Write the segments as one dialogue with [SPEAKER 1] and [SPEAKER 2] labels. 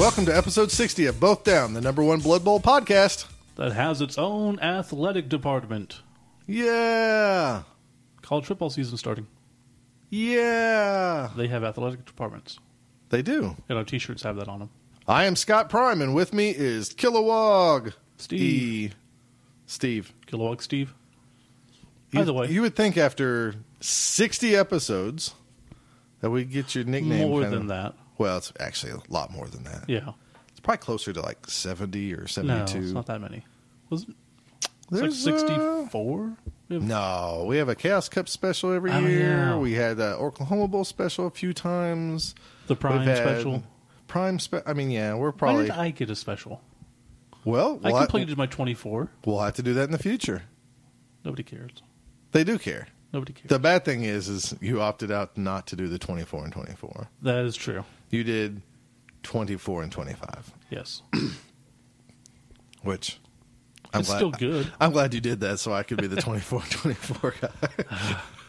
[SPEAKER 1] Welcome to episode 60 of Both Down, the number one Blood Bowl podcast.
[SPEAKER 2] That has its own athletic department.
[SPEAKER 1] Yeah.
[SPEAKER 2] College football season starting.
[SPEAKER 1] Yeah.
[SPEAKER 2] They have athletic departments.
[SPEAKER 1] They do.
[SPEAKER 2] And our t-shirts have that on them.
[SPEAKER 1] I am Scott Prime, and with me is Kilowog.
[SPEAKER 2] Steve.
[SPEAKER 1] Steve.
[SPEAKER 2] Kilowog Steve. By the way.
[SPEAKER 1] You would think after 60 episodes that we'd get your nickname.
[SPEAKER 2] More than that.
[SPEAKER 1] Well, it's actually a lot more than that.
[SPEAKER 2] Yeah.
[SPEAKER 1] It's probably closer to like 70 or 72.
[SPEAKER 2] No, it's not that many. Was it?
[SPEAKER 1] There's
[SPEAKER 2] like 64?
[SPEAKER 1] No, we have a Chaos Cup special every year.
[SPEAKER 2] Yeah.
[SPEAKER 1] We had Oklahoma Bowl special a few times.
[SPEAKER 2] The Prime special.
[SPEAKER 1] We're
[SPEAKER 2] Why
[SPEAKER 1] probably.
[SPEAKER 2] did I get a special?
[SPEAKER 1] Well,
[SPEAKER 2] I completed my 24.
[SPEAKER 1] We'll have to do that in the future.
[SPEAKER 2] Nobody cares.
[SPEAKER 1] They do care.
[SPEAKER 2] Nobody cares.
[SPEAKER 1] The bad thing is you opted out not to do the 24 and 24.
[SPEAKER 2] That is true.
[SPEAKER 1] You did 24 and 25.
[SPEAKER 2] Yes.
[SPEAKER 1] Which
[SPEAKER 2] It's still good.
[SPEAKER 1] I'm glad you did that so I could be the 24 and 24 guy.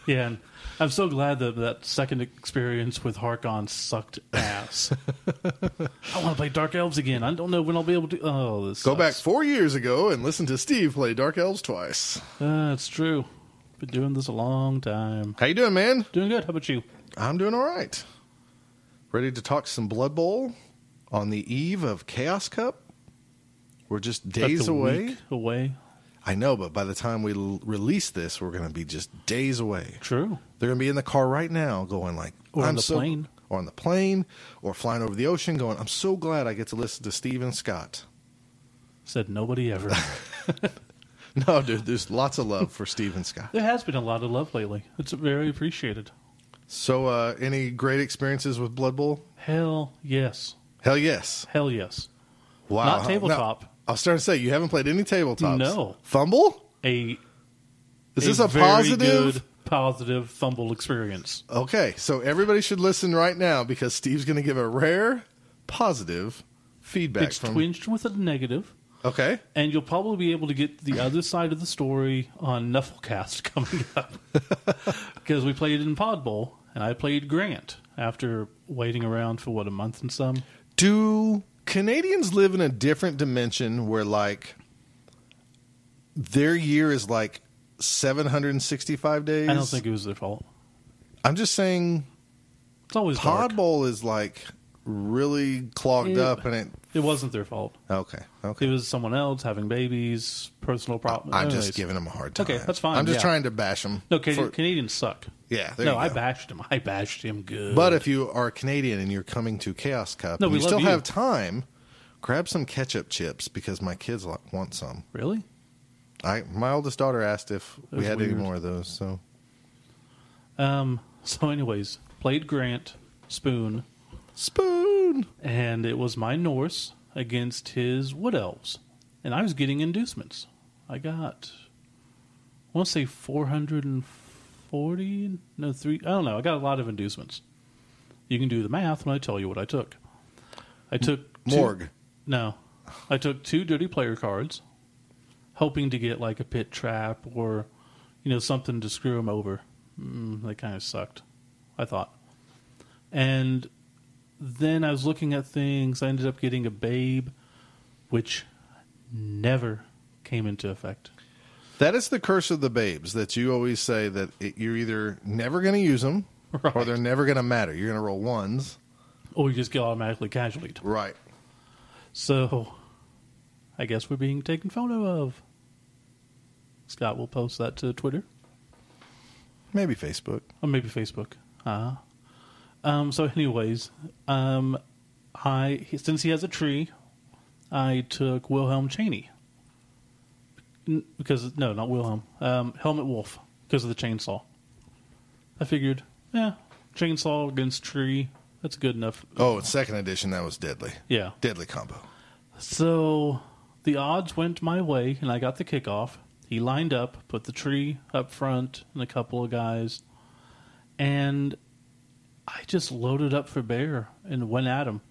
[SPEAKER 2] Yeah, and I'm so glad that second experience with Harkon sucked ass. I want to play Dark Elves again. I don't know when I'll be able to. Oh, this
[SPEAKER 1] Go
[SPEAKER 2] sucks.
[SPEAKER 1] back 4 years ago and listen to Steve play Dark Elves twice.
[SPEAKER 2] It's true. Been doing this a long time.
[SPEAKER 1] How you doing, man?
[SPEAKER 2] Doing good. How about you?
[SPEAKER 1] I'm doing all right. Ready to talk some Blood Bowl on the eve of Chaos Cup? We're just days
[SPEAKER 2] That's a
[SPEAKER 1] away.
[SPEAKER 2] week away.
[SPEAKER 1] I know, but by the time we release this, we're going to be just days away.
[SPEAKER 2] True.
[SPEAKER 1] They're going to be in the car right now going like...
[SPEAKER 2] Or on the plane.
[SPEAKER 1] Or on the plane, or flying over the ocean going, I'm so glad I get to listen to Steve and Scott.
[SPEAKER 2] Said nobody ever.
[SPEAKER 1] No, dude, there's lots of love for Steve and Scott.
[SPEAKER 2] There has been a lot of love lately. It's very appreciated.
[SPEAKER 1] So, any great experiences with Blood Bowl?
[SPEAKER 2] Hell yes.
[SPEAKER 1] Hell yes.
[SPEAKER 2] Hell yes.
[SPEAKER 1] Wow.
[SPEAKER 2] Not tabletop.
[SPEAKER 1] No, I was starting to say, you haven't played any tabletops.
[SPEAKER 2] No.
[SPEAKER 1] Fumble?
[SPEAKER 2] Is
[SPEAKER 1] Is this a
[SPEAKER 2] very
[SPEAKER 1] positive?
[SPEAKER 2] good, positive fumble experience.
[SPEAKER 1] Okay, so everybody should listen right now because Steve's going to give a rare, positive feedback
[SPEAKER 2] It's
[SPEAKER 1] from...
[SPEAKER 2] twinged with a negative.
[SPEAKER 1] Okay.
[SPEAKER 2] And you'll probably be able to get the other side of the story on Nufflecast coming up. Because we played in Pod Bowl, and I played Grant after waiting around for, a month and some?
[SPEAKER 1] Do Canadians live in a different dimension where, like, their year is, like, 765 days?
[SPEAKER 2] I don't think it was their fault.
[SPEAKER 1] I'm just saying
[SPEAKER 2] It's always
[SPEAKER 1] Pod
[SPEAKER 2] dark.
[SPEAKER 1] Bowl is, like, really clogged up, and
[SPEAKER 2] It wasn't their fault.
[SPEAKER 1] Okay.
[SPEAKER 2] It was someone else having babies, personal problems.
[SPEAKER 1] I'm just giving them a hard time.
[SPEAKER 2] Okay, that's fine,
[SPEAKER 1] I'm just
[SPEAKER 2] yeah.
[SPEAKER 1] trying to bash them.
[SPEAKER 2] No, Canadians suck.
[SPEAKER 1] Yeah, there
[SPEAKER 2] No,
[SPEAKER 1] you go.
[SPEAKER 2] I bashed him. I bashed him good.
[SPEAKER 1] But if you are Canadian and you're coming to Chaos Cup,
[SPEAKER 2] No,
[SPEAKER 1] and
[SPEAKER 2] we
[SPEAKER 1] you
[SPEAKER 2] love
[SPEAKER 1] still
[SPEAKER 2] you.
[SPEAKER 1] have time, grab some ketchup chips because my kids want some.
[SPEAKER 2] Really?
[SPEAKER 1] My oldest daughter asked if we
[SPEAKER 2] That's
[SPEAKER 1] had any
[SPEAKER 2] weird.
[SPEAKER 1] more of those. So
[SPEAKER 2] So anyways, played Grant, Spoon, and it was my Norse against his Wood Elves. And I was getting inducements. I got, I want to say 440? No, I don't know. I got a lot of inducements. You can do the math when I tell you what I took. I took
[SPEAKER 1] Morgue.
[SPEAKER 2] I took 2 dirty player cards, hoping to get like a pit trap or, something to screw him over. They kind of sucked, I thought. And then I was looking at things. I ended up getting a Babe, which never came into effect.
[SPEAKER 1] that is the curse of the babes that you always say that you're either never going to use them
[SPEAKER 2] Right.
[SPEAKER 1] or they're never going to matter. You're going to roll ones.
[SPEAKER 2] Or you just get automatically casualtied.
[SPEAKER 1] Right.
[SPEAKER 2] So, I guess we're being taken photo of. Scott will post that to Twitter.
[SPEAKER 1] Maybe Facebook.
[SPEAKER 2] Or maybe Facebook. So anyways, since he has a tree, I took Wilhelm Chaney. Because, no, not Wilhelm. Helmut Wolf, because of the chainsaw. I figured, chainsaw against tree, that's good enough.
[SPEAKER 1] Oh, it's second edition. That was deadly.
[SPEAKER 2] Yeah.
[SPEAKER 1] Deadly combo.
[SPEAKER 2] So the odds went my way, and I got the kickoff. He lined up, put the tree up front, and a couple of guys. And I just loaded up for bear and went at him.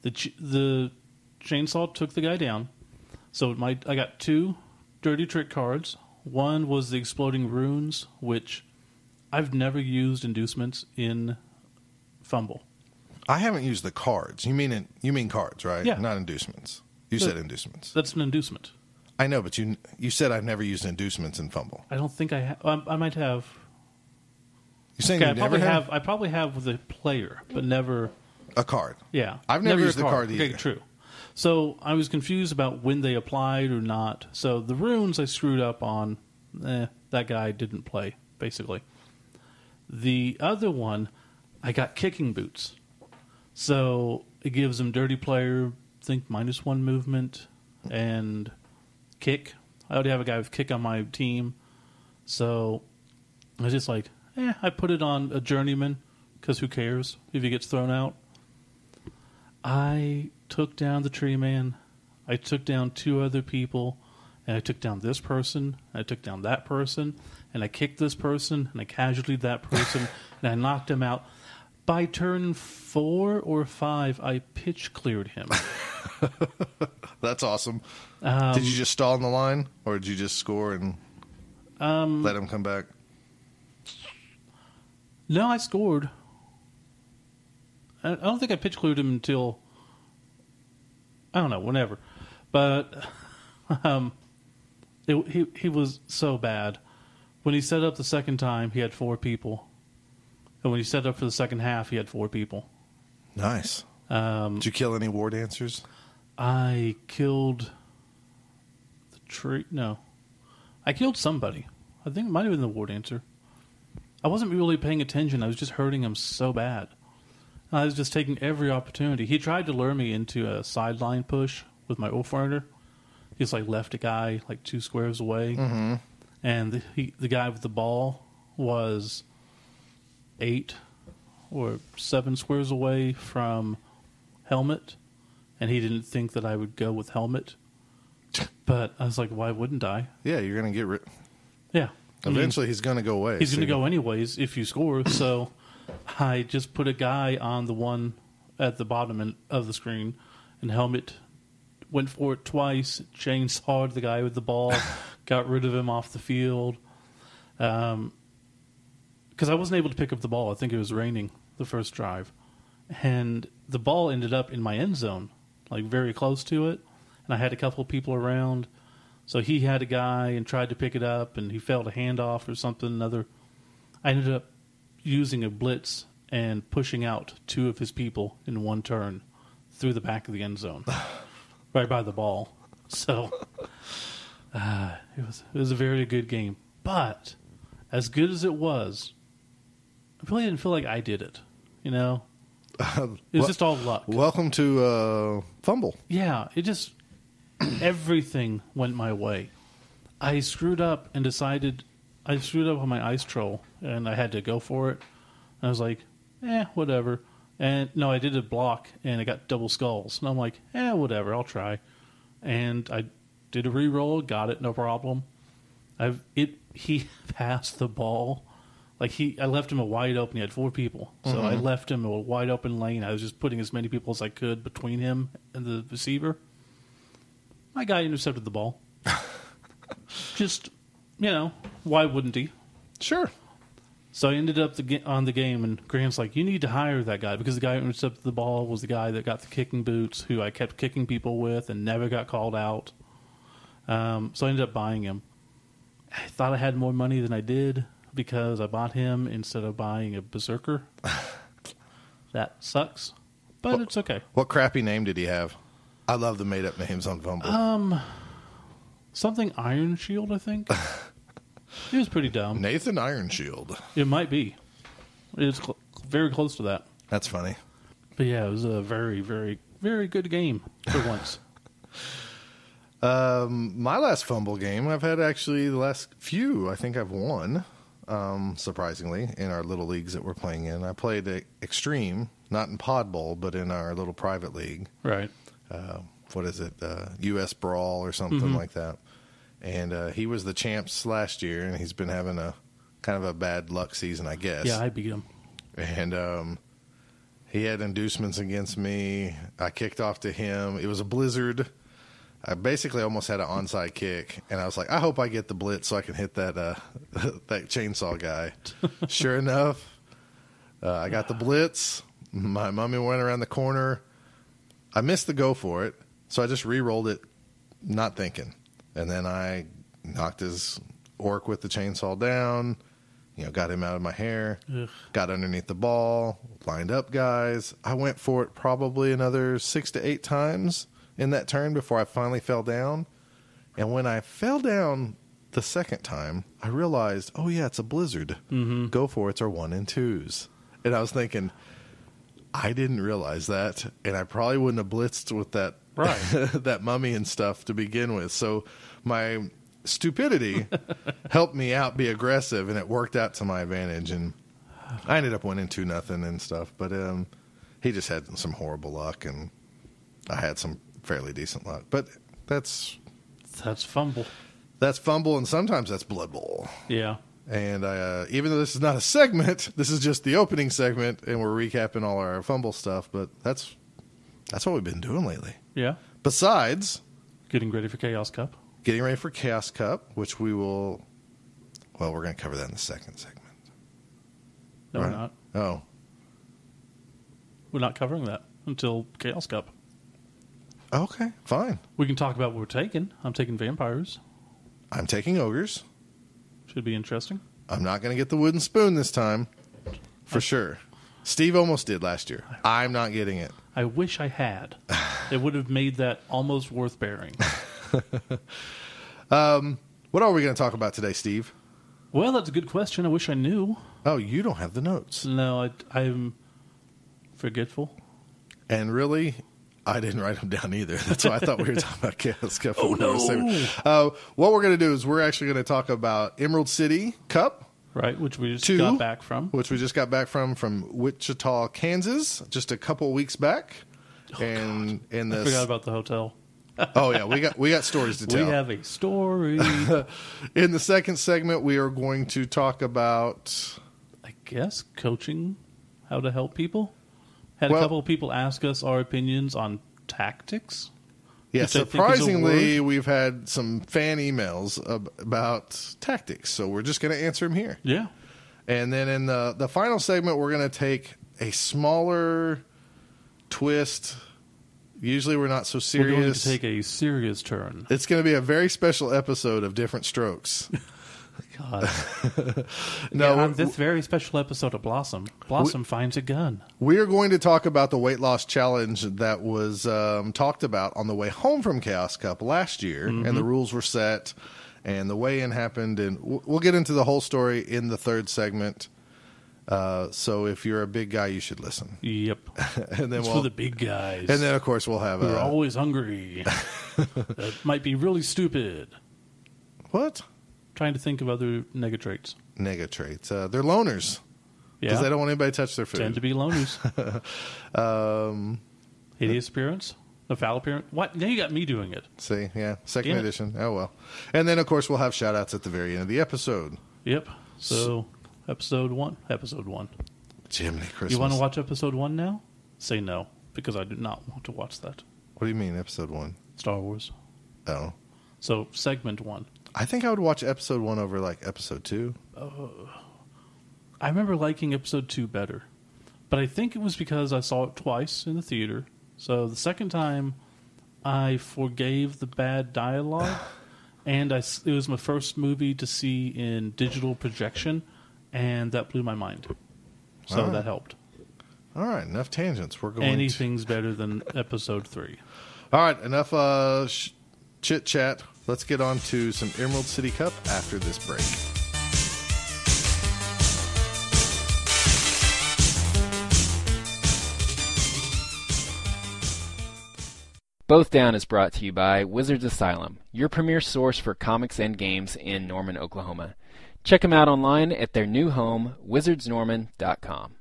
[SPEAKER 2] The chainsaw took the guy down. So I got 2 dirty trick cards. One was the exploding runes, which I've never used inducements in Fumble.
[SPEAKER 1] I haven't used the cards. You mean cards, right?
[SPEAKER 2] Yeah.
[SPEAKER 1] Not inducements. You said inducements.
[SPEAKER 2] That's an inducement.
[SPEAKER 1] I know, but you said I've never used inducements in Fumble.
[SPEAKER 2] I don't think I have. I might have.
[SPEAKER 1] You're saying
[SPEAKER 2] Okay,
[SPEAKER 1] you never have
[SPEAKER 2] I probably have with a player, but never.
[SPEAKER 1] a card?
[SPEAKER 2] Yeah,
[SPEAKER 1] I've never used
[SPEAKER 2] a
[SPEAKER 1] the card either.
[SPEAKER 2] Okay, true. So I was confused about when they applied or not. So the runes I screwed up on. That guy didn't play, basically. The other one, I got kicking boots. So it gives him dirty player, I think -1 movement, and kick. I already have a guy with kick on my team. So I was just like, I put it on a journeyman, because who cares if he gets thrown out. I took down the tree man. I took down 2 other people. And I took down this person, and I took down that person, and I kicked this person, and I casualtied that person, and I knocked him out. By turn 4 or 5, I pitch cleared him.
[SPEAKER 1] That's awesome. Did you just stall in the line, or did you just score and let him come back?
[SPEAKER 2] No, I scored. I don't think I pitch cleared him until, I don't know, whenever. But he was so bad. When he set up the second time, he had 4 people. And when he set up for the second half, he had 4 people.
[SPEAKER 1] Nice. Did you kill any war dancers?
[SPEAKER 2] I killed the tree. No. I killed somebody. I think it might have been the war dancer. I wasn't really paying attention. I was just hurting him so bad. I was just taking every opportunity. He tried to lure me into a sideline push with my Ulfrunner. He's like left a guy like 2 squares away. Mm-hmm. And the guy with the ball was 8 or 7 squares away from helmet. And he didn't think that I would go with helmet. But I was like, why wouldn't I?
[SPEAKER 1] Yeah, you're going to get rid.
[SPEAKER 2] Yeah.
[SPEAKER 1] Eventually, he's going to go away.
[SPEAKER 2] He's going to go anyways if you score. So I just put a guy on the one at the bottom of the screen, and helmet went for it twice, chainsawed the guy with the ball, got rid of him off the field. Because I wasn't able to pick up the ball. I think it was raining the first drive. And the ball ended up in my end zone, like very close to it. And I had a couple of people around. So he had a guy and tried to pick it up, and he failed a handoff or something. I ended up using a blitz and pushing out 2 of his people in one turn through the back of the end zone, right by the ball. So it was a very good game. But as good as it was, I really didn't feel like I did it. You know, it was just all luck.
[SPEAKER 1] Welcome to Fumble.
[SPEAKER 2] Yeah, it just everything went my way. I screwed up and decided I screwed up on my ice troll, and I had to go for it. I was like, whatever. And no, I did a block, and I got double skulls. And I'm like, whatever, I'll try. And I did a re-roll, got it, no problem. He passed the ball. Like I left him a wide open. He had 4 people, so I left him a wide open lane. I was just putting as many people as I could between him and the receiver. My guy intercepted the ball. Just, why wouldn't he?
[SPEAKER 1] Sure.
[SPEAKER 2] So I ended up on the game, and Grant's like, you need to hire that guy, because the guy who intercepted the ball was the guy that got the kicking boots, who I kept kicking people with and never got called out. So I ended up buying him. I thought I had more money than I did, because I bought him instead of buying a Berserker. That sucks, but it's okay.
[SPEAKER 1] What crappy name did he have? I love the made-up names on Fumble.
[SPEAKER 2] Something Iron Shield, I think. It was pretty dumb.
[SPEAKER 1] Nathan Iron Shield.
[SPEAKER 2] It might be. It's very close to that.
[SPEAKER 1] That's funny.
[SPEAKER 2] But yeah, it was a very, very, very good game for once.
[SPEAKER 1] My last Fumble game, I've had actually the last few. I think I've won, surprisingly, in our little leagues that we're playing in. I played Extreme, not in Pod Bowl, but in our little private league.
[SPEAKER 2] Right.
[SPEAKER 1] What is it? U.S. Brawl or something like that. And he was the champs last year, and he's been having a kind of a bad luck season, I guess.
[SPEAKER 2] Yeah, I beat him.
[SPEAKER 1] And he had inducements against me. I kicked off to him. It was a blizzard. I basically almost had an onside kick, and I was like, I hope I get the blitz so I can hit that that chainsaw guy. Sure enough, I got the blitz. My mummy went around the corner. I missed the go for it, so I just re-rolled it, not thinking. And then I knocked his orc with the chainsaw down, got him out of my hair,
[SPEAKER 2] Ugh.
[SPEAKER 1] got underneath the ball, lined up guys. I went for it probably another 6 to 8 times in that turn before I finally fell down. And when I fell down the second time, I realized, oh yeah, it's a blizzard.
[SPEAKER 2] Mm-hmm.
[SPEAKER 1] Go for it's are 1 and 2s. And I was thinking, I didn't realize that, and I probably wouldn't have blitzed with that
[SPEAKER 2] Right.
[SPEAKER 1] that mummy and stuff to begin with. So my stupidity helped me out be aggressive, and it worked out to my advantage. And I ended up winning 2-0 and stuff. But he just had some horrible luck, and I had some fairly decent luck. But that's
[SPEAKER 2] fumble.
[SPEAKER 1] That's fumble, and sometimes that's Blood Bowl.
[SPEAKER 2] Yeah.
[SPEAKER 1] And even though this is not a segment, this is just the opening segment, and we're recapping all our fumble stuff. But that's what we've been doing lately.
[SPEAKER 2] Yeah.
[SPEAKER 1] Besides
[SPEAKER 2] Getting ready for Chaos Cup.
[SPEAKER 1] getting ready for Chaos Cup, which we will. Well, we're going to cover that in the second segment.
[SPEAKER 2] No,
[SPEAKER 1] Right.
[SPEAKER 2] we're not.
[SPEAKER 1] Oh,
[SPEAKER 2] We're not covering that until Chaos Cup.
[SPEAKER 1] okay, fine.
[SPEAKER 2] We can talk about what we're taking. I'm taking vampires.
[SPEAKER 1] I'm taking ogres.
[SPEAKER 2] Should be interesting.
[SPEAKER 1] I'm not going to get the wooden spoon this time, for sure. Steve almost did last year. I'm not getting it.
[SPEAKER 2] I wish I had. It would have made that almost worth bearing.
[SPEAKER 1] What are we going to talk about today, Steve?
[SPEAKER 2] Well, that's a good question. I wish I knew.
[SPEAKER 1] Oh, you don't have the notes.
[SPEAKER 2] No, I'm forgetful.
[SPEAKER 1] And really, I didn't write them down either. That's why I thought we were talking about Chaos Cup.
[SPEAKER 2] Oh, no.
[SPEAKER 1] What we're going to do is we're actually going to talk about Emerald City Cup,
[SPEAKER 2] Right, which we just
[SPEAKER 1] 2,
[SPEAKER 2] got back from.
[SPEAKER 1] which we just got back from Wichita, Kansas, just a couple weeks back. And in
[SPEAKER 2] I
[SPEAKER 1] this,
[SPEAKER 2] forgot about the hotel.
[SPEAKER 1] oh yeah, we got stories to
[SPEAKER 2] We
[SPEAKER 1] tell.
[SPEAKER 2] have a story.
[SPEAKER 1] In the second segment, we are going to talk about.
[SPEAKER 2] I guess coaching how to help people. Had
[SPEAKER 1] Well-
[SPEAKER 2] a couple of people ask us our opinions on tactics.
[SPEAKER 1] Yeah,
[SPEAKER 2] Which I think is a
[SPEAKER 1] surprisingly, we've had some fan emails about tactics, so we're just going to answer them here.
[SPEAKER 2] Yeah.
[SPEAKER 1] And then in the final segment, we're going to take a smaller twist. Usually we're not so
[SPEAKER 2] We're going
[SPEAKER 1] serious.
[SPEAKER 2] to take a serious turn.
[SPEAKER 1] It's going to be a very special episode of Different Strokes.
[SPEAKER 2] God.
[SPEAKER 1] No,
[SPEAKER 2] Yeah, on this very special episode of Blossom, Blossom finds a gun.
[SPEAKER 1] we are going to talk about the weight loss challenge that was talked about on the way home from Chaos Cup last year, and the rules were set, and the weigh-in happened, and we'll get into the whole story in the third segment. So if you're a big guy, you should listen.
[SPEAKER 2] Yep.
[SPEAKER 1] And then
[SPEAKER 2] It's for the big guys.
[SPEAKER 1] and then of course we'll have
[SPEAKER 2] who are always hungry. That might be really stupid.
[SPEAKER 1] what
[SPEAKER 2] Trying to think of other nega traits.
[SPEAKER 1] nega traits? They're loners because
[SPEAKER 2] Yeah.
[SPEAKER 1] they don't want anybody to touch their food.
[SPEAKER 2] Tend to be loners. Hideous appearance? A foul appearance? What? Now you got me doing it.
[SPEAKER 1] See, yeah, second
[SPEAKER 2] Damn it.
[SPEAKER 1] edition. Oh well. And then of course we'll have shout outs at the very end of the episode.
[SPEAKER 2] Yep. So, episode 1.
[SPEAKER 1] Jiminy Christmas.
[SPEAKER 2] You want to watch episode 1 now? Say no, because I do not want to watch that.
[SPEAKER 1] What do you mean episode 1?
[SPEAKER 2] Star Wars.
[SPEAKER 1] Oh.
[SPEAKER 2] So, segment 1.
[SPEAKER 1] I think I would watch episode 1 over like episode 2.
[SPEAKER 2] I remember liking episode 2 better. But I think it was because I saw it twice in the theater. So, the second time, I forgave the bad dialogue. And it was my first movie to see in digital projection. And that blew my mind. So,
[SPEAKER 1] All right.
[SPEAKER 2] that helped.
[SPEAKER 1] All right, enough tangents. We're going
[SPEAKER 2] Anything's better than episode 3.
[SPEAKER 1] All right, enough chit chat. Let's get on to some Emerald City Cup after this break.
[SPEAKER 3] Both Down is brought to you by Wizards Asylum, your premier source for comics and games in Norman, Oklahoma. Check them out online at their new home, wizardsnorman.com.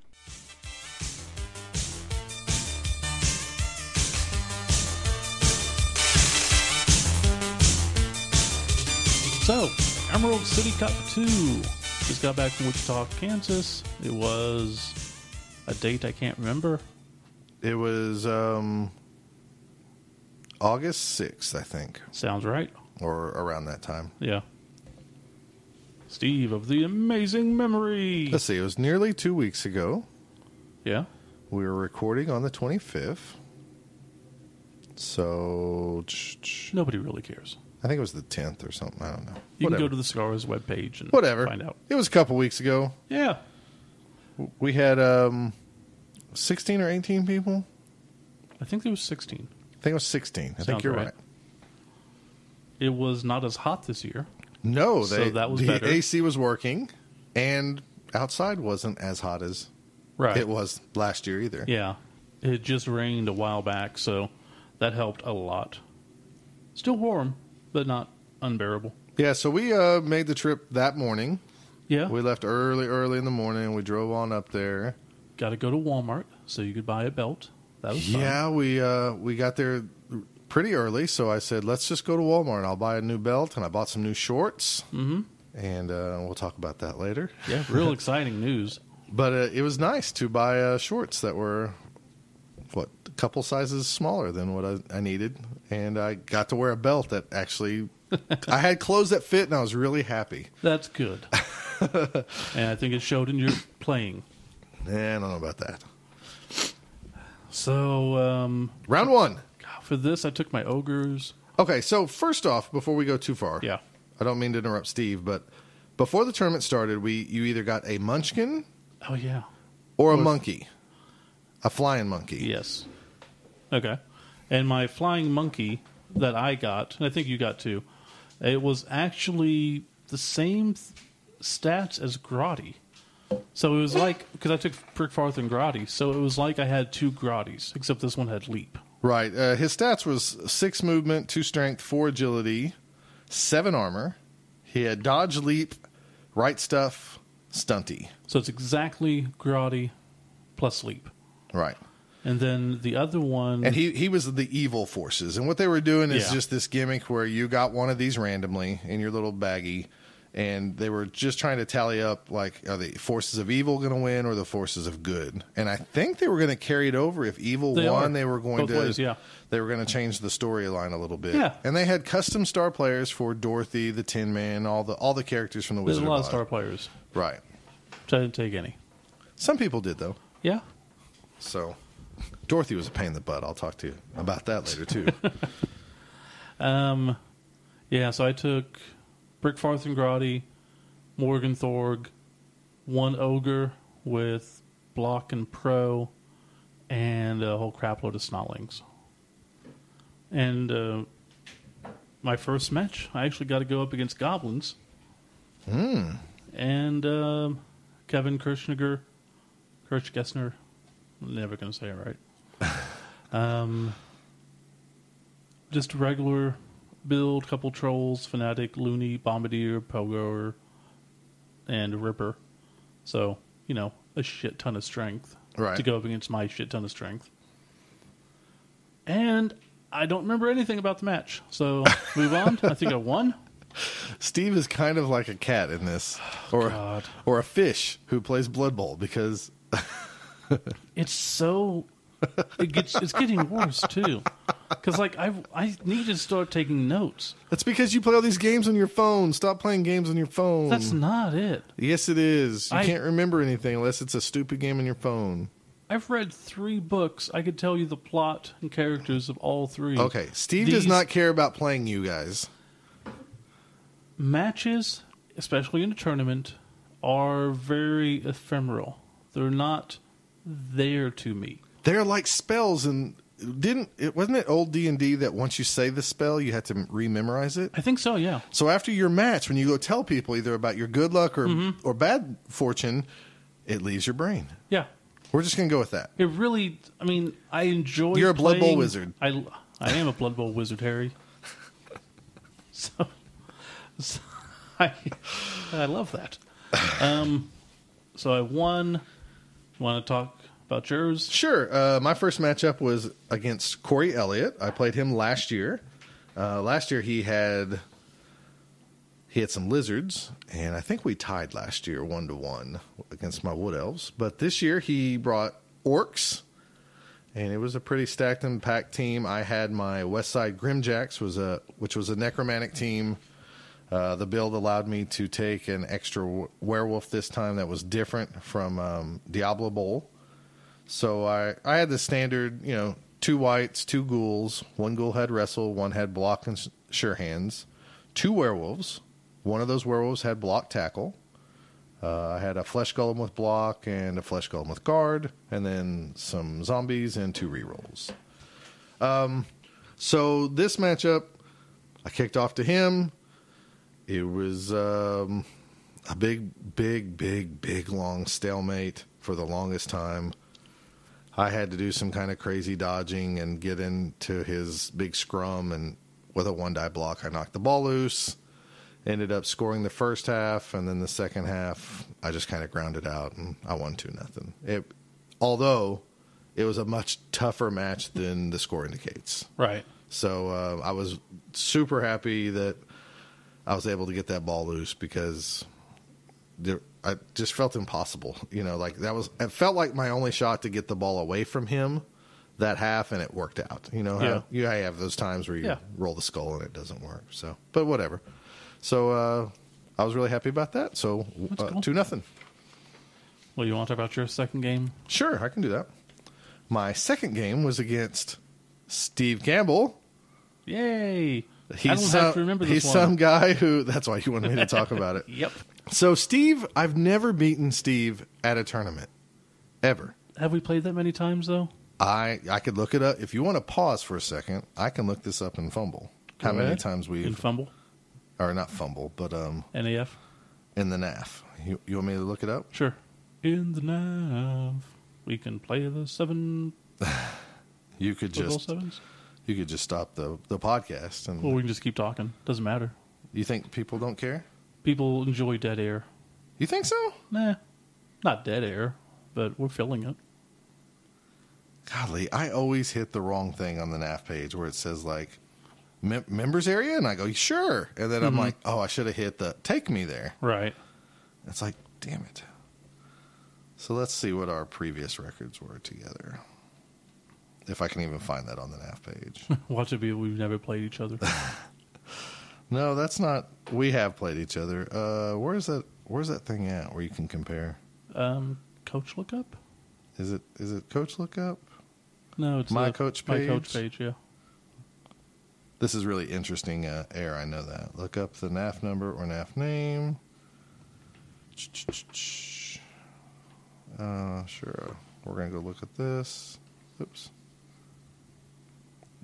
[SPEAKER 2] So, Emerald City Cup 2. Just got back from Wichita, Kansas. It was a date I can't remember.
[SPEAKER 1] It was August 6th, I think,
[SPEAKER 2] Sounds right.
[SPEAKER 1] or around that time.
[SPEAKER 2] Yeah. Steve of the amazing memory.
[SPEAKER 1] Let's see, it was nearly 2 weeks ago.
[SPEAKER 2] Yeah.
[SPEAKER 1] We were recording on the 25th. So,
[SPEAKER 2] Nobody really cares.
[SPEAKER 1] I think it was the 10th or something. I don't know.
[SPEAKER 2] You
[SPEAKER 1] Whatever.
[SPEAKER 2] can go to the Scars webpage and
[SPEAKER 1] Whatever.
[SPEAKER 2] find out.
[SPEAKER 1] It was a couple weeks ago.
[SPEAKER 2] Yeah.
[SPEAKER 1] We had 16 or 18 people.
[SPEAKER 2] I think there was 16.
[SPEAKER 1] I think it was 16. I think
[SPEAKER 2] Sounds
[SPEAKER 1] you're
[SPEAKER 2] right.
[SPEAKER 1] right.
[SPEAKER 2] It was not as hot this year.
[SPEAKER 1] No,
[SPEAKER 2] So that was
[SPEAKER 1] the
[SPEAKER 2] better.
[SPEAKER 1] AC was working, and outside wasn't as hot as
[SPEAKER 2] Right.
[SPEAKER 1] it was last year either.
[SPEAKER 2] Yeah. It just rained a while back, so that helped a lot. Still warm, but not unbearable.
[SPEAKER 1] Yeah, so we made the trip that morning.
[SPEAKER 2] Yeah.
[SPEAKER 1] We left early in the morning. We drove on up there.
[SPEAKER 2] Got to go to Walmart so you could buy a belt. That was fun.
[SPEAKER 1] Yeah, we got there pretty early, so I said, let's just go to Walmart and I'll buy a new belt, and I bought some new shorts.
[SPEAKER 2] Mm-hmm.
[SPEAKER 1] And we'll talk about that later.
[SPEAKER 2] Yeah, real exciting news.
[SPEAKER 1] But it was nice to buy shorts that were, a couple sizes smaller than what I needed. And I got to wear a belt that actually, I had clothes that fit, and I was really happy.
[SPEAKER 2] That's good. And I think it showed in your playing.
[SPEAKER 1] I don't know about that.
[SPEAKER 2] So,
[SPEAKER 1] Round one.
[SPEAKER 2] for this, I took my ogres.
[SPEAKER 1] Okay, so first off, before we go too far,
[SPEAKER 2] Yeah.
[SPEAKER 1] I don't mean to interrupt Steve, but before the tournament started, you either got a munchkin
[SPEAKER 2] Oh, yeah.
[SPEAKER 1] or a monkey, a flying monkey.
[SPEAKER 2] Yes. Okay. And my flying monkey that I got, and I think you got too, it was actually the same stats as Grotti. So it was like, because I took Prickfarth and Grotti, so it was like I had two Grottis, except this one had leap.
[SPEAKER 1] Right. His stats was 6 movement, 2 strength, 4 agility, 7 armor. He had dodge, leap, right stuff, stunty.
[SPEAKER 2] So it's exactly Grotti plus leap.
[SPEAKER 1] Right.
[SPEAKER 2] And then the other one...
[SPEAKER 1] And he was the evil forces. And what they were doing is
[SPEAKER 2] Yeah.
[SPEAKER 1] just this gimmick where you got one of these randomly in your little baggie, and they were just trying to tally up, like, are the forces of evil going to win or the forces of good? And I think they were going to carry it over. If evil
[SPEAKER 2] They
[SPEAKER 1] won,
[SPEAKER 2] are.
[SPEAKER 1] they were going
[SPEAKER 2] Both
[SPEAKER 1] to
[SPEAKER 2] ways, yeah.
[SPEAKER 1] they were going to change the storyline a little bit.
[SPEAKER 2] Yeah.
[SPEAKER 1] And they had custom star players for Dorothy, the Tin Man, all the characters from the
[SPEAKER 2] There's
[SPEAKER 1] Wizard
[SPEAKER 2] a lot
[SPEAKER 1] of
[SPEAKER 2] of
[SPEAKER 1] Oz.
[SPEAKER 2] star players,
[SPEAKER 1] Right.
[SPEAKER 2] which I didn't take any.
[SPEAKER 1] Some people did, though.
[SPEAKER 2] Yeah.
[SPEAKER 1] So Dorothy was a pain in the butt. I'll talk to you about that later, too.
[SPEAKER 2] Yeah, so I took Brickfarth and Grotti, Morgan Thorg, one ogre with block and pro, and a whole crapload of snotlings. And my first match, I actually got to go up against goblins. And Kevin Kirchgessner, I'm never going to say it right. Just a regular build, couple trolls, fanatic, loony, bombardier, pogo, and ripper. So, a shit ton of strength
[SPEAKER 1] Right.
[SPEAKER 2] to go up against my shit ton of strength. And I don't remember anything about the match. So, move on. I think I won.
[SPEAKER 1] Steve is kind of like a cat in this,
[SPEAKER 2] God.
[SPEAKER 1] or a fish who plays Blood Bowl, because
[SPEAKER 2] It's so... It's getting worse, too. Because, I need to start taking notes.
[SPEAKER 1] that's because you play all these games on your phone. Stop playing games on your phone.
[SPEAKER 2] That's not it.
[SPEAKER 1] Yes, it is. You
[SPEAKER 2] I-
[SPEAKER 1] can't remember anything unless it's a stupid game on your phone.
[SPEAKER 2] I've read 3 books. I could tell you the plot and characters of all 3.
[SPEAKER 1] Okay, Steve does
[SPEAKER 2] These
[SPEAKER 1] not care about playing you guys.
[SPEAKER 2] matches, especially in a tournament, are very ephemeral. They're not there to me.
[SPEAKER 1] They're like spells, and wasn't it old D&D that once you say the spell, you had to rememorize it?
[SPEAKER 2] I think so, yeah.
[SPEAKER 1] So after your match, when you go tell people either about your good luck or bad fortune, it leaves your brain.
[SPEAKER 2] Yeah.
[SPEAKER 1] We're just going to go with that.
[SPEAKER 2] It really, I enjoy
[SPEAKER 1] You're a Blood Bowl
[SPEAKER 2] playing-
[SPEAKER 1] wizard.
[SPEAKER 2] I am a Blood Bowl wizard, Harry. So I love that. So I won. Want to talk about yours?
[SPEAKER 1] Sure. My first matchup was against Corey Elliott. I played him last year. Last year he had some lizards, and I think we tied last year 1-1 against my wood elves. But this year he brought orcs, and it was a pretty stacked and packed team. I had my Westside Grimjacks, which was a necromantic team. The build allowed me to take an extra werewolf this time that was different from Diablo Bowl. So I had the standard, 2 whites, 2 ghouls. 1 ghoul had wrestle, 1 had block and sure hands. 2 werewolves. 1 of those werewolves had block tackle. I had a flesh golem with block and a flesh golem with guard, and then some zombies and 2 rerolls. So this matchup, I kicked off to him. It was a big, long stalemate for the longest time. I had to do some kind of crazy dodging and get into his big scrum, and with a 1-die block, I knocked the ball loose. Ended up scoring the first half, and then the second half, I just kind of grounded out, and I won 2-0. Although it was a much tougher match than the score indicates.
[SPEAKER 2] Right.
[SPEAKER 1] So I was super happy that I was able to get that ball loose, because I just felt impossible. It felt like my only shot to get the ball away from him that half, and it worked out. How you have those times where you roll the skull and it doesn't work. So, but whatever. So I was really happy about that. So
[SPEAKER 2] Cool.
[SPEAKER 1] 2-0.
[SPEAKER 2] Well, you want to talk about your second game?
[SPEAKER 1] Sure, I can do that. My second game was against Steve Campbell.
[SPEAKER 2] Yay! I don't have to remember this
[SPEAKER 1] he's
[SPEAKER 2] one.
[SPEAKER 1] some guy who, that's why you wanted me to talk about it.
[SPEAKER 2] Yep.
[SPEAKER 1] So Steve, I've never beaten Steve at a tournament. Ever.
[SPEAKER 2] Have we played that many times, though?
[SPEAKER 1] I could look it up. If you want to pause for a second, I can look this up and fumble. How
[SPEAKER 2] Go
[SPEAKER 1] many
[SPEAKER 2] ahead.
[SPEAKER 1] times we've...
[SPEAKER 2] In fumble?
[SPEAKER 1] Or not fumble, but
[SPEAKER 2] NAF?
[SPEAKER 1] in the NAF. You want me to look it up?
[SPEAKER 2] Sure. In the NAF, we can play the 7
[SPEAKER 1] You could
[SPEAKER 2] football
[SPEAKER 1] just
[SPEAKER 2] sevens.
[SPEAKER 1] you could just stop the podcast, and
[SPEAKER 2] Well, we can just keep talking. Doesn't matter.
[SPEAKER 1] you think people don't care?
[SPEAKER 2] People enjoy dead air.
[SPEAKER 1] You think so?
[SPEAKER 2] Nah, not dead air, but we're filling it.
[SPEAKER 1] Golly, I always hit the wrong thing on the NAF page where it says like members area, and I go sure, and then I'm like, oh, I should have hit the take me there.
[SPEAKER 2] Right.
[SPEAKER 1] It's like, damn it. So let's see what our previous records were together. If I can even find that on the NAF page.
[SPEAKER 2] Watch it be we've never played each other.
[SPEAKER 1] No, that's not. We have played each other. Where's that thing at where you can compare?
[SPEAKER 2] Coach lookup?
[SPEAKER 1] Is it Coach Lookup?
[SPEAKER 2] No, it's
[SPEAKER 1] My Coach
[SPEAKER 2] My
[SPEAKER 1] page?
[SPEAKER 2] coach page, yeah.
[SPEAKER 1] This is really interesting air. I know that. Look up the NAF number or NAF name. Sure. We're going to go look at this. Oops.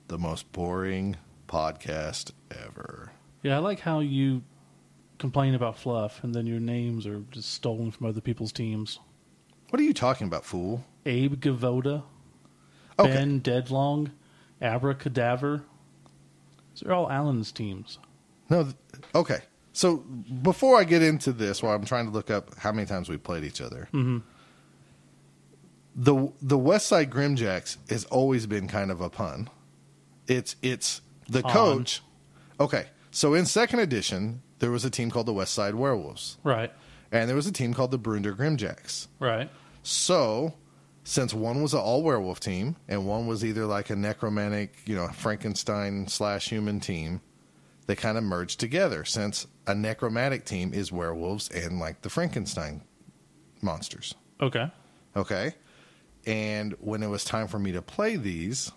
[SPEAKER 1] The most boring podcast ever.
[SPEAKER 2] Yeah, I like how you complain about fluff and then your names are just stolen from other people's teams.
[SPEAKER 1] What are you talking about, fool?
[SPEAKER 2] Abe Gavoda,
[SPEAKER 1] Okay.
[SPEAKER 2] Ben Deadlong, Abracadaver. These are all Allen's teams.
[SPEAKER 1] No. Okay. So before I get into this, while I'm trying to look up how many times we played each other, the West Side Grimjacks has always been kind of a pun. It's the coach. Okay. So in second edition, there was a team called the West Side Werewolves,
[SPEAKER 2] Right,
[SPEAKER 1] and there was a team called the Brunder Grimjacks.
[SPEAKER 2] right.
[SPEAKER 1] So, since one was an all-werewolf team, and one was either like a necromantic, Frankenstein/human team, they kind of merged together, since a necromantic team is werewolves and like the Frankenstein monsters.
[SPEAKER 2] Okay.
[SPEAKER 1] Okay? And when it was time for me to play these,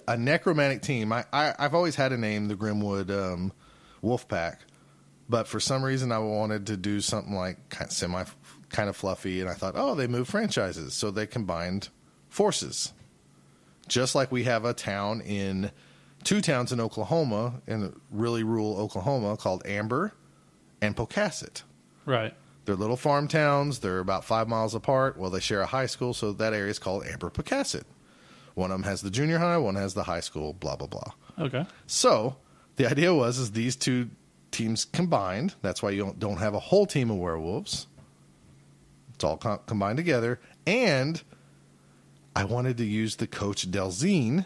[SPEAKER 1] a necromantic team, I've always had a name, the Grimwood Wolfpack, but for some reason I wanted to do something like kind of fluffy, and I thought, oh, they moved franchises, so they combined forces. Just like we have two towns in Oklahoma, in really rural Oklahoma, called Amber and Pocasset.
[SPEAKER 2] Right.
[SPEAKER 1] They're little farm towns. They're about 5 miles apart. Well, they share a high school, so that area is called Amber Pocasset. One of them has the junior high, one has the high school, blah, blah, blah.
[SPEAKER 2] Okay.
[SPEAKER 1] So the idea was these two teams combined. That's why you don't have a whole team of werewolves. It's all combined together. And I wanted to use the coach Delzine,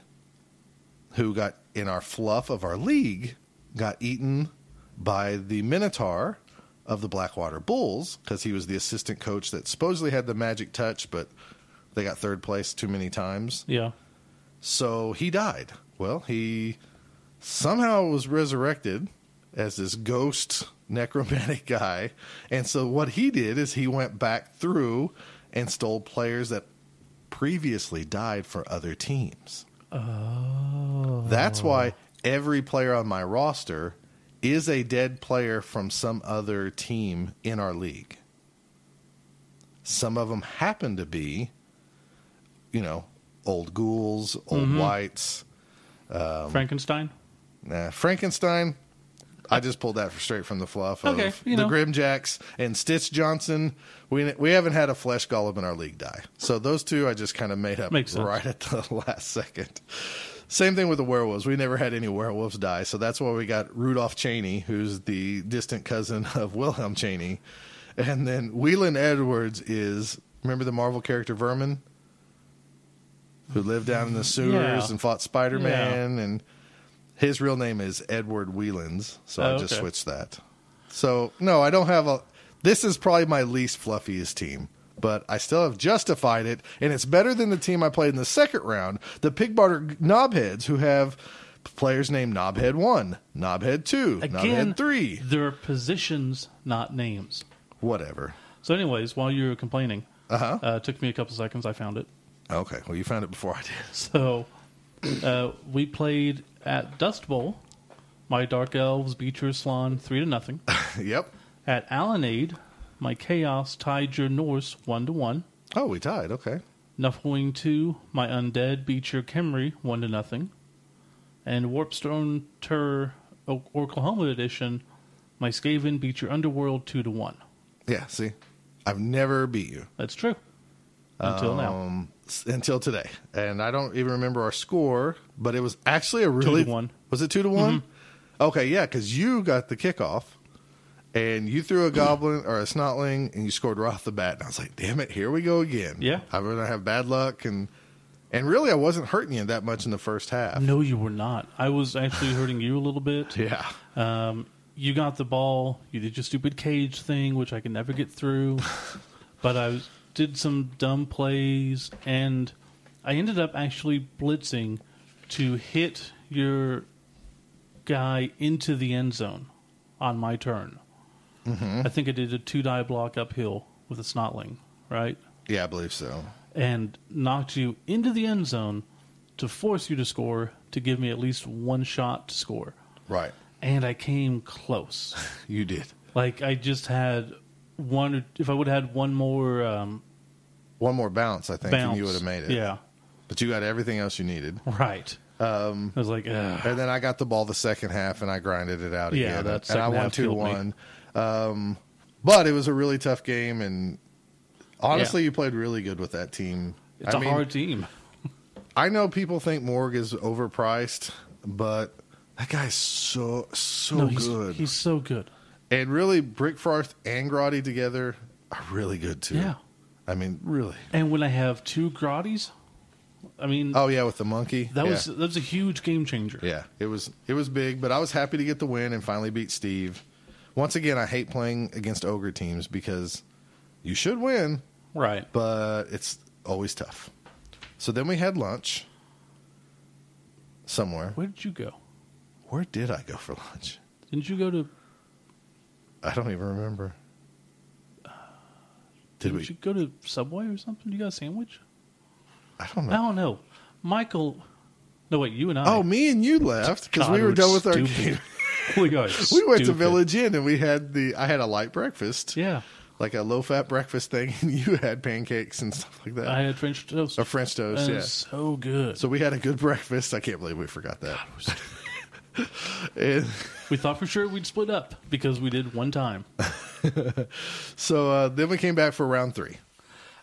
[SPEAKER 1] who got in our fluff of our league, got eaten by the Minotaur of the Blackwater Bulls, because he was the assistant coach that supposedly had the magic touch, but they got third place too many times.
[SPEAKER 2] Yeah.
[SPEAKER 1] So he died. Well, he somehow was resurrected as this ghost necromantic guy. And so what he did is he went back through and stole players that previously died for other teams.
[SPEAKER 2] Oh.
[SPEAKER 1] That's why every player on my roster is a dead player from some other team in our league. Some of them happen to be, old ghouls, old whites.
[SPEAKER 2] Frankenstein?
[SPEAKER 1] Frankenstein, I just pulled that straight from the fluff of
[SPEAKER 2] Okay,
[SPEAKER 1] the Grimjacks and Stitch Johnson. We haven't had a flesh golem in our league die. So those two I just kind of made up
[SPEAKER 2] Makes sense.
[SPEAKER 1] right at the last second. Same thing with the werewolves. We never had any werewolves die. So that's why we got Rudolph Cheney, who's the distant cousin of Wilhelm Cheney. And then Whelan Edwards is, remember the Marvel character Vermin? Who lived down in the sewers and fought Spider-Man. And his real name is Edward Whelans. So I just switched that. So, no, I don't have this is probably my least fluffiest team. But I still have justified it, and it's better than the team I played in the second round, the Pigbarter Knobheads, who have players named Knobhead 1, Knobhead 2,
[SPEAKER 2] Again,
[SPEAKER 1] Knobhead 3.
[SPEAKER 2] They're positions, not names.
[SPEAKER 1] Whatever.
[SPEAKER 2] So anyways, while you were complaining,
[SPEAKER 1] Uh-huh.
[SPEAKER 2] it took me a couple seconds. I found it.
[SPEAKER 1] Okay, well, you found it before I did.
[SPEAKER 2] So we played at Dust Bowl. My Dark Elves beat your Slan 3-0.
[SPEAKER 1] Yep.
[SPEAKER 2] At Allenade, my Chaos tied your Norse 1-1.
[SPEAKER 1] Oh, we tied. Okay.
[SPEAKER 2] Nuffling 2, my Undead beat your Kemri 1-0. And Warpstone Tur Oklahoma Edition, my Skaven beat your Underworld 2-1.
[SPEAKER 1] Yeah, see? I've never beat you.
[SPEAKER 2] That's true. Until now.
[SPEAKER 1] Until today. And I don't even remember our score, but it was actually a really...
[SPEAKER 2] 2-1.
[SPEAKER 1] Was it 2-1? Okay, yeah, because you got the kickoff. And you threw a goblin or a snotling, and you scored right off the bat. And I was like, damn it, here we go again.
[SPEAKER 2] Yeah.
[SPEAKER 1] I'm going to have bad luck. And really, I wasn't hurting you that much in the first half.
[SPEAKER 2] No, you were not. I was actually hurting you a little bit.
[SPEAKER 1] Yeah.
[SPEAKER 2] You got the ball. You did your stupid cage thing, which I can never get through. But I did some dumb plays, and I ended up actually blitzing to hit your guy into the end zone on my turn. I think I did a 2-die block uphill with a snotling, right?
[SPEAKER 1] Yeah, I believe so.
[SPEAKER 2] And knocked you into the end zone to force you to score, to give me at least one shot to score.
[SPEAKER 1] Right.
[SPEAKER 2] And I came close.
[SPEAKER 1] You did.
[SPEAKER 2] Like, I just had one, if I would have had one more
[SPEAKER 1] One more bounce, I think, and you would have made it.
[SPEAKER 2] Yeah.
[SPEAKER 1] But you got everything else you needed.
[SPEAKER 2] Right. I was like, ugh.
[SPEAKER 1] And then I got the ball the second half, and I grinded it out again.
[SPEAKER 2] Yeah, that
[SPEAKER 1] and I
[SPEAKER 2] second
[SPEAKER 1] won
[SPEAKER 2] half killed
[SPEAKER 1] 2-1. But it was a really tough game, and honestly, you played really good with that team.
[SPEAKER 2] It's a hard team.
[SPEAKER 1] I know people think Morg is overpriced, but that guy's so good.
[SPEAKER 2] He's so good.
[SPEAKER 1] And really, Brickfarth and Grotti together are really good, too.
[SPEAKER 2] Yeah.
[SPEAKER 1] I mean, really.
[SPEAKER 2] And when I have two Grotties, I mean...
[SPEAKER 1] Oh, yeah, with the monkey.
[SPEAKER 2] That was a huge game changer.
[SPEAKER 1] Yeah, it was big, but I was happy to get the win and finally beat Steve. Once again, I hate playing against ogre teams because you should win,
[SPEAKER 2] Right.
[SPEAKER 1] but it's always tough. So then we had lunch somewhere.
[SPEAKER 2] Where did you go?
[SPEAKER 1] Where did I go for lunch?
[SPEAKER 2] Didn't you go to...
[SPEAKER 1] I don't even remember.
[SPEAKER 2] Didn't you go to Subway or something? You got a sandwich?
[SPEAKER 1] I don't know.
[SPEAKER 2] I don't know. Michael... No, wait, you and I.
[SPEAKER 1] Oh, me and you left because
[SPEAKER 2] God,
[SPEAKER 1] we were done with our
[SPEAKER 2] stupid.
[SPEAKER 1] game.
[SPEAKER 2] We got
[SPEAKER 1] We went to
[SPEAKER 2] stupid.
[SPEAKER 1] Village Inn and we had I had a light breakfast.
[SPEAKER 2] Yeah.
[SPEAKER 1] Like a low-fat breakfast thing, and you had pancakes and stuff like that.
[SPEAKER 2] I had French toast.
[SPEAKER 1] Or French toast,
[SPEAKER 2] And it
[SPEAKER 1] yeah.
[SPEAKER 2] was so good.
[SPEAKER 1] So we had a good breakfast. I can't believe we forgot that. And
[SPEAKER 2] We thought for sure we'd split up because we did one time.
[SPEAKER 1] so then we came back for round 3.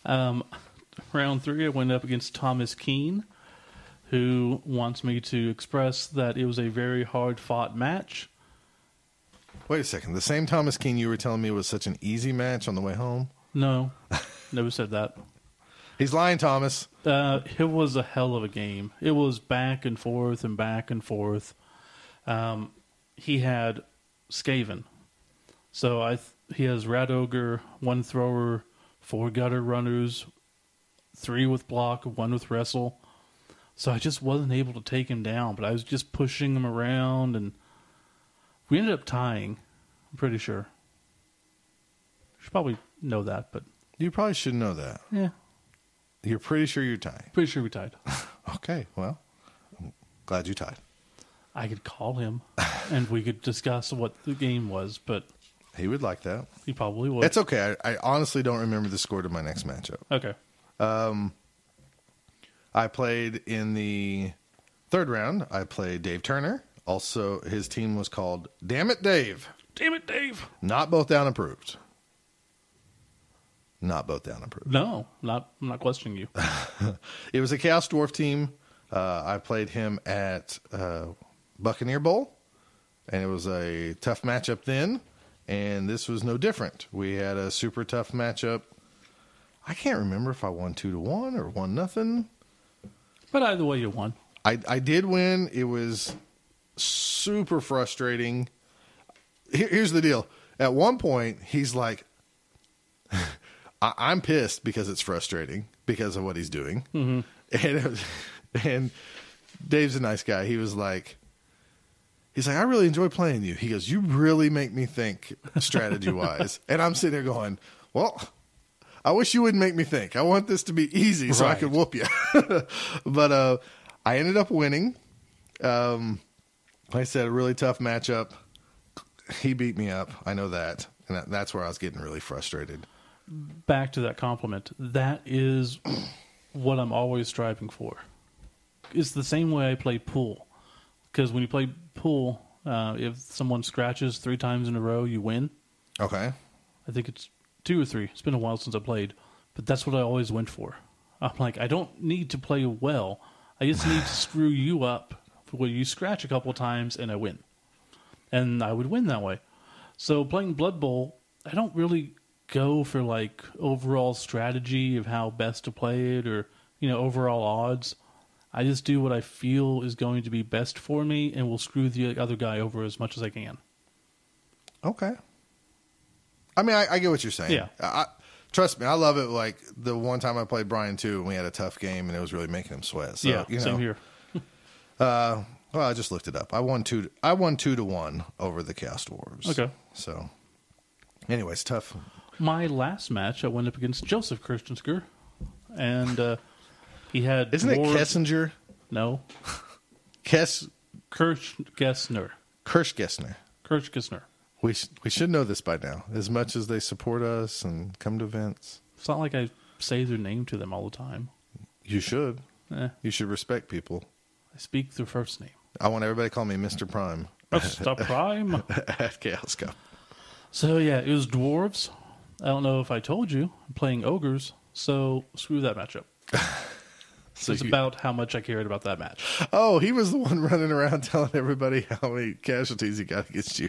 [SPEAKER 2] Round 3, I went up against Thomas Keene, who wants me to express that it was a very hard-fought match.
[SPEAKER 1] Wait a second. The same Thomas Keene you were telling me was such an easy match on the way home?
[SPEAKER 2] No, never said that.
[SPEAKER 1] He's lying, Thomas.
[SPEAKER 2] It was a hell of a game. It was back and forth and back and forth. He had Skaven. So he has Rat Ogre, 1 thrower, 4 gutter runners, 3 with block, 1 with wrestle. So I just wasn't able to take him down, but I was just pushing him around, and we ended up tying, I'm pretty sure. You should probably know that, but
[SPEAKER 1] You probably should know that.
[SPEAKER 2] Yeah,
[SPEAKER 1] You're pretty sure you're tied.
[SPEAKER 2] pretty sure we tied.
[SPEAKER 1] Okay, well, I'm glad you tied.
[SPEAKER 2] I could call him, and we could discuss what the game was, but
[SPEAKER 1] He would like that.
[SPEAKER 2] he probably would.
[SPEAKER 1] It's okay. I honestly don't remember the score to my next matchup.
[SPEAKER 2] Okay.
[SPEAKER 1] I played in the third round. I played Dave Turner. Also, his team was called Damn It Dave.
[SPEAKER 2] Damn it, Dave.
[SPEAKER 1] Not both down approved. Not both down approved.
[SPEAKER 2] No, I'm not questioning you.
[SPEAKER 1] It was a Chaos Dwarf team. I played him at Buccaneer Bowl, and it was a tough matchup then, and this was no different. We had a super tough matchup. I can't remember if I won 2-1 or 1-0.
[SPEAKER 2] But either way, you won.
[SPEAKER 1] I did win. It was super frustrating. Here's the deal. At one point, he's like, I'm pissed because it's frustrating because of what he's doing. Mm-hmm. And Dave's a nice guy. He's like, I really enjoy playing you. He goes, you really make me think strategy wise. And I'm sitting there going, well, I wish you wouldn't make me think. I want this to be easy so I
[SPEAKER 2] Right.
[SPEAKER 1] could whoop you. But I ended up winning. Like I said, a really tough matchup. He beat me up. I know that. And that's where I was getting really frustrated.
[SPEAKER 2] Back to that compliment. That is what I'm always striving for. It's the same way I play pool. Because when you play pool, if someone scratches 3 times in a row, you win.
[SPEAKER 1] Okay.
[SPEAKER 2] I think it's 2 or 3. It's been a while since I played. But that's what I always went for. I'm like, I don't need to play well. I just need to screw you up where you scratch a couple times and I win. And I would win that way. So playing Blood Bowl, I don't really go for like overall strategy of how best to play it or, overall odds. I just do what I feel is going to be best for me and will screw the other guy over as much as I can.
[SPEAKER 1] Okay. I mean, I get what you're saying.
[SPEAKER 2] Yeah.
[SPEAKER 1] Trust me, I love it. Like the one time I played Brian too, and we had a tough game, and it was really making him sweat. So,
[SPEAKER 2] Yeah, same here.
[SPEAKER 1] Well, I just looked it up. I won 2-1 over the Chaos Dwarves.
[SPEAKER 2] Okay.
[SPEAKER 1] So, anyways, tough.
[SPEAKER 2] My last match, I went up against Joseph Kirstensker, and he had
[SPEAKER 1] Isn't it
[SPEAKER 2] dwarves-
[SPEAKER 1] Kessinger?
[SPEAKER 2] No,
[SPEAKER 1] Kirsch
[SPEAKER 2] Kirschgessner.
[SPEAKER 1] Gessner. We should know this by now. As much as they support us and come to events,
[SPEAKER 2] It's not like I say their name to them all the time.
[SPEAKER 1] you should.
[SPEAKER 2] Eh,
[SPEAKER 1] You should respect people.
[SPEAKER 2] I speak their first name.
[SPEAKER 1] I want everybody to call me Mr. Prime
[SPEAKER 2] That's the prime.
[SPEAKER 1] at Chaos Cup.
[SPEAKER 2] So yeah, it was dwarves. I don't know if I told you. I'm playing ogres, so screw that matchup.
[SPEAKER 1] So
[SPEAKER 2] It's about how much I cared about that match.
[SPEAKER 1] Oh, he was the one running around telling everybody how many casualties he got against you.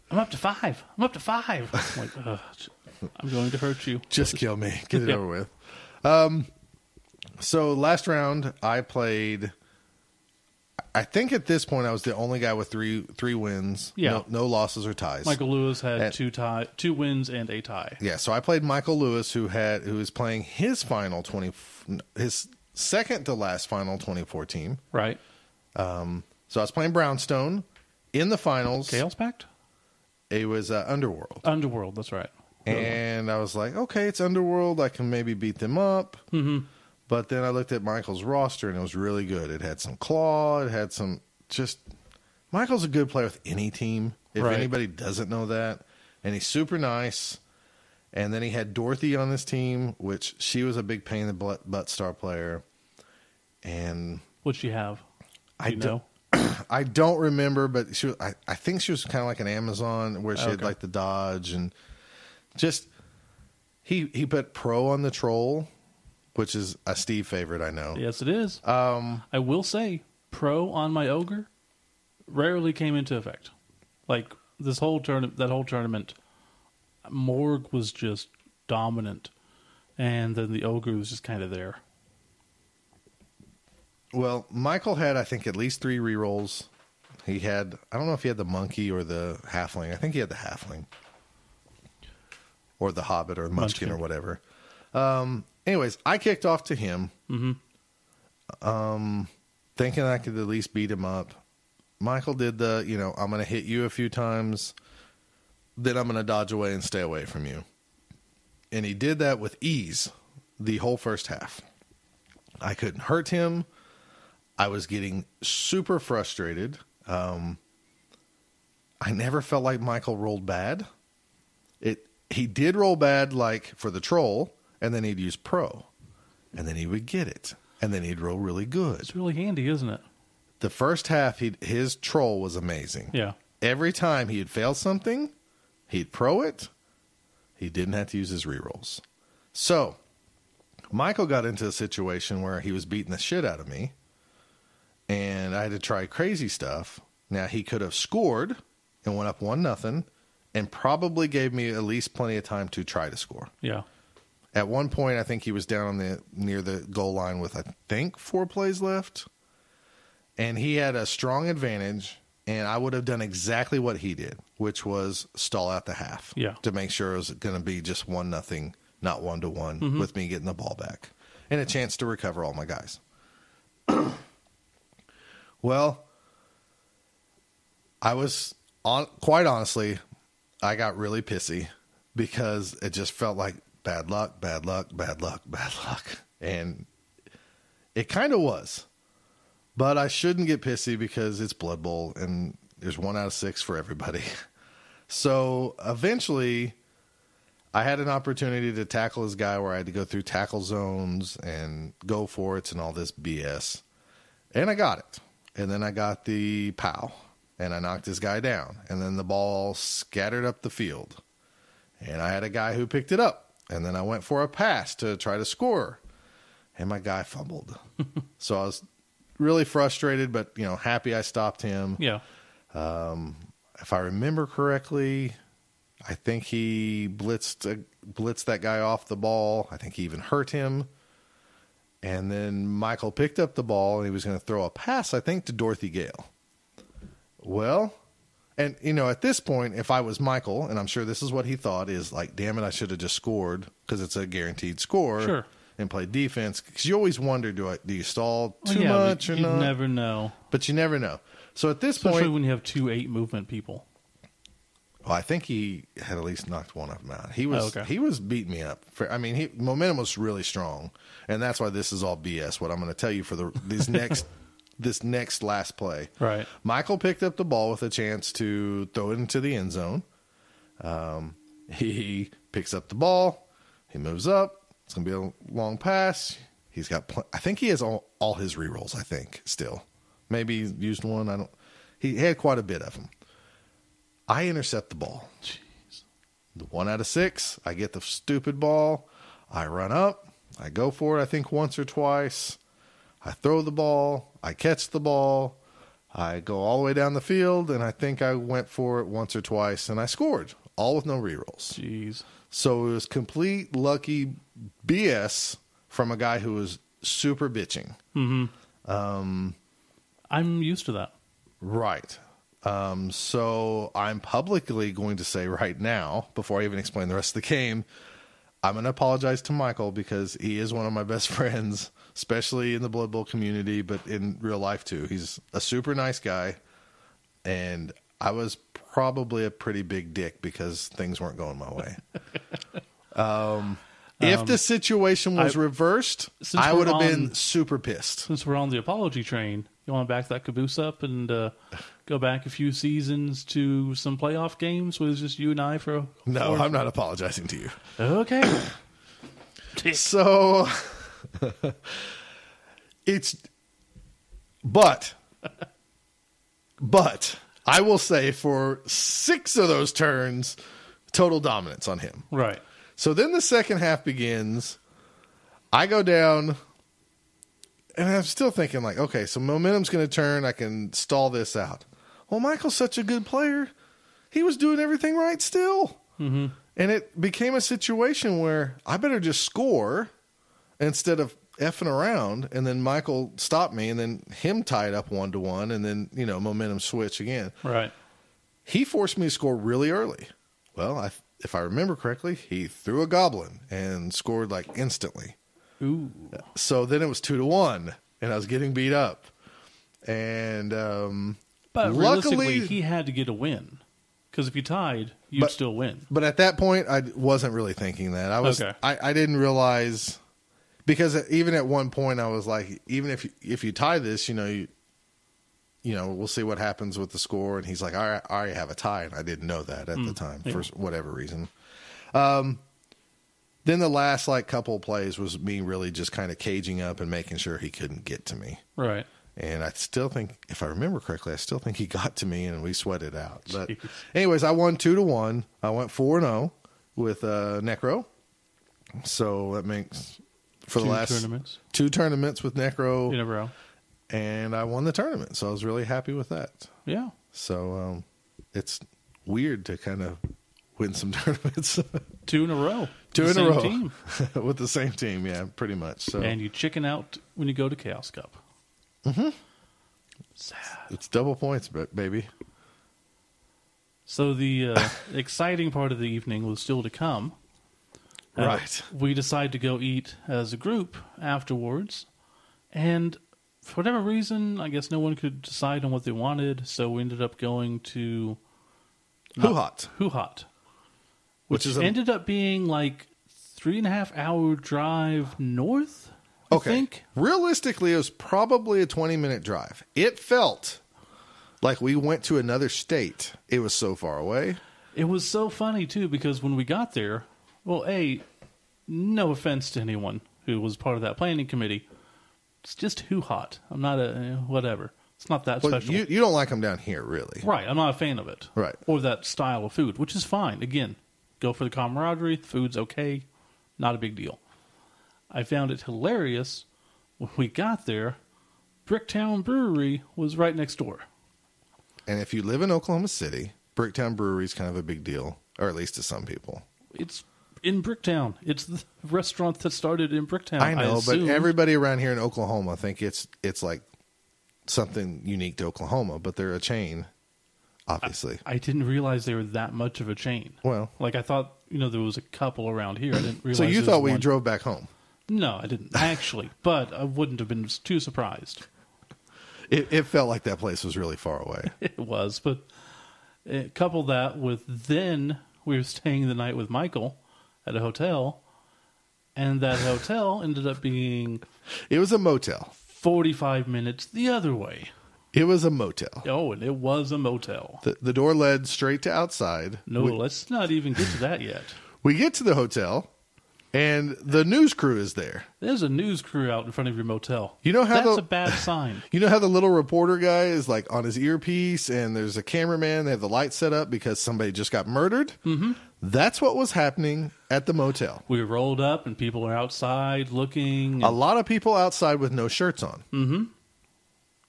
[SPEAKER 2] I'm up to 5. I'm like, ugh, I'm going to hurt you.
[SPEAKER 1] Just kill me. Get it
[SPEAKER 2] Yeah.
[SPEAKER 1] over with. So last round, I played. I think at this point I was the only guy with three wins.
[SPEAKER 2] Yeah.
[SPEAKER 1] No losses or ties.
[SPEAKER 2] Michael Lewis had
[SPEAKER 1] And-
[SPEAKER 2] 2 wins and a tie.
[SPEAKER 1] Yeah, so I played Michael Lewis, who was playing his his second to last final 24 team.
[SPEAKER 2] Right?
[SPEAKER 1] So I was playing Brownstone in the finals.
[SPEAKER 2] Chaos Pact?
[SPEAKER 1] It was Underworld,
[SPEAKER 2] Underworld, that's right.
[SPEAKER 1] and I was like, okay, it's Underworld. I can maybe beat them up.
[SPEAKER 2] Mm-hmm.
[SPEAKER 1] But then I looked at Michael's roster, and it was really good. It had some claw. It had some just. Michael's a good player with any team. If
[SPEAKER 2] Right.
[SPEAKER 1] anybody doesn't know that, and he's super nice. And then he had Dorothy on his team, which she was a big pain in the butt star player. And
[SPEAKER 2] What'd she have? Do you know?
[SPEAKER 1] I don't remember, but she was. I think she was kind of like an Amazon where she had
[SPEAKER 2] Okay.
[SPEAKER 1] like the dodge and just. He put pro on the troll, which is a Steve favorite, I know.
[SPEAKER 2] Yes, it is. I will say, pro on my ogre rarely came into effect. Like that whole tournament, Morg was just dominant, and then the ogre was just kind of there.
[SPEAKER 1] Well, Michael had, I think, at least 3 rerolls. He had, I don't know if he had the monkey or the halfling. I think he had the halfling. Or the hobbit or munchkin or whatever. Anyways, I kicked off to him.
[SPEAKER 2] Mm-hmm.
[SPEAKER 1] Thinking I could at least beat him up. Michael did the, I'm going to hit you a few times. then I'm going to dodge away and stay away from you. And he did that with ease the whole first half. I couldn't hurt him. I was getting super frustrated. I never felt like Michael rolled bad. He did roll bad, like for the troll, and then he'd use pro, and then he would get it, and then he'd roll really good.
[SPEAKER 2] It's really handy, isn't it?
[SPEAKER 1] The first half, his troll was amazing.
[SPEAKER 2] Yeah.
[SPEAKER 1] Every time he'd fail something, he'd pro it. He didn't have to use his rerolls. So Michael got into a situation where he was beating the shit out of me, and I had to try crazy stuff. Now, he could have scored and went up 1-0 and probably gave me at least plenty of time to try to score.
[SPEAKER 2] Yeah.
[SPEAKER 1] At one point, I think he was down near the goal line with, I think, 4 plays left. And he had a strong advantage, and I would have done exactly what he did, which was stall out the half.
[SPEAKER 2] Yeah.
[SPEAKER 1] To make sure it was going to be just 1-0, not 1-1, with me getting the ball back. And a chance to recover all my guys. Well, I was, quite honestly, I got really pissy because it just felt like bad luck, bad luck, bad luck, bad luck. And it kind of was. But I shouldn't get pissy because it's Blood Bowl and there's 1 out of 6 for everybody. So eventually I had an opportunity to tackle this guy where I had to go through tackle zones and go for it and all this BS. And I got it. And then I got the POW. And I knocked this guy down. And then the ball scattered up the field. And I had a guy who picked it up. And then I went for a pass to try to score. And my guy fumbled. So I was really frustrated, but, happy I stopped him.
[SPEAKER 2] Yeah.
[SPEAKER 1] If I remember correctly, I think he blitzed that guy off the ball. I think he even hurt him. And then Michael picked up the ball, and he was going to throw a pass, I think, to Dorothy Gale. Well, and, at this point, if I was Michael, and I'm sure this is what he thought, is like, damn it, I should have just scored because it's a guaranteed score.
[SPEAKER 2] Sure.
[SPEAKER 1] And play defense. Because you always wonder, do you stall too
[SPEAKER 2] Yeah,
[SPEAKER 1] much or
[SPEAKER 2] you
[SPEAKER 1] not?
[SPEAKER 2] You never know.
[SPEAKER 1] But you never know. So at this
[SPEAKER 2] Especially
[SPEAKER 1] point,
[SPEAKER 2] when you have 2 8-movement people.
[SPEAKER 1] well, I think he had at least knocked one of them out. He was
[SPEAKER 2] okay.
[SPEAKER 1] He was beating me up. Momentum was really strong, and that's why this is all BS. What I'm going to tell you for this next last play.
[SPEAKER 2] Right.
[SPEAKER 1] Michael picked up the ball with a chance to throw it into the end zone. He picks up the ball. He moves up. It's going to be a long pass. He's got. I think he has all his rerolls. I think still, maybe he's used one. He had quite a bit of them. I intercept the ball.
[SPEAKER 2] Jeez.
[SPEAKER 1] The 1 out of 6. I get the stupid ball. I run up. I go for it. I think once or twice. I throw the ball. I catch the ball. I go all the way down the field, and I think I went for it once or twice, and I scored, all with no rerolls.
[SPEAKER 2] Jeez.
[SPEAKER 1] So it was complete lucky BS from a guy who was super bitching.
[SPEAKER 2] Mm-hmm. I'm used to that.
[SPEAKER 1] Right. So I'm publicly going to say right now, before I even explain the rest of the game, I'm going to apologize to Michael because he is one of my best friends, especially in the Blood Bowl community, but in real life too. He's a super nice guy, and I was probably a pretty big dick because things weren't going my way. If the situation was reversed, I would have been super pissed.
[SPEAKER 2] Since we're on the apology train, you want to back that caboose up and go back a few seasons to some playoff games with just you and I for
[SPEAKER 1] No, I'm not apologizing to you.
[SPEAKER 2] Okay.
[SPEAKER 1] So but I will say for 6 of those turns, total dominance on him.
[SPEAKER 2] Right.
[SPEAKER 1] So then the second half begins. I go down, and I'm still thinking like, okay, so momentum's going to turn. I can stall this out. Well, Michael's such a good player. He was doing everything right still.
[SPEAKER 2] Mm-hmm.
[SPEAKER 1] And it became a situation where I better just score instead of effing around. And then Michael stopped me, and then him tied up 1-1, and then, momentum switch again.
[SPEAKER 2] Right.
[SPEAKER 1] He forced me to score really early. Well, if I remember correctly, he threw a goblin and scored like instantly.
[SPEAKER 2] Ooh.
[SPEAKER 1] So then it was 2-1, and I was getting beat up. And
[SPEAKER 2] But
[SPEAKER 1] luckily,
[SPEAKER 2] realistically, he had to get a win. Because if you tied, you'd still win.
[SPEAKER 1] But at that point, I wasn't really thinking that.
[SPEAKER 2] Okay.
[SPEAKER 1] I didn't realize, because even at one point I was like, even if you tie this, you know, we'll see what happens with the score. And he's like, I already have a tie, and I didn't know that at the time for whatever reason. Then the last couple of plays was me really just kind of caging up and making sure he couldn't get to me.
[SPEAKER 2] Right.
[SPEAKER 1] And I still think, if I remember correctly, I still think he got to me and we sweated out. But anyways, I won 2-1. I went 4-0 with Necro. So that makes for the last
[SPEAKER 2] tournaments.
[SPEAKER 1] 2 tournaments with Necro
[SPEAKER 2] In a row.
[SPEAKER 1] And I won the tournament. So I was really happy with that.
[SPEAKER 2] Yeah.
[SPEAKER 1] So it's weird to kind of win some tournaments.
[SPEAKER 2] 2 in a row.
[SPEAKER 1] 2 in a row.
[SPEAKER 2] Team.
[SPEAKER 1] With the same team, yeah, pretty much. So
[SPEAKER 2] And you chicken out when you go to Chaos Cup.
[SPEAKER 1] Mm-hmm.
[SPEAKER 2] Sad.
[SPEAKER 1] It's double points, baby.
[SPEAKER 2] So the exciting part of the evening was still to come.
[SPEAKER 1] Right.
[SPEAKER 2] We decided to go eat as a group afterwards. And for whatever reason, I guess no one could decide on what they wanted. So we ended up going to
[SPEAKER 1] Hoo-Hot.
[SPEAKER 2] Hoo-Hot.
[SPEAKER 1] Which is
[SPEAKER 2] ended up being 3.5 hour drive north, I think.
[SPEAKER 1] Realistically, it was probably a 20-minute drive. It felt like we went to another state. It was so far away.
[SPEAKER 2] It was so funny, too, because when we got there, well, no offense to anyone who was part of that planning committee, it's just Hoo-Hot. I'm not whatever. It's not that special.
[SPEAKER 1] You don't like them down here, really.
[SPEAKER 2] Right. I'm not a fan of it.
[SPEAKER 1] Right.
[SPEAKER 2] Or that style of food, which is fine. Again, go for the camaraderie. The food's okay. Not a big deal. I found it hilarious when we got there. Bricktown Brewery was right next door.
[SPEAKER 1] And if you live in Oklahoma City, Bricktown Brewery is kind of a big deal, or at least to some people.
[SPEAKER 2] It's in Bricktown. It's the restaurant that started in Bricktown.
[SPEAKER 1] I know, but everybody around here in Oklahoma think it's like something unique to Oklahoma, but they're a chain, obviously.
[SPEAKER 2] I didn't realize they were that much of a chain.
[SPEAKER 1] Well,
[SPEAKER 2] I thought, there was a couple around here. I didn't realize.
[SPEAKER 1] So you thought we
[SPEAKER 2] one.
[SPEAKER 1] drove back home?
[SPEAKER 2] No, I didn't actually, but I wouldn't have been too surprised.
[SPEAKER 1] It felt like that place was really far away.
[SPEAKER 2] It was, but couple that with then we were staying the night with Michael at a hotel, and that hotel ended up being...
[SPEAKER 1] It was a motel.
[SPEAKER 2] 45 minutes the other way.
[SPEAKER 1] It was a motel.
[SPEAKER 2] Oh, and it was a motel.
[SPEAKER 1] The door led straight to outside.
[SPEAKER 2] No, let's not even get to that yet.
[SPEAKER 1] We get to the hotel, and the news crew is there.
[SPEAKER 2] There's a news crew out in front of your motel.
[SPEAKER 1] You know how
[SPEAKER 2] That's a bad sign.
[SPEAKER 1] You know how the little reporter guy is on his earpiece, and there's a cameraman, they have the lights set up because somebody just got murdered? Mm-hmm. That's what was happening at the motel.
[SPEAKER 2] We rolled up, and people are outside looking.
[SPEAKER 1] A lot of people outside with no shirts on.
[SPEAKER 2] Mm-hmm.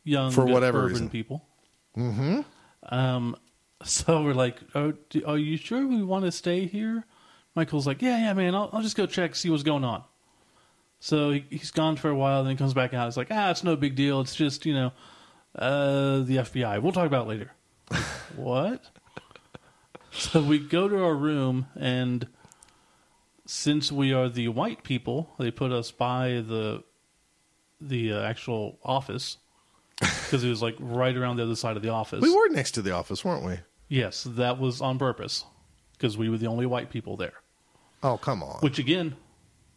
[SPEAKER 2] Young,
[SPEAKER 1] for whatever
[SPEAKER 2] urban
[SPEAKER 1] reason.
[SPEAKER 2] People.
[SPEAKER 1] Mm-hmm.
[SPEAKER 2] So we're like, are you sure we want to stay here? Michael's like, yeah, man, I'll just go check, see what's going on. So he's gone for a while, then he comes back out. It's like, it's no big deal. It's just, the FBI. We'll talk about it later. What? So we go to our room, and since we are the white people, they put us by the actual office because it was right around the other side of the office.
[SPEAKER 1] We were next to the office, weren't we?
[SPEAKER 2] Yes, that was on purpose because we were the only white people there.
[SPEAKER 1] Oh, come on.
[SPEAKER 2] Which, again,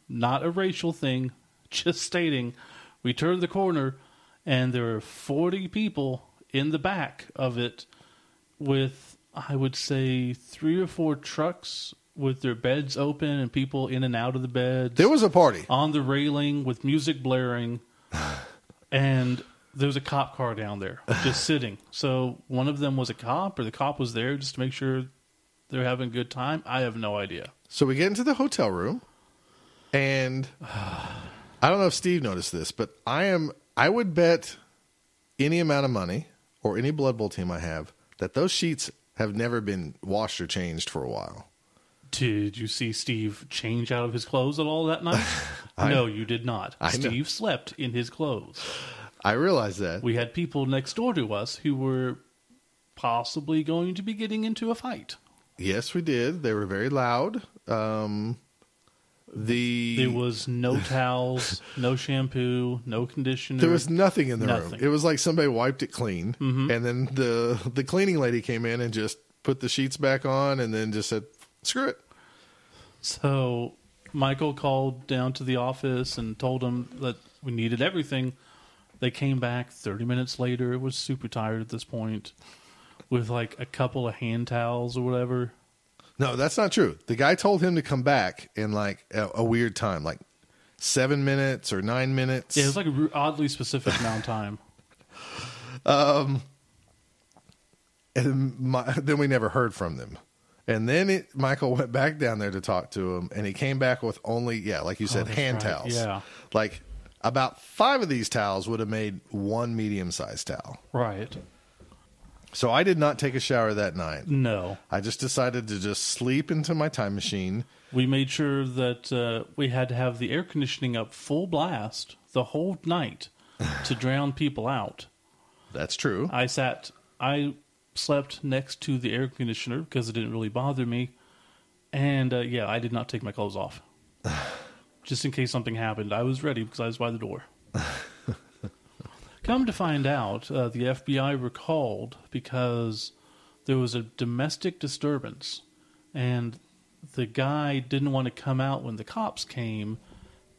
[SPEAKER 2] not a racial thing, just stating we turned the corner and there were 40 people in the back of it with, I would say, 3 or 4 trucks with their beds open and people in and out of the beds.
[SPEAKER 1] There was a party.
[SPEAKER 2] On the railing with music blaring. And there was a cop car down there just sitting. So one of them was a cop, or the cop was there just to make sure they're having a good time. I have no idea.
[SPEAKER 1] So we get into the hotel room, and I don't know if Steve noticed this, but I would bet any amount of money or any Blood Bowl team I have that those sheets have never been washed or changed for a while.
[SPEAKER 2] Did you see Steve change out of his clothes at all that night? No, you did not. Steve slept in his clothes.
[SPEAKER 1] I realize that. We
[SPEAKER 2] had people next door to us who were possibly going to be getting into a fight.
[SPEAKER 1] Yes, we did. They were very loud. There
[SPEAKER 2] was no towels, no shampoo, no conditioner.
[SPEAKER 1] There was nothing in the room. It was like somebody wiped it clean, and then the cleaning lady came in and just put the sheets back on, and then just said, screw it.
[SPEAKER 2] So Michael called down to the office and told them that we needed everything. They came back 30 minutes later. It was super tired at this point with like a couple of hand towels or whatever.
[SPEAKER 1] No, that's not true. The guy told him to come back in like a weird time, like 7 minutes or 9 minutes.
[SPEAKER 2] Yeah, it was like an oddly specific amount of time.
[SPEAKER 1] And then we never heard from them. And then Michael went back down there to talk to him, and he came back with only, like you said, hand
[SPEAKER 2] right.
[SPEAKER 1] towels.
[SPEAKER 2] Yeah.
[SPEAKER 1] Like about 5 of these towels would have made one medium-sized towel.
[SPEAKER 2] Right.
[SPEAKER 1] So I did not take a shower that night.
[SPEAKER 2] No.
[SPEAKER 1] I just decided to just sleep into my time machine.
[SPEAKER 2] We made sure that we had to have the air conditioning up full blast the whole night to drown people out.
[SPEAKER 1] That's true.
[SPEAKER 2] I slept next to the air conditioner because it didn't really bother me. And, I did not take my clothes off. Just in case something happened. I was ready because I was by the door. Come to find out, the FBI were called because there was a domestic disturbance. And the guy didn't want to come out when the cops came.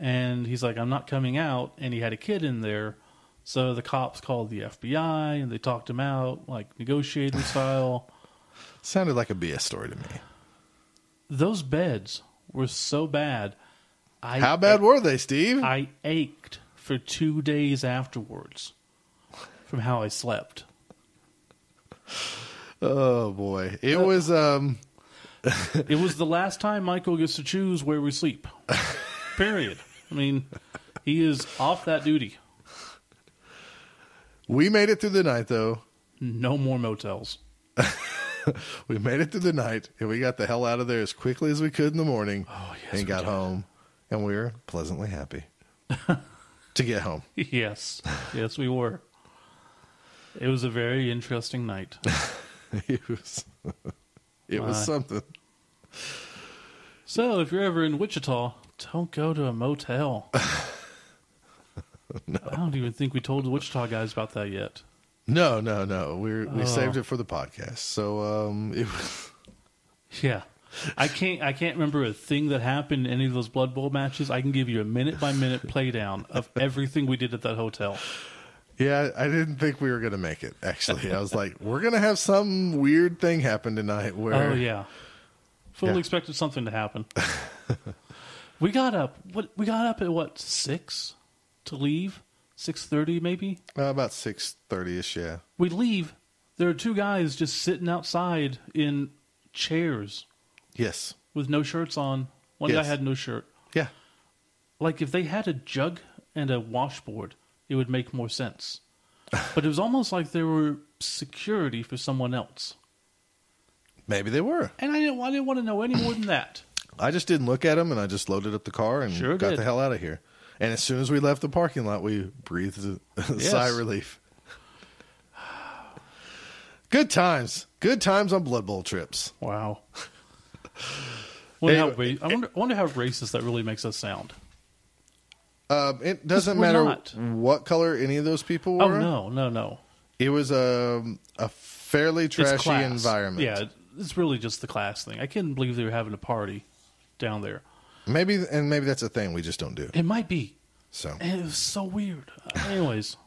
[SPEAKER 2] And he's like, I'm not coming out. And he had a kid in there. So the cops called the FBI and they talked him out, like negotiating style.
[SPEAKER 1] Sounded like a BS story to me.
[SPEAKER 2] Those beds were so bad.
[SPEAKER 1] How bad were they, Steve?
[SPEAKER 2] I ached for 2 days afterwards from how I slept.
[SPEAKER 1] Oh, boy. It was...
[SPEAKER 2] It was the last time Michael gets to choose where we sleep. Period. I mean, he is off that duty.
[SPEAKER 1] We made it through the night, though.
[SPEAKER 2] No more motels.
[SPEAKER 1] We made it through the night, and we got the hell out of there as quickly as we could in the morning.
[SPEAKER 2] Oh, yes,
[SPEAKER 1] and
[SPEAKER 2] we
[SPEAKER 1] got
[SPEAKER 2] did.
[SPEAKER 1] home, and we were pleasantly happy to get home.
[SPEAKER 2] Yes. Yes, we were. It was a very interesting night.
[SPEAKER 1] It was something.
[SPEAKER 2] So, if you're ever in Wichita, don't go to a motel.
[SPEAKER 1] No.
[SPEAKER 2] I don't even think we told the Wichita guys about that yet.
[SPEAKER 1] No. We saved it for the podcast. So it was.
[SPEAKER 2] Yeah. I can't remember a thing that happened in any of those Blood Bowl matches. I can give you a minute-by-minute playdown of everything we did at that hotel.
[SPEAKER 1] Yeah, I didn't think we were going to make it, actually. I was like, we're going to have some weird thing happen tonight where...
[SPEAKER 2] Oh, yeah. Fully expected something to happen. We got up at, what, 6 to leave? 6:30 maybe?
[SPEAKER 1] About 6:30ish, yeah.
[SPEAKER 2] We leave. There are 2 guys just sitting outside in chairs
[SPEAKER 1] Yes.
[SPEAKER 2] with no shirts on. One guy
[SPEAKER 1] Yes.
[SPEAKER 2] had no shirt.
[SPEAKER 1] Yeah.
[SPEAKER 2] Like, if they had a jug and a washboard, it would make more sense. But it was almost like they were security for someone else.
[SPEAKER 1] Maybe they were.
[SPEAKER 2] And I didn't want to know any more than that.
[SPEAKER 1] I just didn't look at them, and I just loaded up the car and
[SPEAKER 2] Sure
[SPEAKER 1] got
[SPEAKER 2] did.
[SPEAKER 1] the hell out of here. And as soon as we left the parking lot, we breathed a sigh of relief. Good times. Good times on Blood Bowl trips.
[SPEAKER 2] Wow. I wonder how racist that really makes us sound.
[SPEAKER 1] It doesn't
[SPEAKER 2] We're
[SPEAKER 1] matter
[SPEAKER 2] not.
[SPEAKER 1] what color any of those people were.
[SPEAKER 2] Oh, no.
[SPEAKER 1] It was a fairly
[SPEAKER 2] It's
[SPEAKER 1] trashy
[SPEAKER 2] class.
[SPEAKER 1] environment.
[SPEAKER 2] Yeah, it's really just the class thing. I couldn't believe they were having a party down there.
[SPEAKER 1] Maybe that's a thing we just don't do.
[SPEAKER 2] It might be.
[SPEAKER 1] So,
[SPEAKER 2] And it was so weird.
[SPEAKER 1] anyways,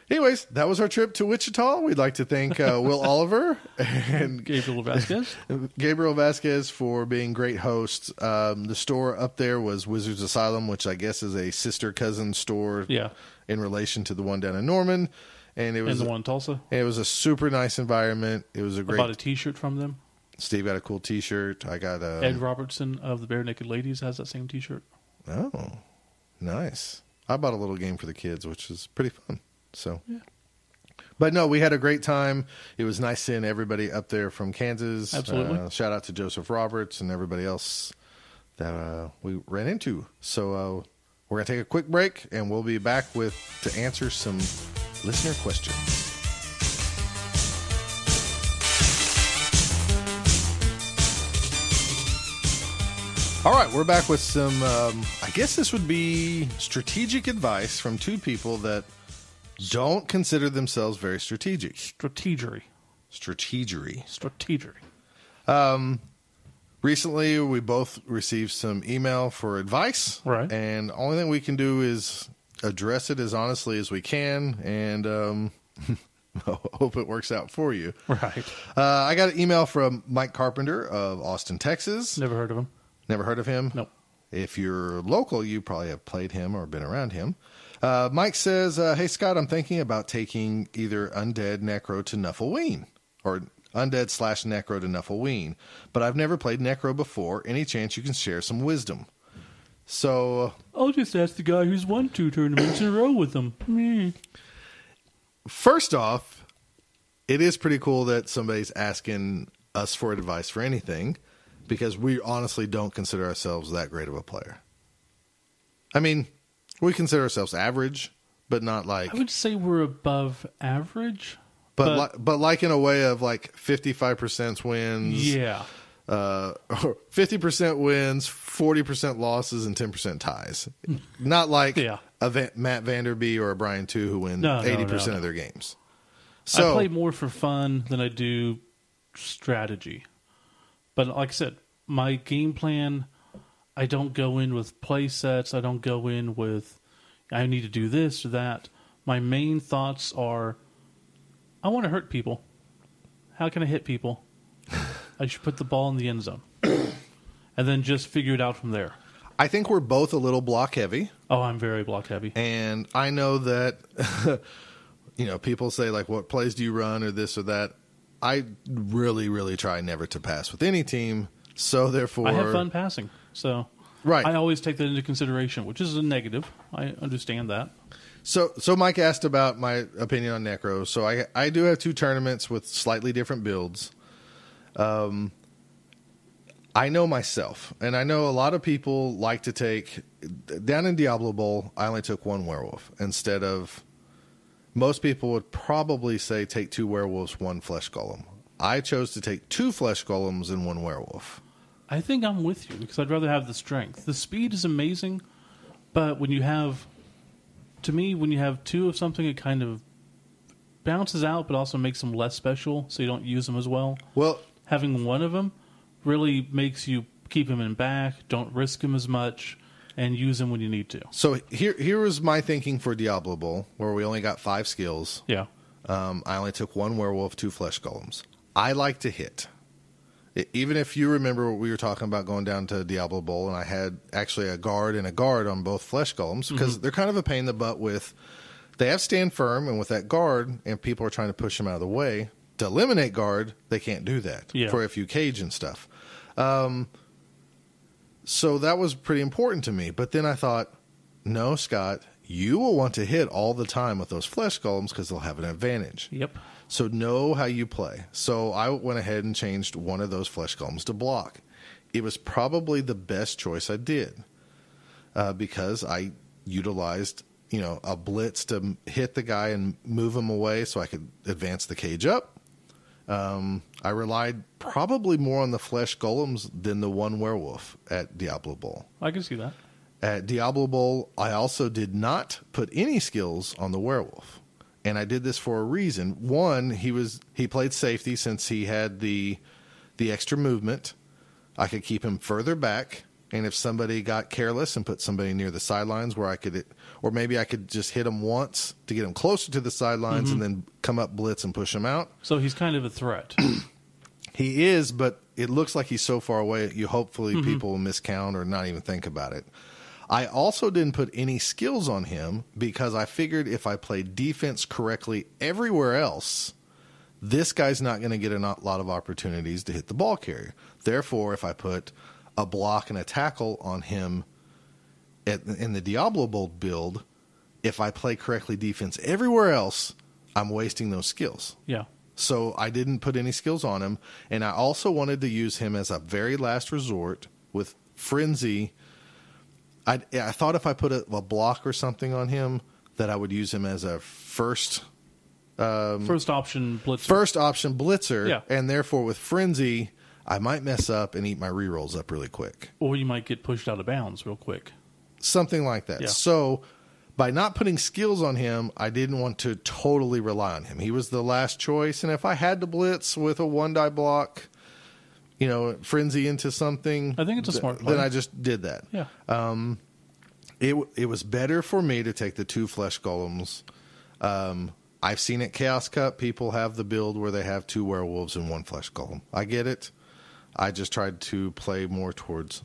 [SPEAKER 1] that was our trip to Wichita. We'd like to thank Will Oliver and
[SPEAKER 2] Gabriel Vasquez.
[SPEAKER 1] Gabriel Vasquez for being great hosts. The store up there was Wizards Asylum, which I guess is a sister cousin store
[SPEAKER 2] Yeah.
[SPEAKER 1] in relation to the one down in Norman. And it was
[SPEAKER 2] And the one in Tulsa.
[SPEAKER 1] it was a super nice environment. It was a
[SPEAKER 2] I
[SPEAKER 1] great.
[SPEAKER 2] bought a T-shirt from them.
[SPEAKER 1] Steve got a cool T-shirt. I got a
[SPEAKER 2] Ed Robertson of the Bare Naked Ladies has that same T-shirt.
[SPEAKER 1] Oh, nice. I bought a little game for the kids, which is pretty fun. So,
[SPEAKER 2] Yeah.
[SPEAKER 1] But no, we had a great time. It was nice seeing everybody up there from Kansas.
[SPEAKER 2] Absolutely.
[SPEAKER 1] Shout out to Joseph Roberts and everybody else that we ran into. So we're going to take a quick break, and we'll be back to answer some listener questions. All right, we're back with some, I guess this would be strategic advice from 2 people that don't consider themselves very strategic.
[SPEAKER 2] Strategery.
[SPEAKER 1] Strategery. Recently, we both received some email for advice.
[SPEAKER 2] Right.
[SPEAKER 1] And the only thing we can do is address it as honestly as we can and hope it works out for you.
[SPEAKER 2] Right.
[SPEAKER 1] I got an email from Mike Carpenter of Austin, Texas.
[SPEAKER 2] Never heard of him.
[SPEAKER 1] Never heard of him?
[SPEAKER 2] Nope.
[SPEAKER 1] If you're local, you probably have played him or been around him. Mike says, hey, Scott, I'm thinking about taking either Undead Necro to Nuffleween or Undead/Necro to Nuffleween, but I've never played Necro before. Any chance you can share some wisdom? So
[SPEAKER 2] I'll just ask the guy who's won 2 tournaments in a row with them.
[SPEAKER 1] First off, it is pretty cool that somebody's asking us for advice for anything because we honestly don't consider ourselves that great of a player. I mean, we consider ourselves average, but not like...
[SPEAKER 2] I would say we're above average.
[SPEAKER 1] But like in a way of like 55% wins.
[SPEAKER 2] Yeah.
[SPEAKER 1] 50% wins, 40% losses, and 10% ties. Not like a Matt Vanderby or a Brian Two who win 80% of their games. So
[SPEAKER 2] I play more for fun than I do strategy. But like I said, my game plan, I don't go in with play sets. I don't go in with, I need to do this or that. My main thoughts are, I want to hurt people. How can I hit people? I should put the ball in the end zone. And then just figure it out from there.
[SPEAKER 1] I think we're both a little block heavy.
[SPEAKER 2] Oh, I'm very block heavy.
[SPEAKER 1] And I know that, people say, like, what plays do you run or this or that? I really, really try never to pass with any team. So, therefore...
[SPEAKER 2] I have fun passing. So,
[SPEAKER 1] right.
[SPEAKER 2] I always take that into consideration, which is a negative. I understand that.
[SPEAKER 1] So Mike asked about my opinion on Necro. So, I do have 2 tournaments with slightly different builds. I know myself, and I know a lot of people like to take... Down in Diablo Bowl, I only took 1 werewolf instead of... Most people would probably say take 2 werewolves, 1 flesh golem. I chose to take 2 flesh golems and 1 werewolf.
[SPEAKER 2] I think I'm with you because I'd rather have the strength. The speed is amazing, but when you have... To me, when you have 2 of something, it kind of bounces out, but also makes them less special, so you don't use them as well.
[SPEAKER 1] Well,
[SPEAKER 2] having 1 of them really makes you keep him in back, don't risk him as much, and use him when you need to.
[SPEAKER 1] So here was my thinking for Diablo Bowl, where we only got 5 skills.
[SPEAKER 2] Yeah.
[SPEAKER 1] I only took 1 werewolf, 2 flesh golems. I like to hit. Even if you remember what we were talking about going down to Diablo Bowl, and I had actually a guard and a guard on both flesh golems, because they're kind of a pain in the butt with... They have stand firm, and with that guard, and people are trying to push them out of the way, to eliminate guard, they can't do that for if you cage and stuff. So that was pretty important to me. But then I thought, no, Scott, you will want to hit all the time with those flesh golems because they'll have an advantage.
[SPEAKER 2] Yep.
[SPEAKER 1] So know how you play. So I went ahead and changed 1 of those flesh golems to block. It was probably the best choice I did because I utilized, a blitz to hit the guy and move him away so I could advance the cage up. I relied probably more on the flesh golems than the 1 werewolf at Diablo Bowl.
[SPEAKER 2] I can see that.
[SPEAKER 1] At Diablo Bowl, I also did not put any skills on the werewolf. And I did this for a reason. 1, he played safety since he had the extra movement. I could keep him further back. And if somebody got careless and put somebody near the sidelines where I could, or maybe I could just hit him once to get him closer to the sidelines and then come up blitz and push him out.
[SPEAKER 2] So he's kind of a threat.
[SPEAKER 1] He is, but it looks like he's so far away, hopefully people will miscount or not even think about it. I also didn't put any skills on him because I figured if I played defense correctly everywhere else, this guy's not going to get a lot of opportunities to hit the ball carrier. Therefore, if I put a block and a tackle on him in the Diablo Bowl build, if I play correctly defense everywhere else, I'm wasting those skills.
[SPEAKER 2] Yeah.
[SPEAKER 1] So I didn't put any skills on him, and I also wanted to use him as a very last resort with Frenzy. I thought if I put a block or something on him that I would use him as a first
[SPEAKER 2] option blitzer.
[SPEAKER 1] First option blitzer,
[SPEAKER 2] yeah.
[SPEAKER 1] And therefore with Frenzy, I might mess up and eat my rerolls up really quick.
[SPEAKER 2] Or you might get pushed out of bounds real quick.
[SPEAKER 1] Something like that.
[SPEAKER 2] Yeah.
[SPEAKER 1] So by not putting skills on him, I didn't want to totally rely on him. He was the last choice, and if I had to blitz with a 1-die block, frenzy into something,
[SPEAKER 2] I think it's a smart play.
[SPEAKER 1] then I just did that.
[SPEAKER 2] Yeah.
[SPEAKER 1] It was better for me to take the 2 flesh golems. I've seen at Chaos Cup, people have the build where they have 2 werewolves and 1 flesh golem. I get it. I just tried to play more towards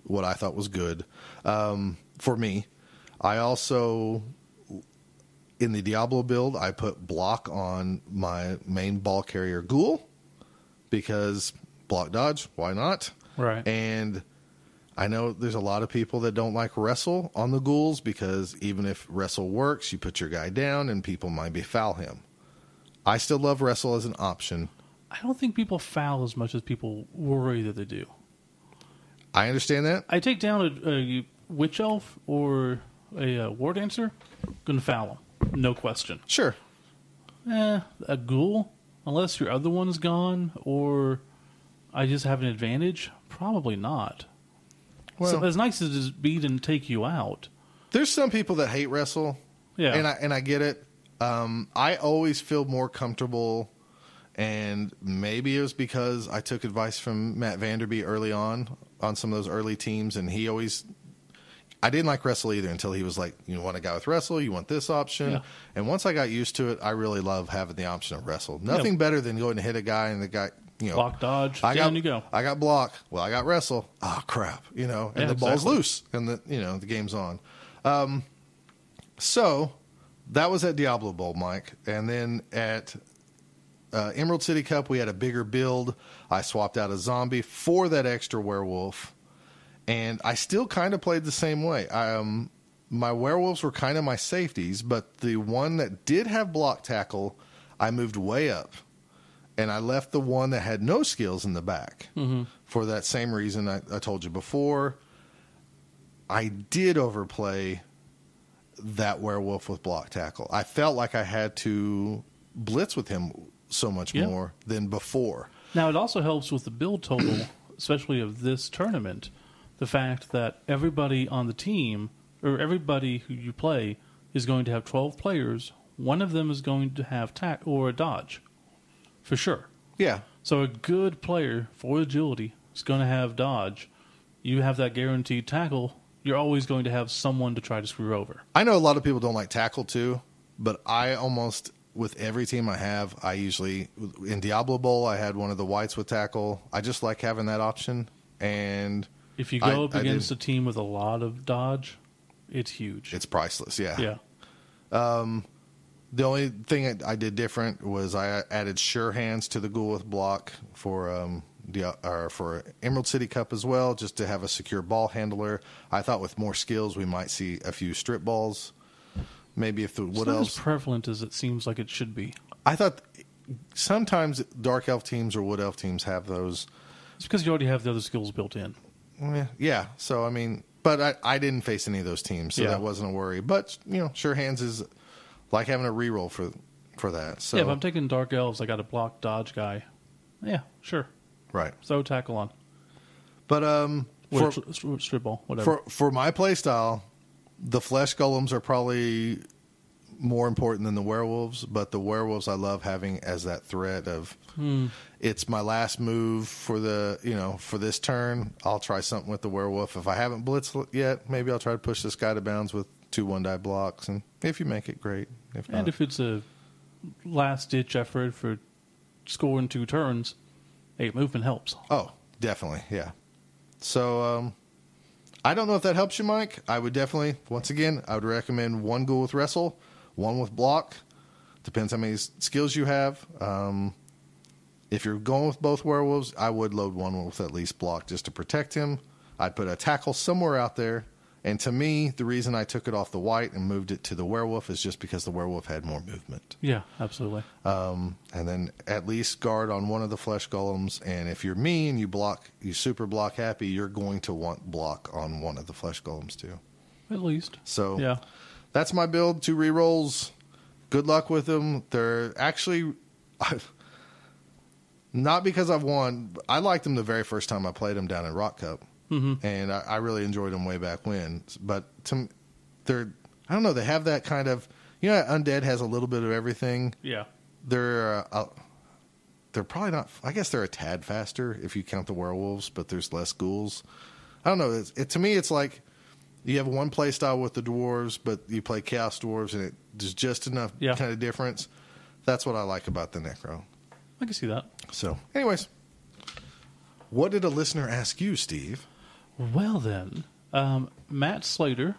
[SPEAKER 1] what I thought was good for me. I also, in the Diablo build, I put block on my main ball carrier Ghoul because block dodge, why not?
[SPEAKER 2] Right.
[SPEAKER 1] And I know there's a lot of people that don't like wrestle on the ghouls because even if wrestle works, you put your guy down and people might befoul him. I still love wrestle as an option.
[SPEAKER 2] I don't think people foul as much as people worry that they do.
[SPEAKER 1] I understand that.
[SPEAKER 2] I take down a witch elf or a war dancer, gonna foul him, no question.
[SPEAKER 1] Sure.
[SPEAKER 2] A ghoul, unless your other one's gone or I just have an advantage, probably not.
[SPEAKER 1] Well,
[SPEAKER 2] So as nice as it is beat and take you out.
[SPEAKER 1] there's some people that hate wrestle.
[SPEAKER 2] Yeah.
[SPEAKER 1] And I get it. I always feel more comfortable, and maybe it was because I took advice from Matt Vanderbeek early on some of those early teams, and I didn't like wrestle either until he was like, you want a guy with wrestle, you want this option.
[SPEAKER 2] Yeah.
[SPEAKER 1] And once I got used to it, I really love having the option of wrestle. Nothing better than going to hit a guy and the guy,
[SPEAKER 2] Block, dodge, down you go.
[SPEAKER 1] I got block. Well, I got wrestle. Oh, crap. And the ball's
[SPEAKER 2] exactly.
[SPEAKER 1] loose and the game's on. So that was at Diablo Bowl, Mike. And then at Emerald City Cup, we had a bigger build. I swapped out a zombie for that extra werewolf. And I still kind of played the same way. My werewolves were kind of my safeties, but the one that did have block tackle, I moved way up. And I left the one that had no skills in the back for that same reason I told you before. I did overplay that werewolf with block tackle. I felt like I had to blitz with him so much more than before.
[SPEAKER 2] Now, it also helps with the build total, especially of this tournament, the fact that everybody on the team, or everybody who you play, is going to have 12 players. One of them is going to have tack or a dodge, for sure.
[SPEAKER 1] Yeah.
[SPEAKER 2] So a good player for agility is going to have dodge. You have that guaranteed tackle. You're always going to have someone to try to screw over.
[SPEAKER 1] I know a lot of people don't like tackle too, but I almost, with every team I have, I usually, in Diablo Bowl, I had one of the whites with tackle. I just like having that option. And
[SPEAKER 2] If you go up against a team with a lot of dodge, it's huge.
[SPEAKER 1] it's priceless. Yeah.
[SPEAKER 2] Yeah.
[SPEAKER 1] The only thing I did different was I added sure hands to the ghoul with block for Emerald City Cup as well, just to have a secure ball handler. I thought with more skills we might see a few strip balls. Maybe if the
[SPEAKER 2] It's
[SPEAKER 1] wood
[SPEAKER 2] not
[SPEAKER 1] elves.
[SPEAKER 2] as prevalent as it seems like it should be.
[SPEAKER 1] I thought sometimes dark elf teams or wood elf teams have those.
[SPEAKER 2] It's because you already have the other skills built in.
[SPEAKER 1] Yeah. So I mean, but I didn't face any of those teams, so
[SPEAKER 2] Yeah.
[SPEAKER 1] that wasn't a worry. But sure hands is like having a reroll for that. So
[SPEAKER 2] Yeah, if I'm taking Dark Elves, I got a block dodge guy. Yeah, sure.
[SPEAKER 1] right.
[SPEAKER 2] Throw tackle on.
[SPEAKER 1] But
[SPEAKER 2] Strip ball, whatever.
[SPEAKER 1] for my play style, the flesh golems are probably more important than the werewolves, but the werewolves I love having as that threat of it's my last move for for this turn. I'll try something with the werewolf. If I haven't blitzed yet, maybe I'll try to push this guy to bounds with 2 1-die blocks, and if you make it, great. If not,
[SPEAKER 2] And if it's a last-ditch effort for scoring 2 turns, 8 movement helps.
[SPEAKER 1] oh, definitely, yeah. So I don't know if that helps you, Mike. I would definitely, once again, I would recommend 1 ghoul with wrestle, 1 with block. Depends how many skills you have. If you're going with both werewolves, I would load 1 with at least block just to protect him. I'd put a tackle somewhere out there. And to me, the reason I took it off the white and moved it to the werewolf is just because the werewolf had more movement.
[SPEAKER 2] Yeah, absolutely.
[SPEAKER 1] And then at least guard on one of the flesh golems. And if you're me and you super block happy, you're going to want block on one of the flesh golems too.
[SPEAKER 2] At least.
[SPEAKER 1] So
[SPEAKER 2] Yeah.
[SPEAKER 1] that's my build. 2 rerolls. Good luck with them. They're actually not because I've won. But I liked them the very first time I played them down in Rock Cup. And I really enjoyed them way back when. But I don't know. They have that kind of, Undead has a little bit of everything.
[SPEAKER 2] Yeah.
[SPEAKER 1] They're probably not. I guess they're a tad faster if you count the werewolves, but there's less ghouls. I don't know. To me, it's like you have one play style with the dwarves, but you play chaos dwarves, and there's just enough kind of difference. That's what I like about the Necro.
[SPEAKER 2] I can see that.
[SPEAKER 1] So, anyways, what did a listener ask you, Steve?
[SPEAKER 2] Well, then, Matt Slater,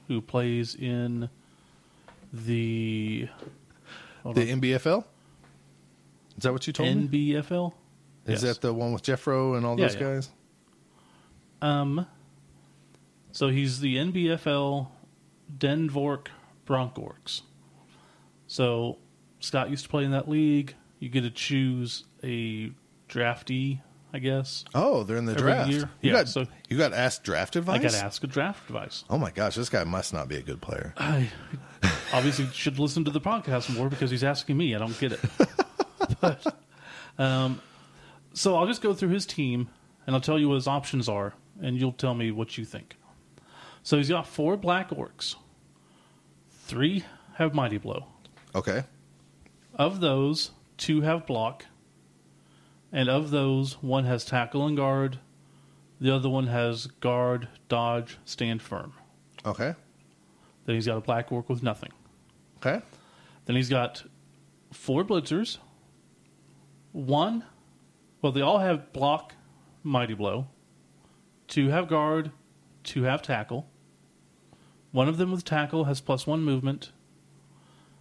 [SPEAKER 2] who plays in the
[SPEAKER 1] NBFL? Is that what you told me?
[SPEAKER 2] NBFL?
[SPEAKER 1] Is that the one with Jeffro and all those guys?
[SPEAKER 2] So he's the NBFL Denvork Broncorks. So Scott used to play in that league. You get to choose a draftee, I guess.
[SPEAKER 1] Oh, they're in the
[SPEAKER 2] every
[SPEAKER 1] draft.
[SPEAKER 2] year.
[SPEAKER 1] You got asked draft advice?
[SPEAKER 2] I got to ask a draft advice.
[SPEAKER 1] Oh my gosh, this guy must not be a good player.
[SPEAKER 2] I obviously should listen to the podcast more because he's asking me. I don't get it. But, so I'll just go through his team, and I'll tell you what his options are, and you'll tell me what you think. So he's got 4 black orcs. 3 have Mighty Blow.
[SPEAKER 1] Okay.
[SPEAKER 2] Of those, 2 have block. And of those, 1 has tackle and guard. The other one has guard, dodge, stand firm.
[SPEAKER 1] Okay.
[SPEAKER 2] Then he's got a black orc with nothing.
[SPEAKER 1] Okay.
[SPEAKER 2] Then he's got 4 blitzers. 1, well, they all have block, Mighty Blow. 2 have guard, 2 have tackle. One of them with tackle has +1 movement.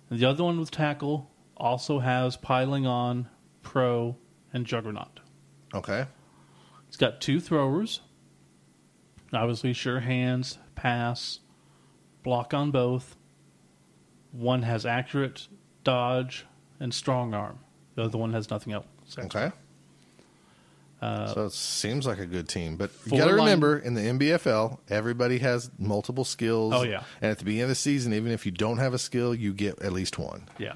[SPEAKER 2] And the other one with tackle also has piling on, pro, and juggernaut.
[SPEAKER 1] Okay.
[SPEAKER 2] He's got 2 throwers. Obviously, sure hands, pass, block on both. 1 has accurate, dodge, and strong arm. The other one has nothing else.
[SPEAKER 1] Okay. So it seems like a good team. But you
[SPEAKER 2] 4
[SPEAKER 1] got to remember, in the NBFL, everybody has multiple skills.
[SPEAKER 2] Oh, yeah.
[SPEAKER 1] And at the beginning of the season, even if you don't have a skill, you get at least 1.
[SPEAKER 2] Yeah.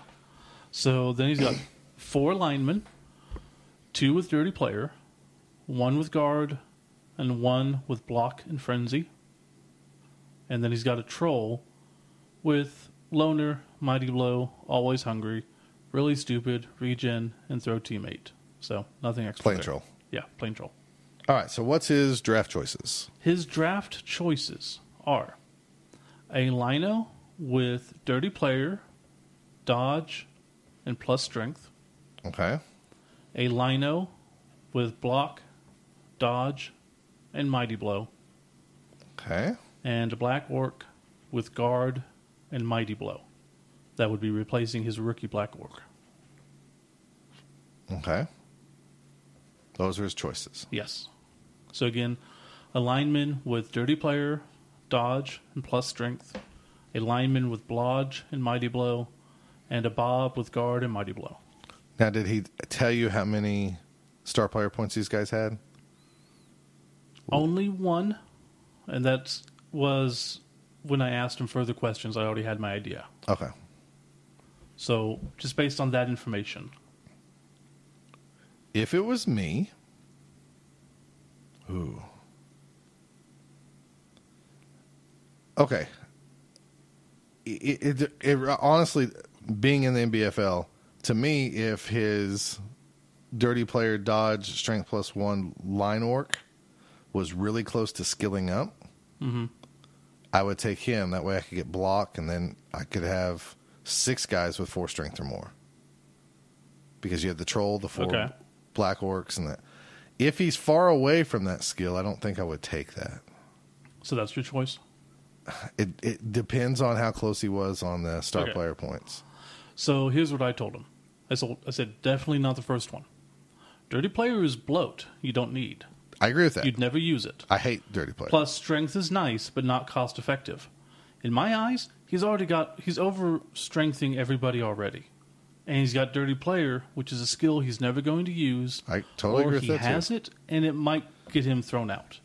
[SPEAKER 2] So then he's got 4 linemen, 2 with dirty player, 1 with guard, and 1 with block and frenzy. And then he's got a troll with loner, mighty blow, always hungry, really stupid, regen, and throw teammate. So nothing extra.
[SPEAKER 1] Plain
[SPEAKER 2] there.
[SPEAKER 1] troll.
[SPEAKER 2] Yeah, plain troll.
[SPEAKER 1] All right, so what's his draft choices?
[SPEAKER 2] His draft choices are a lino with dirty player, dodge, and plus strength.
[SPEAKER 1] Okay.
[SPEAKER 2] A lino with block, dodge, and mighty blow.
[SPEAKER 1] Okay.
[SPEAKER 2] And a black orc with guard and mighty blow. That would be replacing his rookie black orc.
[SPEAKER 1] Okay. Those are his choices.
[SPEAKER 2] Yes. So again, a lineman with dirty player, dodge, and plus strength. A lineman with blodge and mighty blow. And a bob with guard and mighty blow.
[SPEAKER 1] Now, did he tell you how many star player points these guys had?
[SPEAKER 2] Only 1. And that was when I asked him further questions. I already had my idea.
[SPEAKER 1] Okay.
[SPEAKER 2] So just based on that information.
[SPEAKER 1] If it was me, okay. It honestly, being in the NBFL, to me, if his dirty player dodge strength +1 line orc was really close to skilling up, I would take him. That way I could get block, and then I could have 6 guys with 4 strength or more. Because you have the troll, the 4 black orcs, and that. If he's far away from that skill, I don't think I would take that.
[SPEAKER 2] So that's your choice?
[SPEAKER 1] It depends on how close he was on the star player points.
[SPEAKER 2] So here's what I told him. I said, definitely not the first one. Dirty player is bloat. You don't need.
[SPEAKER 1] I agree with that.
[SPEAKER 2] You'd never use it.
[SPEAKER 1] I hate dirty player.
[SPEAKER 2] Plus, strength is nice, but not cost effective. In my eyes, he's over strengthening everybody already. And he's got dirty player, which is a skill he's never going to use.
[SPEAKER 1] I totally agree with that.
[SPEAKER 2] Or he has it, and it might get him thrown out.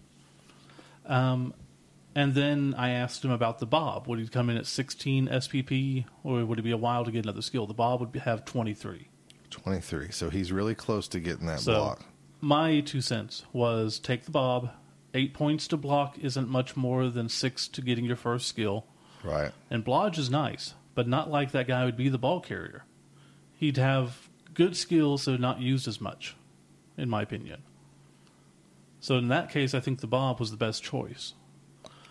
[SPEAKER 2] And then I asked him about the Bob. Would he come in at 16 SPP, or would it be a while to get another skill? The Bob would have 23.
[SPEAKER 1] 23. So he's really close to getting that
[SPEAKER 2] So
[SPEAKER 1] block.
[SPEAKER 2] my 2 cents was take the Bob. 8 points to block isn't much more than 6 to getting your first skill.
[SPEAKER 1] Right.
[SPEAKER 2] And Blodge is nice, but not like that guy would be the ball carrier. He'd have good skills, so not used as much, in my opinion. So in that case, I think the Bob was the best choice.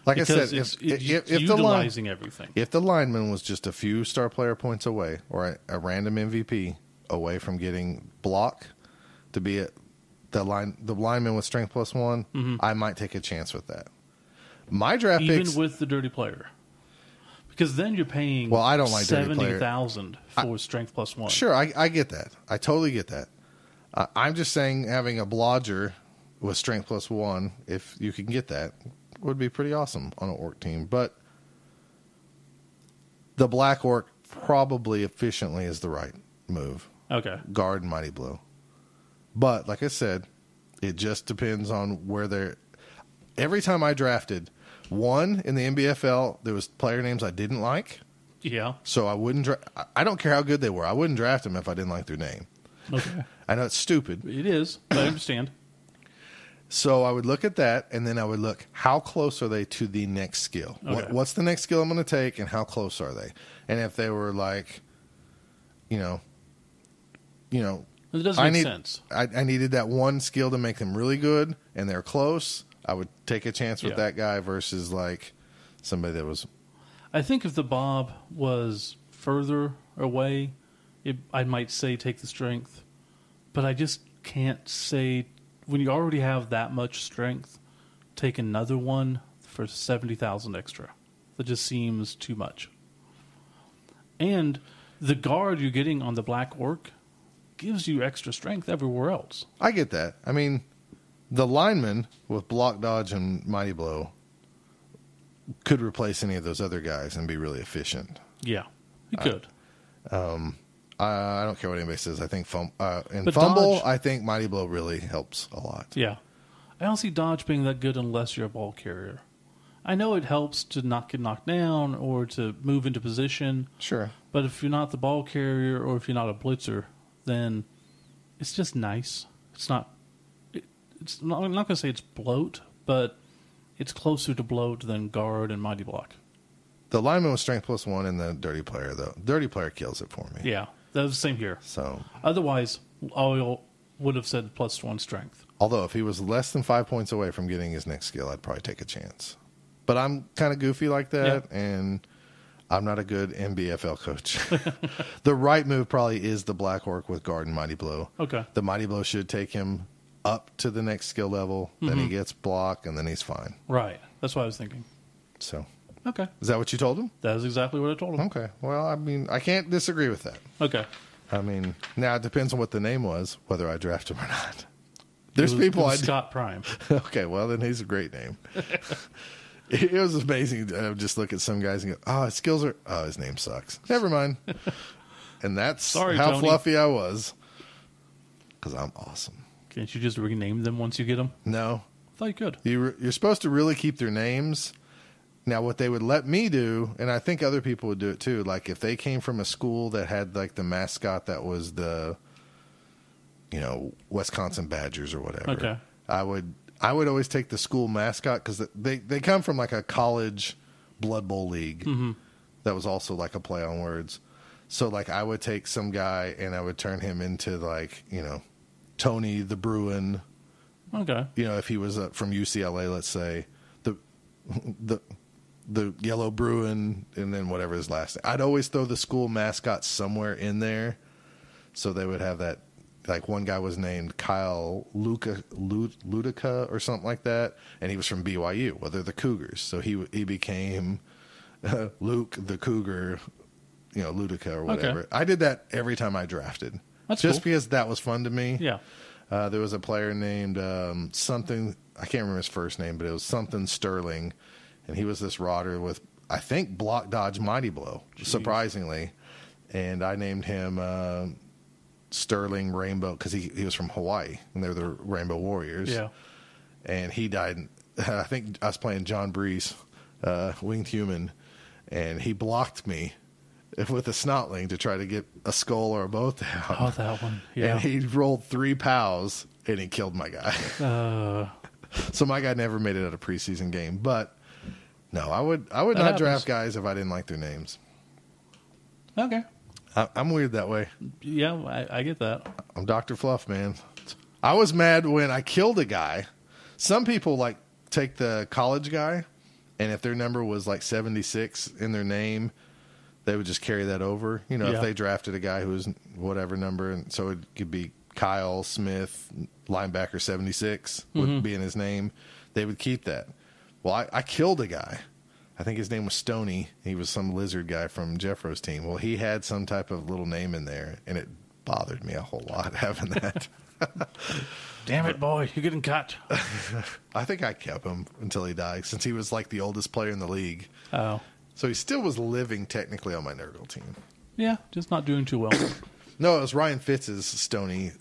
[SPEAKER 1] Like
[SPEAKER 2] Because
[SPEAKER 1] I
[SPEAKER 2] it's
[SPEAKER 1] said, if
[SPEAKER 2] utilizing everything.
[SPEAKER 1] if the lineman was just a few star player points away, or a random MVP away from getting block to be the lineman with strength +1, I might take a chance with that. My draft
[SPEAKER 2] Even
[SPEAKER 1] picks,
[SPEAKER 2] with the dirty player. Because then you're paying
[SPEAKER 1] Well, I don't like dirty player.
[SPEAKER 2] $70,000 for strength +1.
[SPEAKER 1] sure, I get that. I totally get that. I'm just saying having a blodger with strength +1, if you can get that, would be pretty awesome on an orc team. But the black orc probably efficiently is the right move.
[SPEAKER 2] Okay.
[SPEAKER 1] Guard and Mighty Blow. But like I said, it just depends on where they're. Every time I drafted one in the NBFL, there was player names I didn't like,
[SPEAKER 2] Yeah.
[SPEAKER 1] so I wouldn't. I don't care how good they were. I wouldn't draft them if I didn't like their name.
[SPEAKER 2] Okay.
[SPEAKER 1] I know it's stupid.
[SPEAKER 2] It is, but I understand.
[SPEAKER 1] So I would look at that, and then I would look, how close are they to the next skill?
[SPEAKER 2] Okay.
[SPEAKER 1] What's the next skill I'm going to take, and how close are they? And if they were like, you know,
[SPEAKER 2] It doesn't make sense.
[SPEAKER 1] I needed that one skill to make them really good, and they're close, I would take a chance with
[SPEAKER 2] Yeah.
[SPEAKER 1] that guy versus like somebody that was.
[SPEAKER 2] I think if the Bob was further away, I might say take the strength. But I just can't say, when you already have that much strength, take another one for 70,000 extra. That just seems too much. And the guard you're getting on the Black Orc gives you extra strength everywhere else.
[SPEAKER 1] I get that. I mean, the lineman with block, dodge, and mighty blow could replace any of those other guys and be really efficient.
[SPEAKER 2] Yeah, you could.
[SPEAKER 1] I don't care what anybody says. I think in
[SPEAKER 2] But
[SPEAKER 1] fumble,
[SPEAKER 2] dodge-
[SPEAKER 1] I think mighty blow really helps a lot.
[SPEAKER 2] Yeah. I don't see dodge being that good unless you're a ball carrier. I know it helps to not get knocked down or to move into position,
[SPEAKER 1] Sure.
[SPEAKER 2] but if you're not the ball carrier or if you're not a blitzer, then it's just nice. It's not. I'm not going to say it's bloat, but it's closer to bloat than guard and mighty block.
[SPEAKER 1] The lineman with strength +1 and the dirty player, though. Dirty player kills it for me.
[SPEAKER 2] Yeah, that was the same here.
[SPEAKER 1] So,
[SPEAKER 2] Otherwise, I would have said +1 strength.
[SPEAKER 1] although if he was less than 5 points away from getting his next skill, I'd probably take a chance. But I'm kind of goofy like that, and I'm not a good NBFL coach. The right move probably is the Black Orc with guard and mighty blow.
[SPEAKER 2] Okay.
[SPEAKER 1] The mighty blow should take him up to the next skill level. Then he gets block, and then he's fine.
[SPEAKER 2] Right. That's what I was thinking.
[SPEAKER 1] So,
[SPEAKER 2] Okay.
[SPEAKER 1] is that what you told him?
[SPEAKER 2] That is exactly what I told him.
[SPEAKER 1] Okay. Well, I mean, I can't disagree with that.
[SPEAKER 2] Okay.
[SPEAKER 1] I mean, now it depends on what the name was, whether I draft him or not. There's
[SPEAKER 2] It was-
[SPEAKER 1] people
[SPEAKER 2] it
[SPEAKER 1] I
[SPEAKER 2] was Scott Prime.
[SPEAKER 1] Okay, well then he's a great name. It was amazing to just look at some guys and go, "Oh, his skills are. Oh, his name sucks. Never mind." And that's
[SPEAKER 2] Sorry,
[SPEAKER 1] how
[SPEAKER 2] Tony.
[SPEAKER 1] fluffy I was, because I'm awesome.
[SPEAKER 2] Can't you just rename them once you get them?
[SPEAKER 1] No,
[SPEAKER 2] I thought you could.
[SPEAKER 1] you're supposed to really keep their names. Now, what they would let me do, and I think other people would do it too, like if they came from a school that had like the mascot that was the, Wisconsin Badgers or whatever.
[SPEAKER 2] Okay.
[SPEAKER 1] I would always take the school mascot because they come from like a college Blood Bowl league that was also like a play on words. So like I would take some guy and I would turn him into like Tony the Bruin.
[SPEAKER 2] Okay.
[SPEAKER 1] If he was from UCLA, let's say the Yellow Bruin, and then whatever his last name. I'd always throw the school mascot somewhere in there, so they would have that. Like one guy was named Kyle Ludica or something like that, and he was from BYU. Well, they're the Cougars, so he became Luke the Cougar, Ludica or whatever.
[SPEAKER 2] Okay.
[SPEAKER 1] I did that every time I drafted,
[SPEAKER 2] That's
[SPEAKER 1] just
[SPEAKER 2] cool.
[SPEAKER 1] because that was fun to me.
[SPEAKER 2] Yeah.
[SPEAKER 1] There was a player named something, I can't remember his first name, but it was something Sterling, and he was this rodder with, I think, block, dodge, mighty blow, surprisingly, and I named him Sterling Rainbow because he was from Hawaii, and they were the Rainbow Warriors.
[SPEAKER 2] Yeah.
[SPEAKER 1] And he died. I think I was playing John Brees, winged human, and he blocked me with a snotling to try to get a skull or a both out.
[SPEAKER 2] Oh, that one. Yeah.
[SPEAKER 1] And he rolled 3 pows, and he killed my guy. So my guy never made it out of preseason game. But No, I would
[SPEAKER 2] That
[SPEAKER 1] not
[SPEAKER 2] happens.
[SPEAKER 1] draft guys if I didn't like their names.
[SPEAKER 2] Okay.
[SPEAKER 1] I'm weird that way.
[SPEAKER 2] Yeah, I get that.
[SPEAKER 1] I'm Dr. Fluff, man. I was mad when I killed a guy. Some people like take the college guy, and if their number was like 76 in their name, they would just carry that over. You know,
[SPEAKER 2] Yeah.
[SPEAKER 1] if they drafted a guy who was whatever number, and so it could be Kyle Smith, linebacker 76 would be in his name, they would keep that. Well, I killed a guy. I think his name was Stoney. He was some lizard guy from Jeffro's team. Well, he had some type of little name in there, and it bothered me a whole lot having that.
[SPEAKER 2] Damn it, boy. You're getting cut.
[SPEAKER 1] I think I kept him until he died, since he was like the oldest player in the league.
[SPEAKER 2] Oh.
[SPEAKER 1] So he still was living technically on my Nurgle team.
[SPEAKER 2] Yeah, just not doing too well.
[SPEAKER 1] No, it was Ryan Fitz's Stoney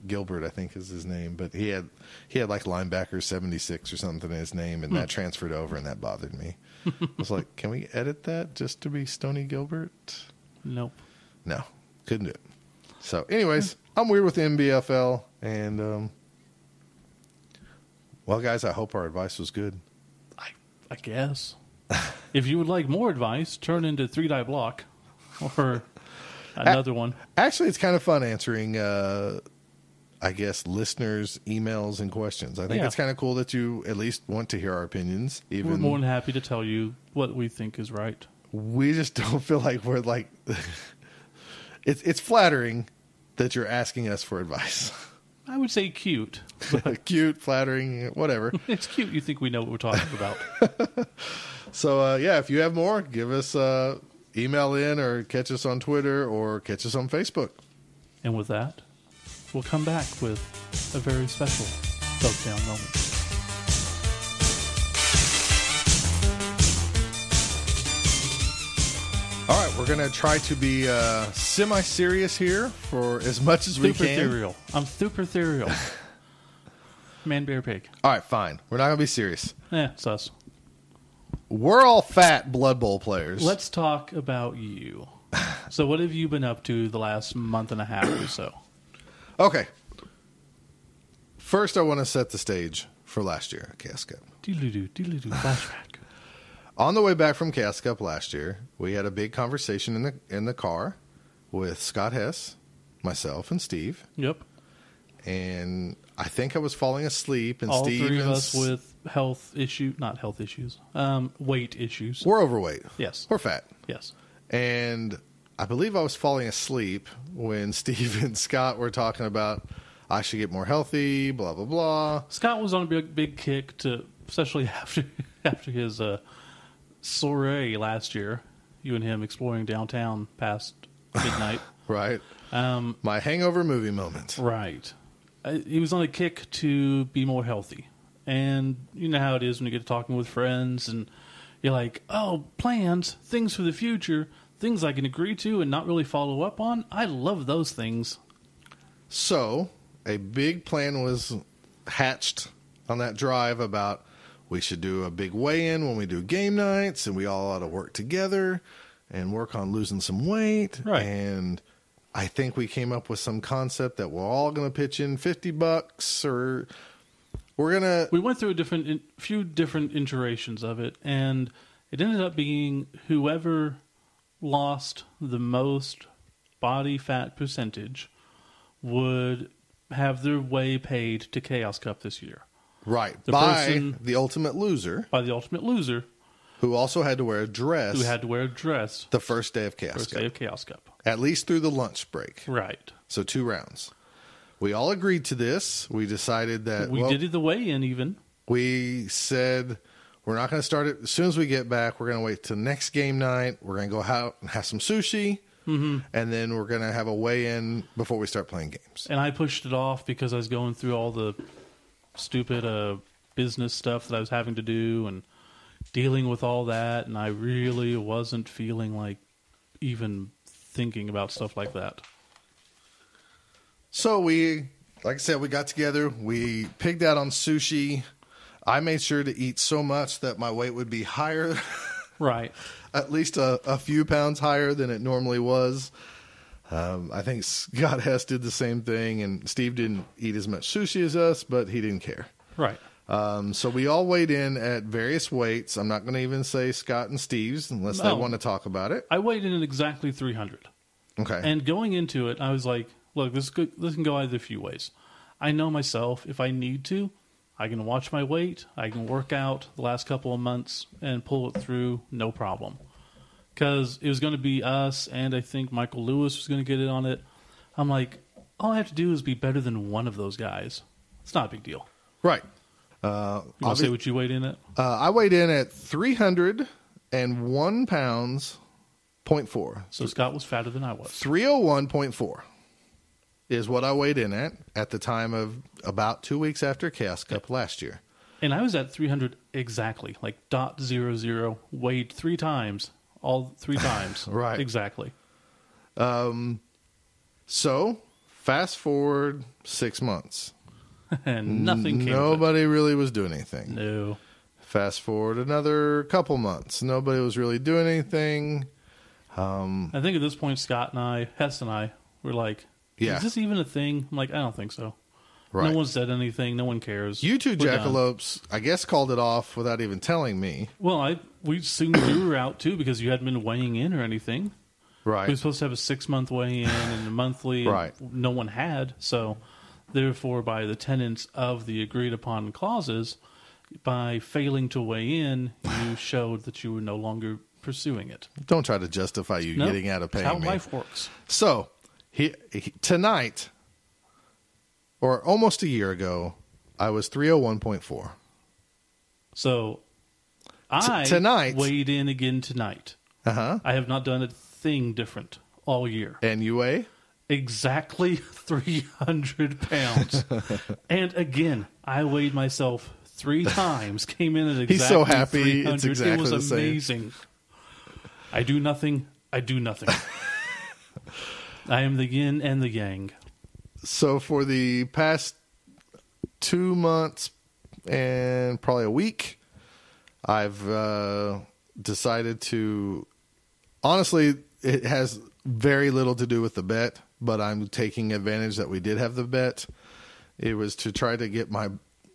[SPEAKER 1] Gilbert, I think is his name. But he had like linebacker 76 or something in his name, and that transferred over, and that bothered me. I was like, can we edit that just to be Stoney Gilbert?
[SPEAKER 2] Nope.
[SPEAKER 1] No, couldn't do it. So, anyways, I'm weird with the NBFL, and well, guys, I hope our advice was good.
[SPEAKER 2] I guess. If you would like more advice, turn into 3-Die Block or another one.
[SPEAKER 1] Actually, it's kind of fun answering, I guess, listeners' emails and questions. I think
[SPEAKER 2] Yeah.
[SPEAKER 1] it's kind of cool that you at least want to hear our opinions.
[SPEAKER 2] We're
[SPEAKER 1] Even
[SPEAKER 2] more than happy to tell you what we think is right.
[SPEAKER 1] we just don't feel like we're like. It's flattering that you're asking us for advice.
[SPEAKER 2] I would say cute.
[SPEAKER 1] Cute, flattering, whatever.
[SPEAKER 2] It's cute. You think we know what we're talking about.
[SPEAKER 1] So, yeah, if you have more, give us email in or catch us on Twitter or catch us on Facebook.
[SPEAKER 2] And with that, we'll come back with a very special Dogtown moment.
[SPEAKER 1] All right, we're going to try to be semi-serious here for as much as we
[SPEAKER 2] Super
[SPEAKER 1] can.
[SPEAKER 2] ethereal. I'm super ethereal. Man, bear, pig.
[SPEAKER 1] All right, fine. We're not going to be serious.
[SPEAKER 2] It's us.
[SPEAKER 1] We're all fat Blood Bowl players.
[SPEAKER 2] Let's talk about you. So what have you been up to the last month and a half or so?
[SPEAKER 1] Okay. First, I want to set the stage for last year at Chaos Cup.
[SPEAKER 2] Doodle-doo, flashback.
[SPEAKER 1] On the way back from Chaos Cup last year, we had a big conversation in the car with Scott Hess, myself, and Steve.
[SPEAKER 2] Yep.
[SPEAKER 1] And I think I was falling asleep, and
[SPEAKER 2] All
[SPEAKER 1] Steve
[SPEAKER 2] three of
[SPEAKER 1] and
[SPEAKER 2] us with weight issues.
[SPEAKER 1] we're overweight.
[SPEAKER 2] Yes.
[SPEAKER 1] We're fat.
[SPEAKER 2] Yes.
[SPEAKER 1] And I believe I was falling asleep when Steve and Scott were talking about I should get more healthy, blah, blah, big
[SPEAKER 2] Scott was on a big kick to, especially after his soiree last year. You and him exploring downtown past midnight.
[SPEAKER 1] right?
[SPEAKER 2] Um,
[SPEAKER 1] My hangover movie moment.
[SPEAKER 2] right. He was on a kick to be more healthy. And you know how it is when you get to talking with friends and you're like, oh, plans, things for the future, things I can agree to and not really follow up on. I love those things.
[SPEAKER 1] So a big plan was hatched on that drive about we should do a big weigh-in when we do game nights, and we all ought to work together and work on losing some weight.
[SPEAKER 2] Right.
[SPEAKER 1] And I think we came up with some concept that we're all going to pitch in $50, or we're going to...
[SPEAKER 2] We went through a few different iterations of it, and it ended up being whoever lost the most body fat percentage would have their way paid to Chaos Cup this year
[SPEAKER 1] Right.
[SPEAKER 2] The
[SPEAKER 1] by
[SPEAKER 2] person-
[SPEAKER 1] the ultimate loser,
[SPEAKER 2] by the ultimate loser
[SPEAKER 1] who also had to wear a dress
[SPEAKER 2] who had to wear a dress
[SPEAKER 1] the first day of Chaos
[SPEAKER 2] first
[SPEAKER 1] Cup.
[SPEAKER 2] day of Chaos Cup.
[SPEAKER 1] At least through the lunch break.
[SPEAKER 2] Right.
[SPEAKER 1] So 2 rounds. We all agreed to this. We decided that...
[SPEAKER 2] We did it the weigh-in even.
[SPEAKER 1] We said we're not going to start it as soon as we get back. We're going to wait till next game night. We're going to go out and have some sushi. Mm-hmm. And then we're going to have a weigh-in before we start playing games.
[SPEAKER 2] And I pushed it off because I was going through all the stupid business stuff that I was having to do and dealing with all that. And I really wasn't feeling like even thinking about stuff like that.
[SPEAKER 1] So we, like I said, we got together. We pigged out on sushi. I made sure to eat so much that my weight would be higher,
[SPEAKER 2] Right.
[SPEAKER 1] at least a few pounds higher than it normally was. I think Scott Hess did the same thing, and Steve didn't eat as much sushi as us, but he didn't care.
[SPEAKER 2] Right.
[SPEAKER 1] So we all weighed in at various weights. I'm not going to even say Scott and Steve's unless they
[SPEAKER 2] No.
[SPEAKER 1] want to talk about it.
[SPEAKER 2] I weighed in at exactly 300.
[SPEAKER 1] Okay.
[SPEAKER 2] And going into it, I was like, look, this can go either a few ways. I know myself. If I need to, I can watch my weight. I can work out the last couple of months and pull it through, no problem. Because it was going to be us, and I think Michael Lewis was going to get it on it. I'm like, all I have to do is be better than one of those guys. It's not a big deal.
[SPEAKER 1] Right.
[SPEAKER 2] You want to say what you weighed in at?
[SPEAKER 1] I weighed in at 301 pounds, 0.4.
[SPEAKER 2] So Scott was fatter than I was.
[SPEAKER 1] 301.4 is what I weighed in at the time of about 2 weeks after Chaos Cup last year.
[SPEAKER 2] And I was at 300 exactly, like .00, weighed 3 times, all 3 times.
[SPEAKER 1] Right.
[SPEAKER 2] Exactly.
[SPEAKER 1] So, fast forward 6 months.
[SPEAKER 2] And nothing came of
[SPEAKER 1] Nobody really was doing anything.
[SPEAKER 2] it. No.
[SPEAKER 1] Fast forward another couple months. Nobody was really doing anything.
[SPEAKER 2] I think at this point, Scott and I, Hess and I, were like,
[SPEAKER 1] Yeah.
[SPEAKER 2] is this even a thing? I'm like, I don't think so.
[SPEAKER 1] Right.
[SPEAKER 2] No one said anything. No one cares.
[SPEAKER 1] You two
[SPEAKER 2] We're done.
[SPEAKER 1] jackalopes, I guess, called it off without even telling me.
[SPEAKER 2] Well, we assumed you were out too because you hadn't been weighing in or anything.
[SPEAKER 1] Right.
[SPEAKER 2] We were supposed to have a 6-month weigh-in and a monthly. And
[SPEAKER 1] Right.
[SPEAKER 2] no one had. So, therefore, by the tenets of the agreed-upon clauses, by failing to weigh in, you showed that you were no longer pursuing it.
[SPEAKER 1] Don't try to justify you
[SPEAKER 2] No,
[SPEAKER 1] getting out of
[SPEAKER 2] that's
[SPEAKER 1] paying
[SPEAKER 2] how
[SPEAKER 1] me.
[SPEAKER 2] life works.
[SPEAKER 1] So, tonight, or almost a year ago, I was 301.4.
[SPEAKER 2] So, I
[SPEAKER 1] tonight-
[SPEAKER 2] weighed in again tonight.
[SPEAKER 1] Uh-huh.
[SPEAKER 2] I have not done a thing different all year.
[SPEAKER 1] And you weigh?
[SPEAKER 2] Exactly 300 pounds. And again, I weighed myself 3 times, came in at exactly
[SPEAKER 1] He's so happy
[SPEAKER 2] 300.
[SPEAKER 1] it's exactly
[SPEAKER 2] it was
[SPEAKER 1] the same.
[SPEAKER 2] amazing. I do nothing. I do nothing. I am the yin and the yang.
[SPEAKER 1] So for the past 2 months and probably a week, I've decided to... Honestly, it has very little to do with the bet, but I'm taking advantage that we did have the bet. It was to try to get my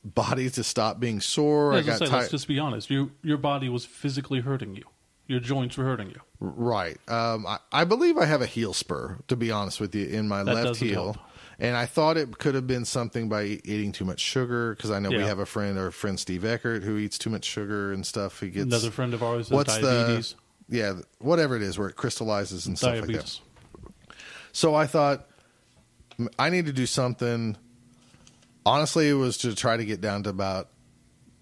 [SPEAKER 1] body to stop being sore. I got
[SPEAKER 2] Let's
[SPEAKER 1] tired.
[SPEAKER 2] just be honest. Your body was physically hurting you. Your joints were hurting you.
[SPEAKER 1] Right. I believe I have a heel spur, to be honest with you, in my
[SPEAKER 2] That
[SPEAKER 1] left
[SPEAKER 2] doesn't
[SPEAKER 1] heel.
[SPEAKER 2] help.
[SPEAKER 1] And I thought it could have been something by eating too much sugar, because I know we
[SPEAKER 2] Yeah.
[SPEAKER 1] have our friend Steve Eckert, who eats too much sugar and stuff. He gets
[SPEAKER 2] Another friend of ours has diabetes.
[SPEAKER 1] whatever it is, where it crystallizes and stuff like that.
[SPEAKER 2] Diabetes.
[SPEAKER 1] So I thought I need to do something. Honestly, it was to try to get down to about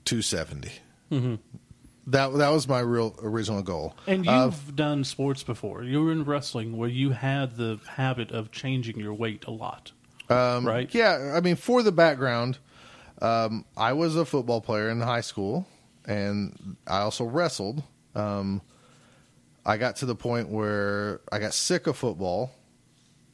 [SPEAKER 1] 270.
[SPEAKER 2] Mm-hmm.
[SPEAKER 1] That was my real original goal.
[SPEAKER 2] And you've done sports before. You were in wrestling where you had the habit of changing your weight a lot. Right?
[SPEAKER 1] Yeah, I mean, for the background, I was a football player in high school, and I also wrestled. I got to the point where I got sick of football,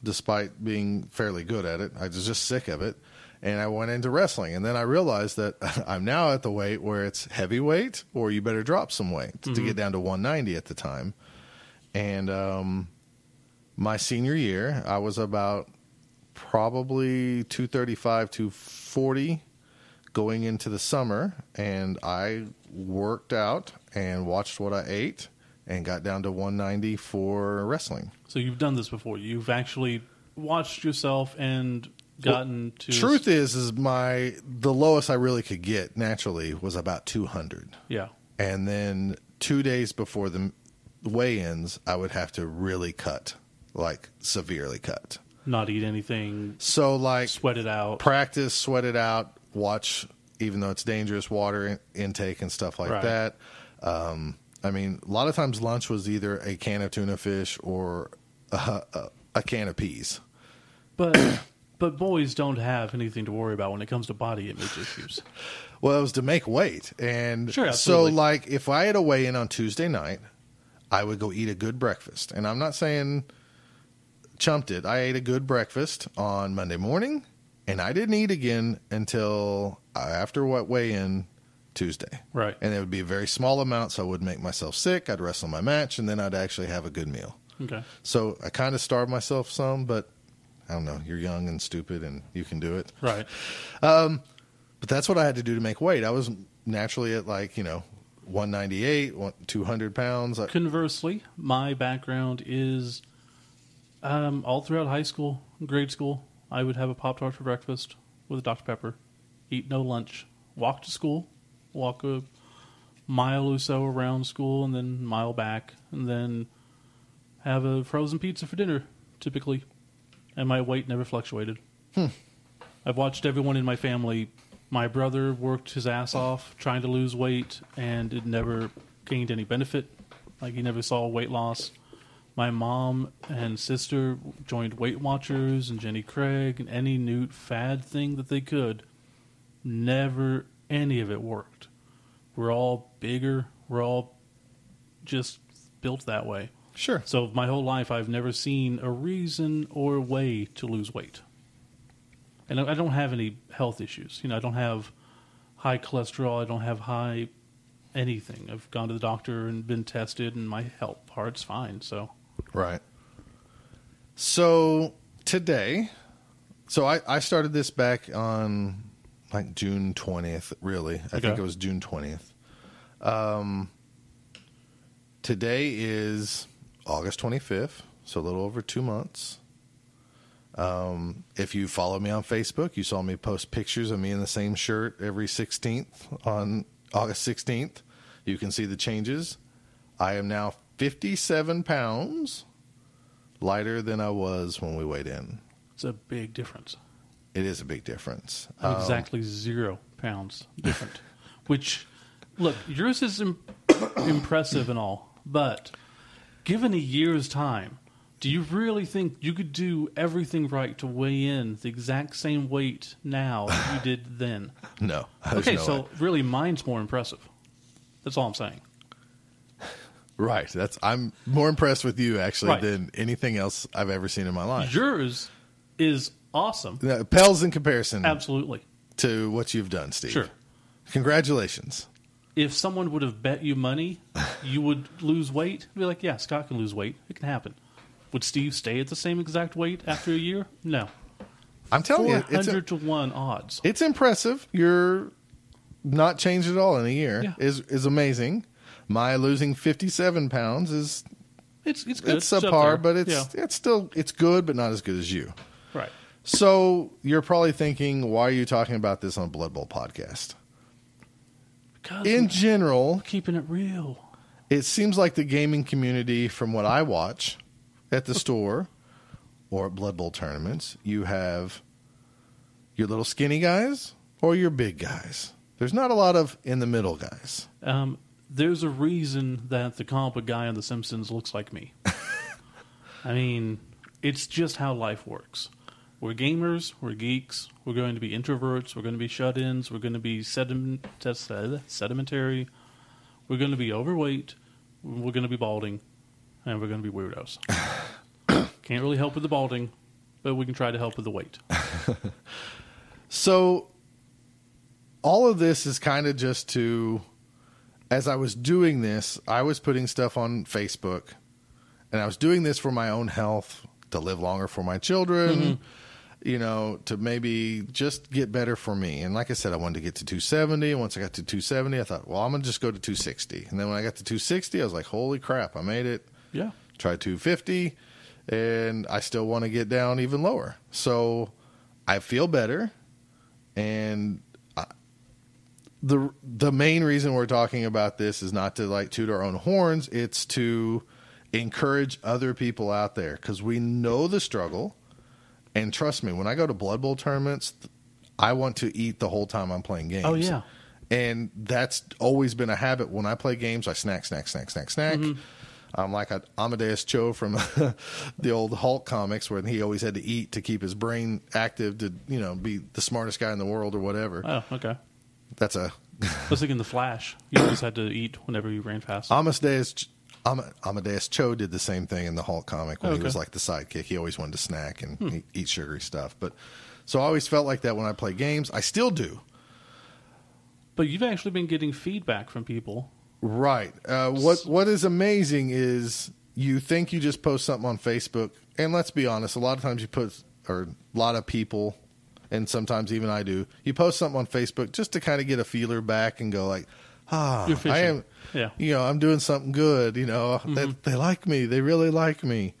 [SPEAKER 1] despite being fairly good at it. I was just sick of it, and I went into wrestling. And then I realized that I'm now at the weight where it's heavyweight, or you better drop some weight to get down to 190 at the time. And my senior year, I was about probably 235, 240 going into the summer, and I worked out and watched what I ate and got down to 190 for wrestling.
[SPEAKER 2] So you've done this before. You've actually watched yourself and gotten to...
[SPEAKER 1] Truth is the lowest I really could get naturally was about 200.
[SPEAKER 2] Yeah.
[SPEAKER 1] And then 2 days before the weigh-ins, I would have to really cut, like severely cut.
[SPEAKER 2] Not eat anything,
[SPEAKER 1] So like
[SPEAKER 2] sweat it out.
[SPEAKER 1] practice, sweat it out, watch, even though it's dangerous, water intake and stuff like
[SPEAKER 2] Right.
[SPEAKER 1] that. I mean, a lot of times lunch was either a can of tuna fish or a can of peas.
[SPEAKER 2] But boys don't have anything to worry about when it comes to body image issues.
[SPEAKER 1] Well, it was to make weight. And
[SPEAKER 2] Sure,
[SPEAKER 1] so,
[SPEAKER 2] absolutely.
[SPEAKER 1] like, if I had a weigh-in on Tuesday night, I would go eat a good breakfast. And I'm not saying chumped it. I ate a good breakfast on Monday morning, and I didn't eat again until after what weigh-in Tuesday.
[SPEAKER 2] Right.
[SPEAKER 1] And it would be a very small amount, so I wouldn't make myself sick. I'd wrestle my match, and then I'd actually have a good meal.
[SPEAKER 2] Okay.
[SPEAKER 1] So I kind of starved myself some, but I don't know. You're young and stupid, and you can do it.
[SPEAKER 2] Right.
[SPEAKER 1] But that's what I had to do to make weight. I was naturally at 198, 200 pounds.
[SPEAKER 2] Conversely, my background is all throughout high school, grade school, I would have a Pop-Tart for breakfast with a Dr. Pepper, eat no lunch, walk to school, walk a mile or so around school, and then mile back, and then have a frozen pizza for dinner, typically. And my weight never fluctuated. I've watched everyone in my family. My brother worked his ass off trying to lose weight, and it never gained any benefit. Like, he never saw weight loss. My mom and sister joined Weight Watchers and Jenny Craig and any new fad thing that they could. Never any of it worked. We're all bigger. We're all just built that way.
[SPEAKER 1] Sure.
[SPEAKER 2] So my whole life, I've never seen a reason or a way to lose weight. And I don't have any health issues. I don't have high cholesterol. I don't have high anything. I've gone to the doctor and been tested, and my health part's fine. So
[SPEAKER 1] Right. So today, I started this back on June 20th, really. I think it was June 20th. Today is August 25th, so a little over 2 months. If you follow me on Facebook, you saw me post pictures of me in the same shirt every 16th on August 16th. You can see the changes. I am now 57 pounds lighter than I was when we weighed in.
[SPEAKER 2] it's a big difference.
[SPEAKER 1] It is a big difference.
[SPEAKER 2] Exactly 0 pounds different. Which, look, yours is impressive and all, but given a year's time, do you really think you could do everything right to weigh in the exact same weight now that you did then?
[SPEAKER 1] No.
[SPEAKER 2] Okay,
[SPEAKER 1] no
[SPEAKER 2] so
[SPEAKER 1] way.
[SPEAKER 2] really mine's more impressive. That's all I'm saying.
[SPEAKER 1] Right. I'm more impressed with you, actually,
[SPEAKER 2] Right.
[SPEAKER 1] than anything else I've ever seen in my life.
[SPEAKER 2] Yours is awesome.
[SPEAKER 1] It pales in comparison
[SPEAKER 2] Absolutely.
[SPEAKER 1] to what you've done, Steve.
[SPEAKER 2] Sure.
[SPEAKER 1] Congratulations.
[SPEAKER 2] If someone would have bet you money you would lose weight, I'd be like, yeah, Scott can lose weight. It can happen. Would Steve stay at the same exact weight after a year? No.
[SPEAKER 1] I'm telling you,
[SPEAKER 2] 400 to 1 odds.
[SPEAKER 1] it's impressive. You're not changed at all in a year.
[SPEAKER 2] Yeah.
[SPEAKER 1] Is amazing. My losing 57 pounds is
[SPEAKER 2] It's good.
[SPEAKER 1] it's
[SPEAKER 2] up
[SPEAKER 1] subpar,
[SPEAKER 2] there.
[SPEAKER 1] but it's still good, but not as good as you.
[SPEAKER 2] Right.
[SPEAKER 1] So you're probably thinking, why are you talking about this on Blood Bowl podcast?
[SPEAKER 2] Because
[SPEAKER 1] In
[SPEAKER 2] we're
[SPEAKER 1] general,
[SPEAKER 2] keeping it real.
[SPEAKER 1] it seems like the gaming community, from what I watch at the store or at Blood Bowl tournaments, you have your little skinny guys or your big guys. There's not a lot of in the middle guys.
[SPEAKER 2] There's a reason that the comic book guy on The Simpsons looks like me. I mean, it's just how life works. We're gamers, we're geeks, we're going to be introverts, we're going to be shut-ins, we're going to be sedimentary, we're going to be overweight, we're going to be balding, and we're going to be weirdos. Can't really help with the balding, but we can try to help with the weight.
[SPEAKER 1] So all of this is kind of just to, as I was doing this, I was putting stuff on Facebook, and I was doing this for my own health, to live longer for my children, to maybe just get better for me. And like I said, I wanted to get to 270. And once I got to 270, I thought, well, I'm going to just go to 260. And then when I got to 260, I was like, holy crap, I made it.
[SPEAKER 2] Yeah.
[SPEAKER 1] Tried 250, and I still want to get down even lower. So I feel better. And the main reason we're talking about this is not to toot our own horns. It's to encourage other people out there, because we know the struggle. And trust me, when I go to Blood Bowl tournaments, I want to eat the whole time I'm playing games.
[SPEAKER 2] Oh, yeah.
[SPEAKER 1] And that's always been a habit. When I play games, I snack. I'm like Amadeus Cho from the old Hulk comics, where he always had to eat to keep his brain active to, be the smartest guy in the world or whatever.
[SPEAKER 2] Oh, okay.
[SPEAKER 1] That's a...
[SPEAKER 2] I was thinking The Flash. You always had to eat whenever you ran fast.
[SPEAKER 1] Amadeus Cho did the same thing in the Hulk comic when he
[SPEAKER 2] Okay.
[SPEAKER 1] was like the sidekick. He always wanted to snack and eat sugary stuff. But so I always felt like that when I play games. I still do.
[SPEAKER 2] But you've actually been getting feedback from people.
[SPEAKER 1] Right. What is amazing is you think you just post something on Facebook, and let's be honest, a lot of times a lot of people and sometimes even I do. You post something on Facebook just to kind of get a feeler back and go like,
[SPEAKER 2] You're fishing.
[SPEAKER 1] I am,
[SPEAKER 2] Yeah.
[SPEAKER 1] I'm doing something good. They like me. They really like me.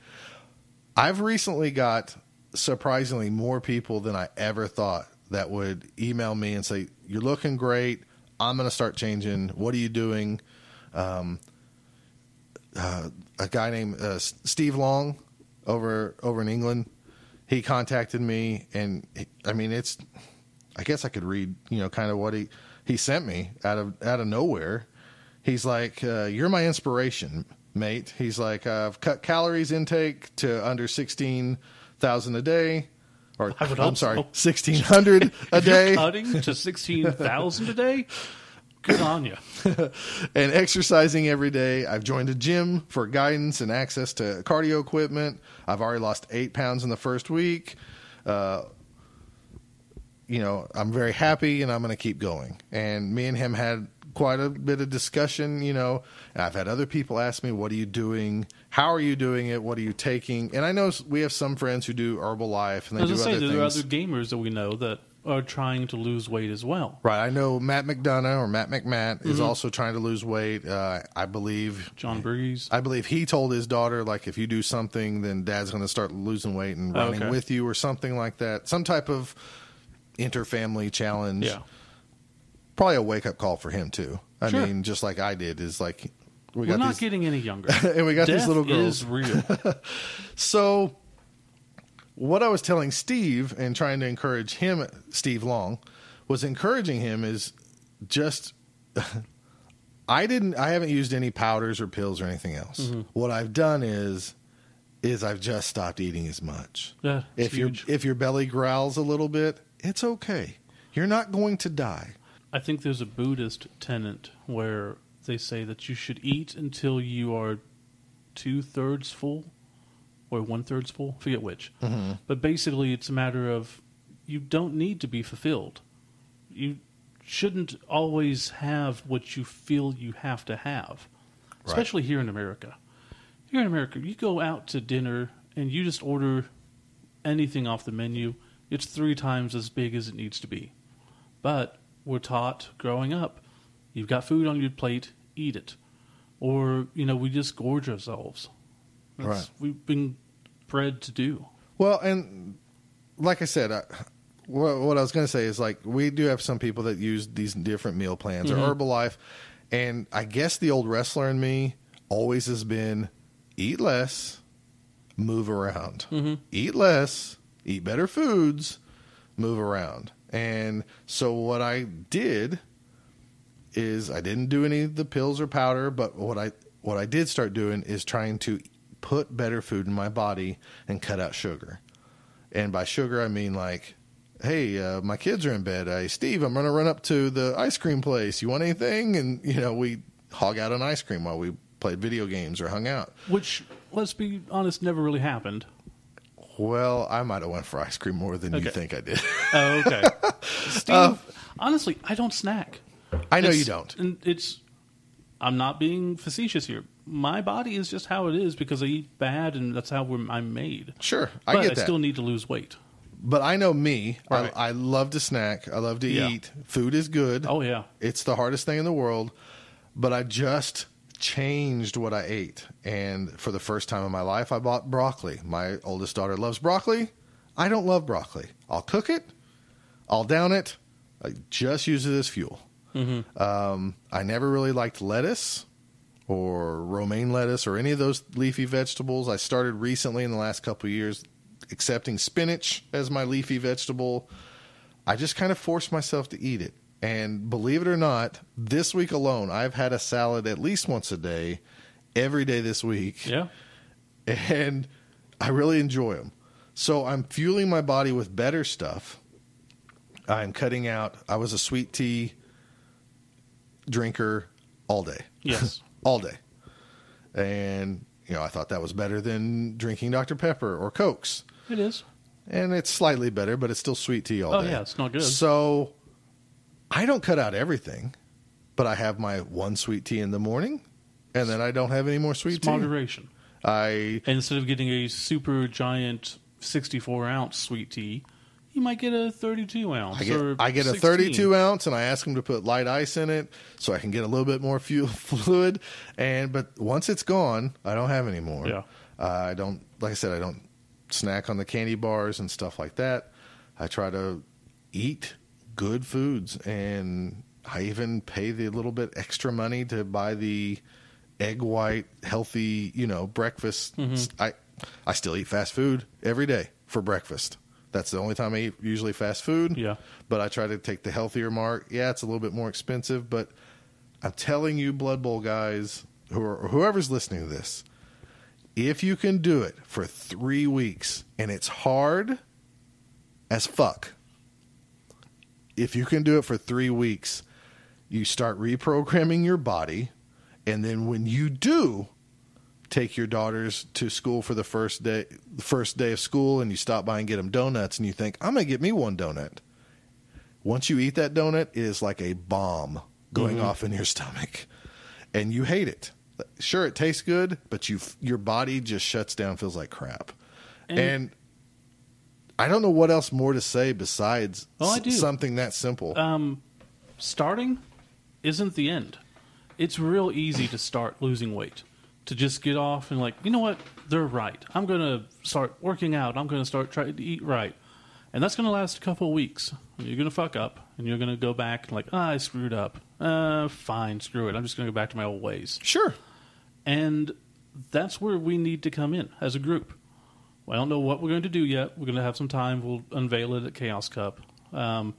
[SPEAKER 1] I've recently got surprisingly more people than I ever thought that would email me and say, "You're looking great. I'm going to start changing. What are you doing?" A guy named Steve Long over in England, he contacted me, and I guess I could read, kind of what he sent me out of nowhere. He's like, "You're my inspiration, mate." He's like, "I've cut calories intake to under 16,000 a day." Or
[SPEAKER 2] I would
[SPEAKER 1] I'm
[SPEAKER 2] hope
[SPEAKER 1] sorry,
[SPEAKER 2] so.
[SPEAKER 1] 1,600 a
[SPEAKER 2] If
[SPEAKER 1] day.
[SPEAKER 2] you're cutting to 16,000 a day, good on you.
[SPEAKER 1] And exercising every day. I've joined a gym for guidance and access to cardio equipment. I've already lost 8 pounds in the first week. I'm very happy, and I'm going to keep going. And me and him had quite a bit of discussion, and I've had other people ask me, "What are you doing? How are you doing it? What are you taking?" And I know we have some friends who do Herbalife, and they do other things.
[SPEAKER 2] There are other gamers that we know that are trying to lose weight as well.
[SPEAKER 1] Right. I know Matt McDonough or Matt McMatt is also trying to lose weight. I believe
[SPEAKER 2] John Breeze.
[SPEAKER 1] I believe he told his daughter, like, if you do something, then Dad's going to start losing weight and running with you or something like that. Some type of inter-family challenge.
[SPEAKER 2] Yeah.
[SPEAKER 1] Probably a wake-up call for him, too. I
[SPEAKER 2] Sure.
[SPEAKER 1] mean, just like I did, is like...
[SPEAKER 2] We're not getting any younger.
[SPEAKER 1] And we got
[SPEAKER 2] Death
[SPEAKER 1] these little girls.
[SPEAKER 2] is real.
[SPEAKER 1] So, what I was telling Steve and trying to encourage him, Steve Long, was encouraging him is just... I haven't used any powders or pills or anything else.
[SPEAKER 2] Mm-hmm.
[SPEAKER 1] What I've done is I've just stopped eating as much.
[SPEAKER 2] Yeah, it's huge.
[SPEAKER 1] If your belly growls a little bit, it's okay. You're not going to die.
[SPEAKER 2] I think there's a Buddhist tenet where they say that you should eat until you are 2/3 full or 1/3 full. I forget which.
[SPEAKER 1] Mm-hmm.
[SPEAKER 2] But basically, it's a matter of you don't need to be fulfilled. You shouldn't always have what you feel you have to have, especially here in America. Here in America, you go out to dinner and you just order anything off the menu. It's 3 times as big as it needs to be. But we're taught growing up, you've got food on your plate, eat it. Or, we just gorge ourselves. That's we've been bred to do.
[SPEAKER 1] Well, and like I said, what I was going to say is, like, we do have some people that use these different meal plans or Herbalife. And I guess the old wrestler in me always has been eat less, move around. Eat less, eat better foods, move around. And so what I did is I didn't do any of the pills or powder, but what I did start doing is trying to put better food in my body and cut out sugar. And by sugar, I mean, like, hey, my kids are in bed. Hey, Steve, I'm going to run up to the ice cream place. You want anything? And, we hog out on ice cream while we played video games or hung out.
[SPEAKER 2] Which, let's be honest, never really happened.
[SPEAKER 1] Well, I might have went for ice cream more than you think I did.
[SPEAKER 2] Oh, okay. Steve, honestly, I don't snack.
[SPEAKER 1] I know you don't.
[SPEAKER 2] And I'm not being facetious here. My body is just how it is because I eat bad, and that's how I'm made.
[SPEAKER 1] Sure,
[SPEAKER 2] but
[SPEAKER 1] I get that.
[SPEAKER 2] I still need to lose weight.
[SPEAKER 1] But I know me.
[SPEAKER 2] Right.
[SPEAKER 1] I love to snack. I love to eat. Food is good.
[SPEAKER 2] Oh, yeah.
[SPEAKER 1] It's the hardest thing in the world. But I just changed what I ate. And for the first time in my life, I bought broccoli. My oldest daughter loves broccoli. I don't love broccoli. I'll cook it. I'll down it. I just use it as fuel. I never really liked lettuce or romaine lettuce or any of those leafy vegetables. I started recently in the last couple of years accepting spinach as my leafy vegetable. I just kind of forced myself to eat it. And believe it or not, this week alone, I've had a salad at least once a day, every day this week.
[SPEAKER 2] Yeah.
[SPEAKER 1] And I really enjoy them. So I'm fueling my body with better stuff. I'm cutting out, I was a sweet tea drinker all day.
[SPEAKER 2] Yes.
[SPEAKER 1] All day. And, I thought that was better than drinking Dr. Pepper or Cokes.
[SPEAKER 2] It is.
[SPEAKER 1] And it's slightly better, but it's still sweet tea all day.
[SPEAKER 2] Oh, yeah, it's not good.
[SPEAKER 1] So I don't cut out everything, but I have my one sweet tea in the morning, and then I don't have any more sweet
[SPEAKER 2] It's
[SPEAKER 1] tea.
[SPEAKER 2] moderation. And instead of getting a super giant 64-ounce sweet tea, you might get a 32 ounce.
[SPEAKER 1] I get a 32 ounce, and I ask them to put light ice in it so I can get a little bit more fluid. But once it's gone, I don't have any more.
[SPEAKER 2] Yeah.
[SPEAKER 1] I don't, like I said, I don't snack on the candy bars and stuff like that. I try to eat good foods, and I even pay the little bit extra money to buy the egg white, healthy, breakfast. I still eat fast food every day for breakfast. That's the only time I eat usually fast food.
[SPEAKER 2] Yeah.
[SPEAKER 1] But I try to take the healthier mark. Yeah, it's a little bit more expensive, but I'm telling you, Blood Bowl guys, or whoever's listening to this, if you can do it for 3 weeks, and it's hard as fuck, if you can do it for 3 weeks, you start reprogramming your body, and then when you do take your daughters to school for the first day of school, and you stop by and get them donuts, and you think, I'm going to get me one donut. Once you eat that donut, it is like a bomb going off in your stomach, and you hate it. Sure, it tastes good, but your body just shuts down, feels like crap. And I don't know what else more to say besides something that simple.
[SPEAKER 2] Starting isn't the end. It's real easy to start losing weight. To just get off and like, you know what? They're right. I'm going to start working out. I'm going to start trying to eat right. And that's going to last a couple of weeks. And you're going to fuck up. And you're going to go back and like, I screwed up. Fine, screw it. I'm just going to go back to my old ways.
[SPEAKER 1] Sure.
[SPEAKER 2] And that's where we need to come in as a group. Well, I don't know what we're going to do yet. We're going to have some time. We'll unveil it at Chaos Cup. But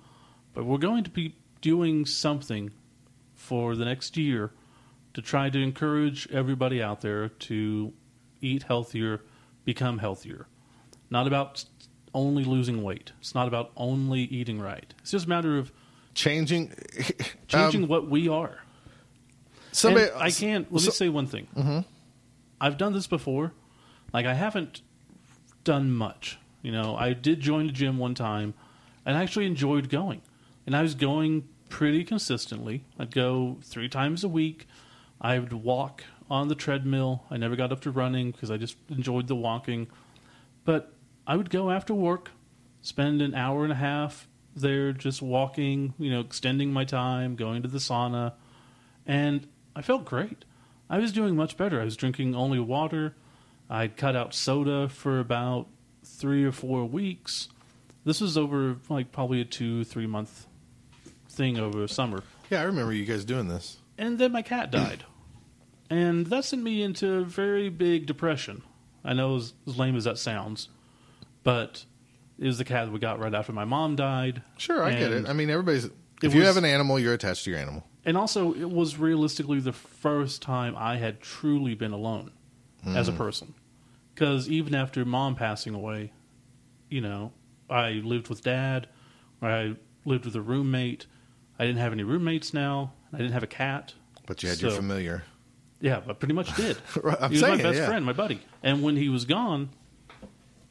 [SPEAKER 2] we're going to be doing something for the next year to try to encourage everybody out there to eat healthier, become healthier. Not about only losing weight. It's not about only eating right. It's just a matter of changing what we are. Let me say one thing. Mm-hmm. I've done this before. Like, I haven't done much. I did join the gym one time, and I actually enjoyed going. And I was going pretty consistently. I'd go 3 times a week. I would walk on the treadmill. I never got up to running because I just enjoyed the walking. But I would go after work, spend an hour and a half there just walking, extending my time, going to the sauna. And I felt great. I was doing much better. I was drinking only water. I'd cut out soda for about 3 or 4 weeks. This was over probably a 2-3 month thing over summer.
[SPEAKER 1] Yeah, I remember you guys doing this.
[SPEAKER 2] And then my cat died. And that sent me into a very big depression. I know as lame as that sounds, but it was the cat that we got right after my mom died.
[SPEAKER 1] Sure, I get it. I mean, if you have an animal, you're attached to your animal.
[SPEAKER 2] And also, it was realistically the first time I had truly been alone as a person. Because even after Mom passing away, I lived with Dad, or I lived with a roommate. I didn't have any roommates now. I didn't have a cat.
[SPEAKER 1] But you had your familiar.
[SPEAKER 2] Yeah, I pretty much did. He was
[SPEAKER 1] my
[SPEAKER 2] best friend, my buddy. And when he was gone,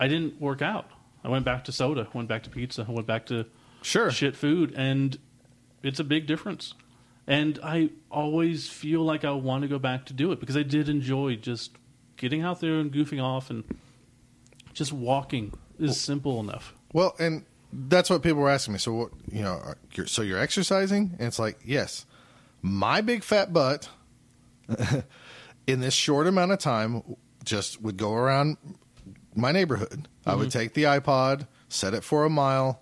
[SPEAKER 2] I didn't work out. I went back to soda, went back to pizza, went back to shit food, and it's a big difference. And I always feel like I want to go back to do it because I did enjoy just getting out there and goofing off, and just walking is simple enough.
[SPEAKER 1] Well, and that's what people were asking me. So, what, you're exercising? And it's like, yes. My big fat butt in this short amount of time just would go around my neighborhood. I would take the iPod, set it for a mile.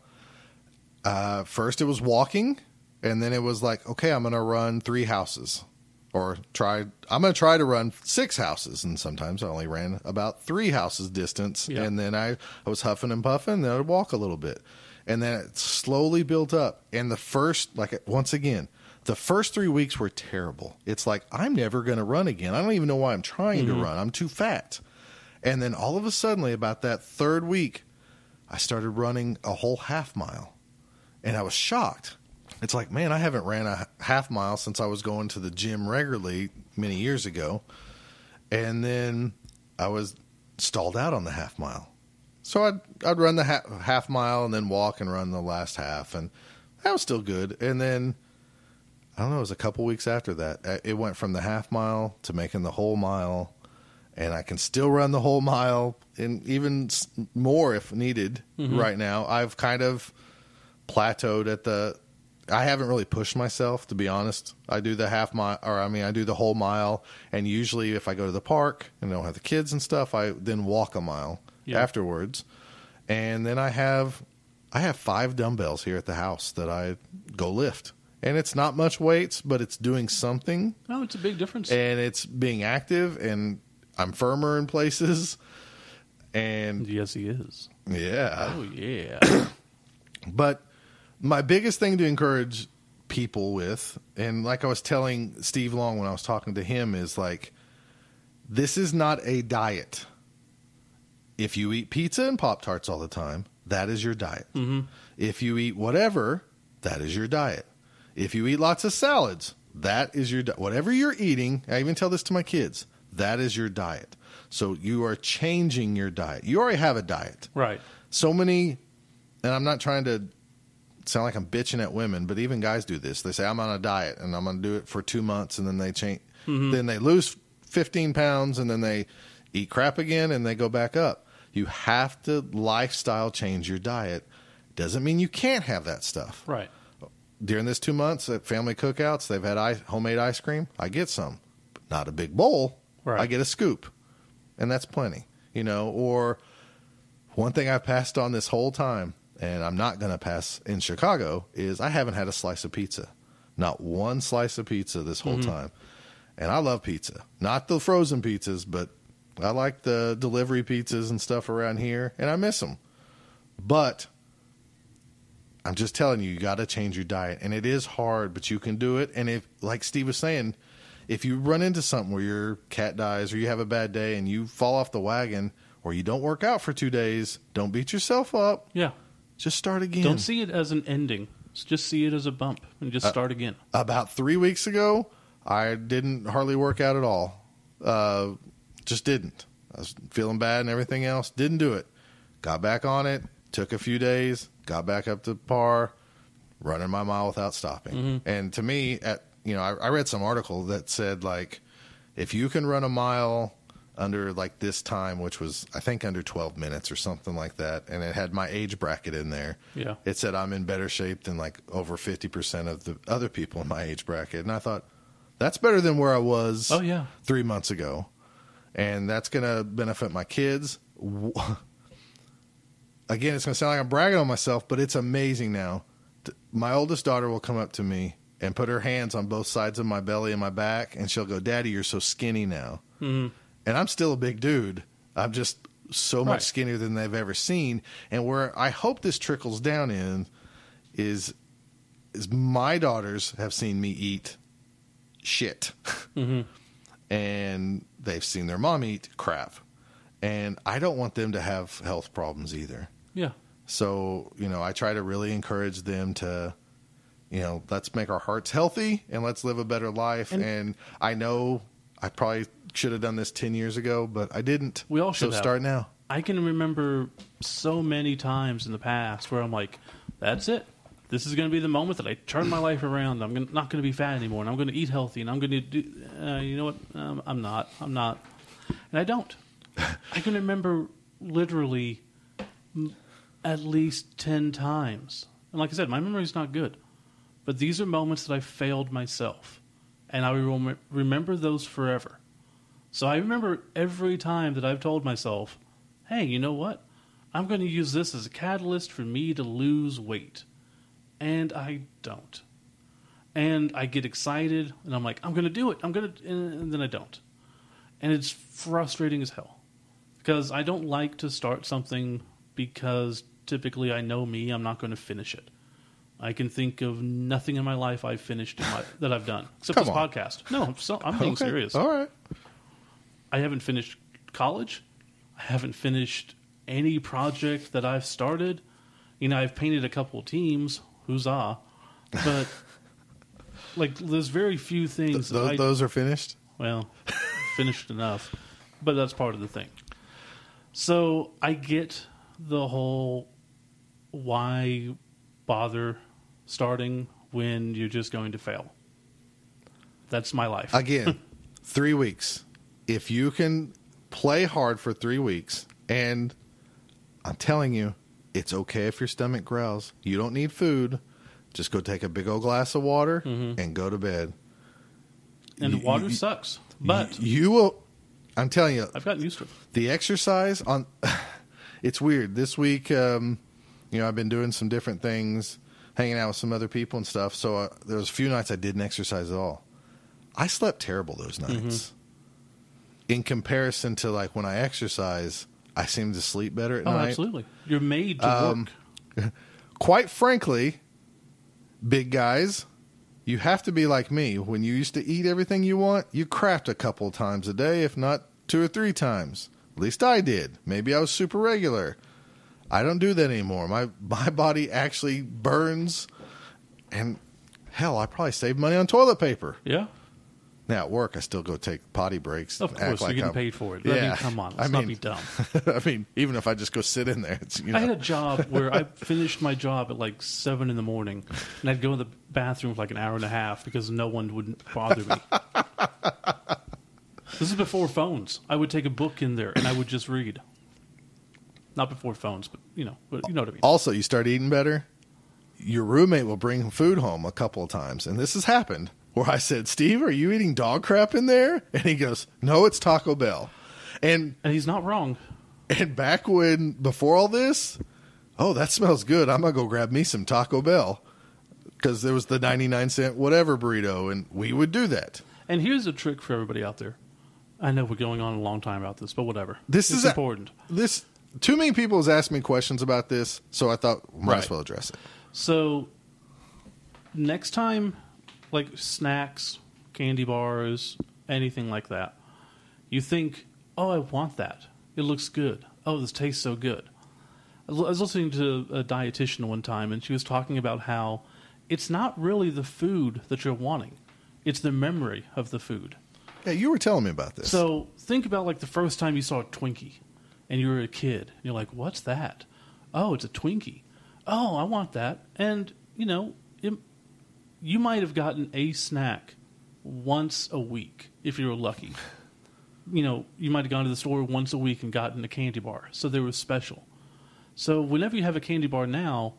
[SPEAKER 1] First it was walking, and then it was like, okay, I'm going to run 3 houses. I'm going to try to run 6 houses. And sometimes I only ran about 3 houses distance. Yeah. And then I was huffing and puffing, and then I'd walk a little bit. And then it slowly built up. And the first 3 weeks were terrible. It's like, I'm never going to run again. I don't even know why I'm trying to run. I'm too fat. And then all of a sudden, about that 3rd week, I started running a whole half mile. And I was shocked. It's like, man, I haven't ran a half mile since I was going to the gym regularly many years ago. And then I was stalled out on the half mile. So I'd run the half mile and then walk and run the last half. And that was still good. And then, I don't know, it was a couple weeks after that. It went from the half mile to making the whole mile. and I can still run the whole mile and even more if needed. Right now, I've kind of plateaued at I haven't really pushed myself, to be honest. I do the half mile, I do the whole mile. And usually if I go to the park and I don't have the kids and stuff, I then walk a mile afterwards. And then I have 5 dumbbells here at the house that I go lift. And it's not much weights, but it's doing something.
[SPEAKER 2] Oh, it's a big difference.
[SPEAKER 1] And it's being active, and I'm firmer in places. And
[SPEAKER 2] yes, he is.
[SPEAKER 1] yeah.
[SPEAKER 2] Oh, yeah.
[SPEAKER 1] But my biggest thing to encourage people with, and like I was telling Steve Long when I was talking to him, is like, this is not a diet. If you eat pizza and Pop-Tarts all the time, that is your diet. If you eat whatever, that is your diet. If you eat lots of salads, that is your diet. Whatever you're eating, I even tell this to my kids, that is your diet. So you are changing your diet. You already have a diet.
[SPEAKER 2] Right.
[SPEAKER 1] So many, and I'm not trying to sound like I'm bitching at women, but even guys do this. They say, I'm on a diet and I'm going to do it for 2 months, and then they change. Then they lose 15 pounds, and then they eat crap again and they go back up. You have to lifestyle change your diet. Doesn't mean you can't have that stuff.
[SPEAKER 2] Right.
[SPEAKER 1] During this 2 months at family cookouts, they've had homemade ice cream. I get some, but not a big bowl.
[SPEAKER 2] Right.
[SPEAKER 1] I get a scoop, and that's plenty, or one thing I've passed on this whole time, and I'm not going to pass in Chicago, is I haven't had a slice of pizza. Not one slice of pizza this whole time. And I love pizza. Not the frozen pizzas, but I like the delivery pizzas and stuff around here, and I miss them. But I'm just telling you, you got to change your diet. And it is hard, but you can do it. And if, like Steve was saying, if you run into something where your cat dies or you have a bad day and you fall off the wagon or you don't work out for 2 days, don't beat yourself up.
[SPEAKER 2] Yeah.
[SPEAKER 1] Just start again.
[SPEAKER 2] Don't see it as an ending. Just see it as a bump and just start again.
[SPEAKER 1] About 3 weeks ago, I didn't hardly work out at all. Just didn't. I was feeling bad and everything else. Didn't do it. Got back on it. Took a few days. Got back up to par. Running my mile without stopping. And to me, I read some article that said, like, if you can run a mile under like this time, which was I think under 12 minutes or something like that, and it had my age bracket in there.
[SPEAKER 2] Yeah.
[SPEAKER 1] It said I'm in better shape than like over 50% of the other people in my age bracket. And I thought, that's better than where I was 3 months ago. And that's going to benefit my kids. Again, it's going to sound like I'm bragging on myself, but it's amazing now. My oldest daughter will come up to me and put her hands on both sides of my belly and my back, and she'll go, Daddy, you're so skinny now. And I'm still a big dude. I'm just so much skinnier than they've ever seen. And where I hope this trickles down in is my daughters have seen me eat shit. And they've seen their mom eat crap. And I don't want them to have health problems either.
[SPEAKER 2] Yeah.
[SPEAKER 1] So, I try to really encourage them to, let's make our hearts healthy and let's live a better life. And I know I probably should have done this 10 years ago, but I didn't.
[SPEAKER 2] We all should
[SPEAKER 1] So
[SPEAKER 2] have.
[SPEAKER 1] start now.
[SPEAKER 2] I can remember so many times in the past where I'm like, that's it. This is going to be the moment that I turn my life around. I'm not going to be fat anymore, and I'm going to eat healthy, and I'm going to do, you know what? I'm not. And I don't. I can remember literally at least 10 times. And like I said, my memory's not good. But these are moments that I failed myself. And I will remember those forever. So I remember every time that I've told myself, hey, you know what? I'm going to use this as a catalyst for me to lose weight. And I don't. And I get excited, and I'm like, I'm going to do it. And then I don't. And it's frustrating as hell. Because I don't like to start something because typically I know me, I'm not going to finish it. I can think of nothing in my life I've finished that I've done. Except this podcast. No, I'm being serious.
[SPEAKER 1] All right.
[SPEAKER 2] I haven't finished college. I haven't finished any project that I've started. I've painted a couple of teams. Huzzah. But, there's very few things.
[SPEAKER 1] Those are finished?
[SPEAKER 2] Well, finished enough. But that's part of the thing. So I get the whole why bother starting when you're just going to fail. That's my life.
[SPEAKER 1] Again, 3 weeks. If you can play hard for 3 weeks, and I'm telling you, it's okay if your stomach growls. You don't need food. Just go take a big old glass of water and go to bed.
[SPEAKER 2] And water sucks, but
[SPEAKER 1] you will. I'm telling you,
[SPEAKER 2] I've gotten used to it.
[SPEAKER 1] the exercise on. It's weird. This week, I've been doing some different things, hanging out with some other people and stuff. So there was a few nights I didn't exercise at all. I slept terrible those nights. In comparison to like when I exercise, I seem to sleep better at night.
[SPEAKER 2] Absolutely. You're made to work.
[SPEAKER 1] Quite frankly, big guys, you have to be like me. When you used to eat everything you want, you crapped a couple of times a day, if not 2 or 3 times. At least I did. Maybe I was super regular. I don't do that anymore. My body actually burns, and hell, I probably save money on toilet paper.
[SPEAKER 2] Yeah.
[SPEAKER 1] Now at work, I still go take potty breaks.
[SPEAKER 2] Of course, you're getting paid for it. I mean, come on, let's not be dumb.
[SPEAKER 1] I mean, even if I just go sit in there, it's,
[SPEAKER 2] I had a job where I finished my job at like 7 in the morning, and I'd go in the bathroom for like an hour and a half because no one wouldn't bother me. This is before phones. I would take a book in there and I would just read. Not before phones, but you know what I mean.
[SPEAKER 1] Also, you start eating better. Your roommate will bring food home a couple of times, and this has happened. Where I said, Steve, are you eating dog crap in there? And he goes, no, it's Taco Bell. And
[SPEAKER 2] he's not wrong.
[SPEAKER 1] And back when, before all this, oh, that smells good. I'm going to go grab me some Taco Bell. Because there was the 99-cent whatever burrito, and we would do that.
[SPEAKER 2] And here's a trick for everybody out there. I know we're going on a long time about this, but whatever.
[SPEAKER 1] This is
[SPEAKER 2] important.
[SPEAKER 1] Too many people has asked me questions about this, so I thought might as well address it.
[SPEAKER 2] So, next time, like snacks, candy bars, anything like that, you think, oh, I want that. It looks good. Oh, this tastes so good. I was listening to a dietitian one time, and she was talking about how it's not really the food that you're wanting. It's the memory of the food.
[SPEAKER 1] Yeah, you were telling me about this.
[SPEAKER 2] So think about like the first time you saw a Twinkie, and you were a kid. And you're like, what's that? Oh, it's a Twinkie. Oh, I want that. And, you might have gotten a snack once a week if you were lucky. You might have gone to the store once a week and gotten a candy bar. So they were special. So whenever you have a candy bar now,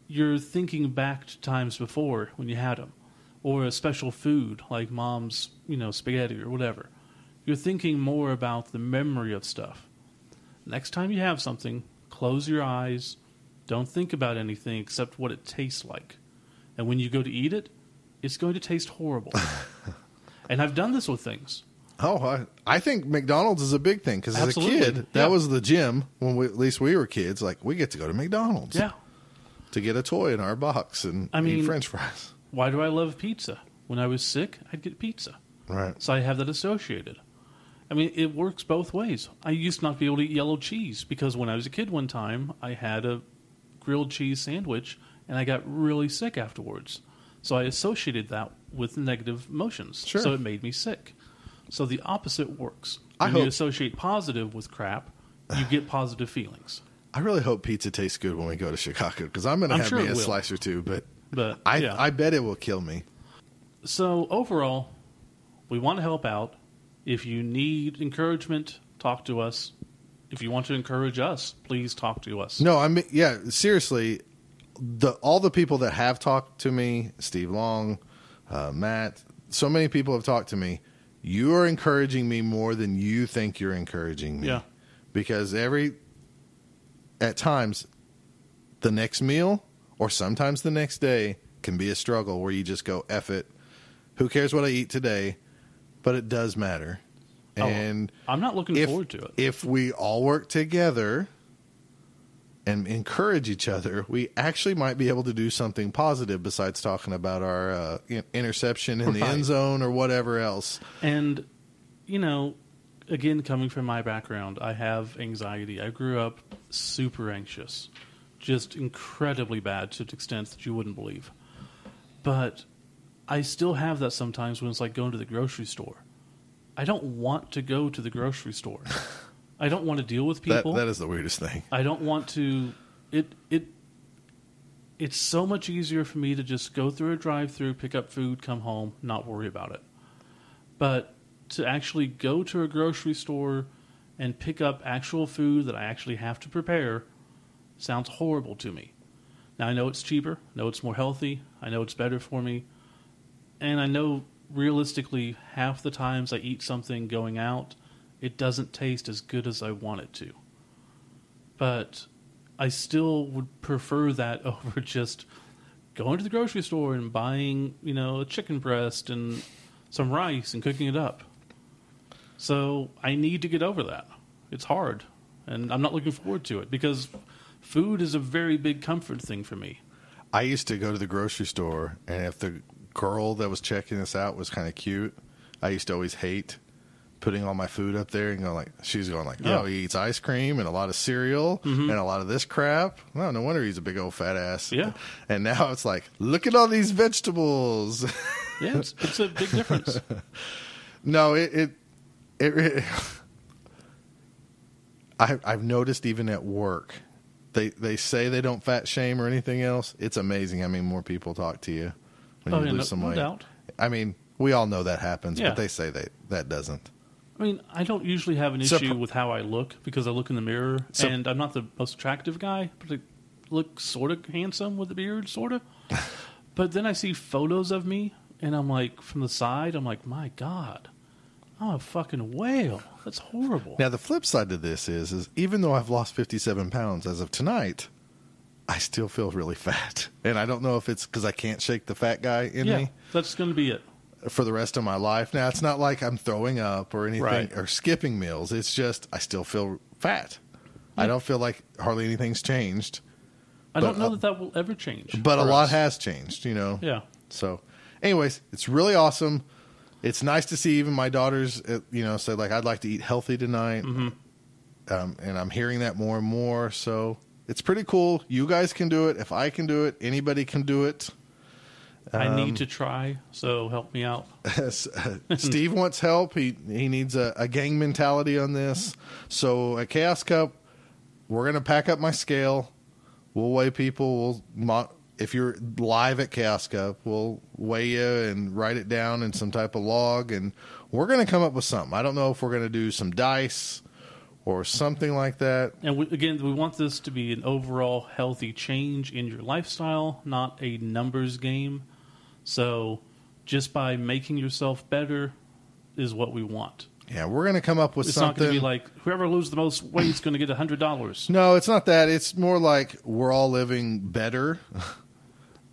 [SPEAKER 2] you're thinking back to times before when you had them. Or a special food like mom's, spaghetti or whatever. You're thinking more about the memory of stuff. Next time you have something, close your eyes. Don't think about anything except what it tastes like. And when you go to eat it, it's going to taste horrible. And I've done this with things.
[SPEAKER 1] Oh, I think McDonald's is a big thing because as a kid, that was the gym when at least we were kids. Like, we get to go to McDonald's to get a toy in our box and eat French fries.
[SPEAKER 2] Why do I love pizza? When I was sick, I'd get pizza.
[SPEAKER 1] Right.
[SPEAKER 2] So I have that associated. I mean, it works both ways. I used not to be able to eat yellow cheese because when I was a kid one time, I had a grilled cheese sandwich and I got really sick afterwards. So I associated that with negative emotions.
[SPEAKER 1] Sure.
[SPEAKER 2] So it made me sick. So the opposite works. When you associate positive with crap, you get positive feelings.
[SPEAKER 1] I really hope pizza tastes good when we go to Chicago because I'm going to have me a slice or two, but I bet it will kill me.
[SPEAKER 2] So overall, we want to help out. If you need encouragement, talk to us. If you want to encourage us, please talk to us.
[SPEAKER 1] No, seriously, all the people that have talked to me, Steve Long, Matt, so many people have talked to me. You are encouraging me more than you think you're encouraging me.
[SPEAKER 2] Yeah.
[SPEAKER 1] Because at times, the next meal or sometimes the next day can be a struggle where you just go, F it. Who cares what I eat today? But it does matter. And
[SPEAKER 2] I'm not looking forward to it.
[SPEAKER 1] If we all work together and encourage each other, we actually might be able to do something positive besides talking about our interception in the end zone or whatever else.
[SPEAKER 2] And, again, coming from my background, I have anxiety. I grew up super anxious, just incredibly bad to an extent that you wouldn't believe. But I still have that sometimes when it's like going to the grocery store. I don't want to go to the grocery store. I don't want to deal with people.
[SPEAKER 1] That is the weirdest thing.
[SPEAKER 2] I don't want to. It's so much easier for me to just go through a drive-thru, pick up food, come home, not worry about it. But to actually go to a grocery store and pick up actual food that I actually have to prepare sounds horrible to me. Now, I know it's cheaper. I know it's more healthy. I know it's better for me. And I know realistically half the times I eat something going out, it doesn't taste as good as I want it to. But I still would prefer that over just going to the grocery store and buying, a chicken breast and some rice and cooking it up. So I need to get over that. It's hard. And I'm not looking forward to it because food is a very big comfort thing for me.
[SPEAKER 1] I used to go to the grocery store, and if the girl that was checking us out was kind of cute, I used to always hate putting all my food up there and going like, she's going like, he eats ice cream and a lot of cereal and a lot of this crap. Well, no wonder he's a big old fat ass.
[SPEAKER 2] Yeah.
[SPEAKER 1] And now it's like, look at all these vegetables.
[SPEAKER 2] Yeah, it's a big difference.
[SPEAKER 1] No, I've noticed even at work, they say they don't fat shame or anything else. It's amazing how many more people talk to you when you lose some weight.
[SPEAKER 2] No doubt.
[SPEAKER 1] I mean, we all know that happens,
[SPEAKER 2] Yeah.
[SPEAKER 1] but they say that doesn't.
[SPEAKER 2] I mean, I don't usually have an issue with how I look because I look in the mirror and I'm not the most attractive guy, but I look sort of handsome with a beard, sort of. But then I see photos of me and I'm like, from the side, I'm like, my God, I'm a fucking whale. That's horrible.
[SPEAKER 1] Now, the flip side to this is even though I've lost 57 pounds as of tonight, I still feel really fat. And I don't know if it's because I can't shake the fat guy in me.
[SPEAKER 2] That's going to be it.
[SPEAKER 1] For the rest of my life. Now, it's not like I'm throwing up or anything
[SPEAKER 2] Right.
[SPEAKER 1] or skipping meals. It's just I still feel fat.
[SPEAKER 2] Yeah.
[SPEAKER 1] I don't feel like hardly anything's changed.
[SPEAKER 2] I don't know that will ever change.
[SPEAKER 1] But a
[SPEAKER 2] for
[SPEAKER 1] lot
[SPEAKER 2] us.
[SPEAKER 1] has changed,
[SPEAKER 2] Yeah.
[SPEAKER 1] So, anyways, it's really awesome. It's nice to see even my daughters, say like, I'd like to eat healthy tonight. And I'm hearing that more and more. So it's pretty cool. You guys can do it. If I can do it, anybody can do it.
[SPEAKER 2] I need to try, so help me out.
[SPEAKER 1] Steve wants help. He needs a gang mentality on this. So at Chaos Cup, we're going to pack up my scale. We'll weigh people. If you're live at Chaos Cup, we'll weigh you and write it down in some type of log, and we're going to come up with something. I don't know if we're going to do some dice or something like that.
[SPEAKER 2] And we want this to be an overall healthy change in your lifestyle, not a numbers game. So just by making yourself better is what we want.
[SPEAKER 1] Yeah, we're going to come up with
[SPEAKER 2] It's
[SPEAKER 1] something.
[SPEAKER 2] not going to be like, whoever loses the most weight is going to get $100.
[SPEAKER 1] No, it's not that. It's more like we're all living better.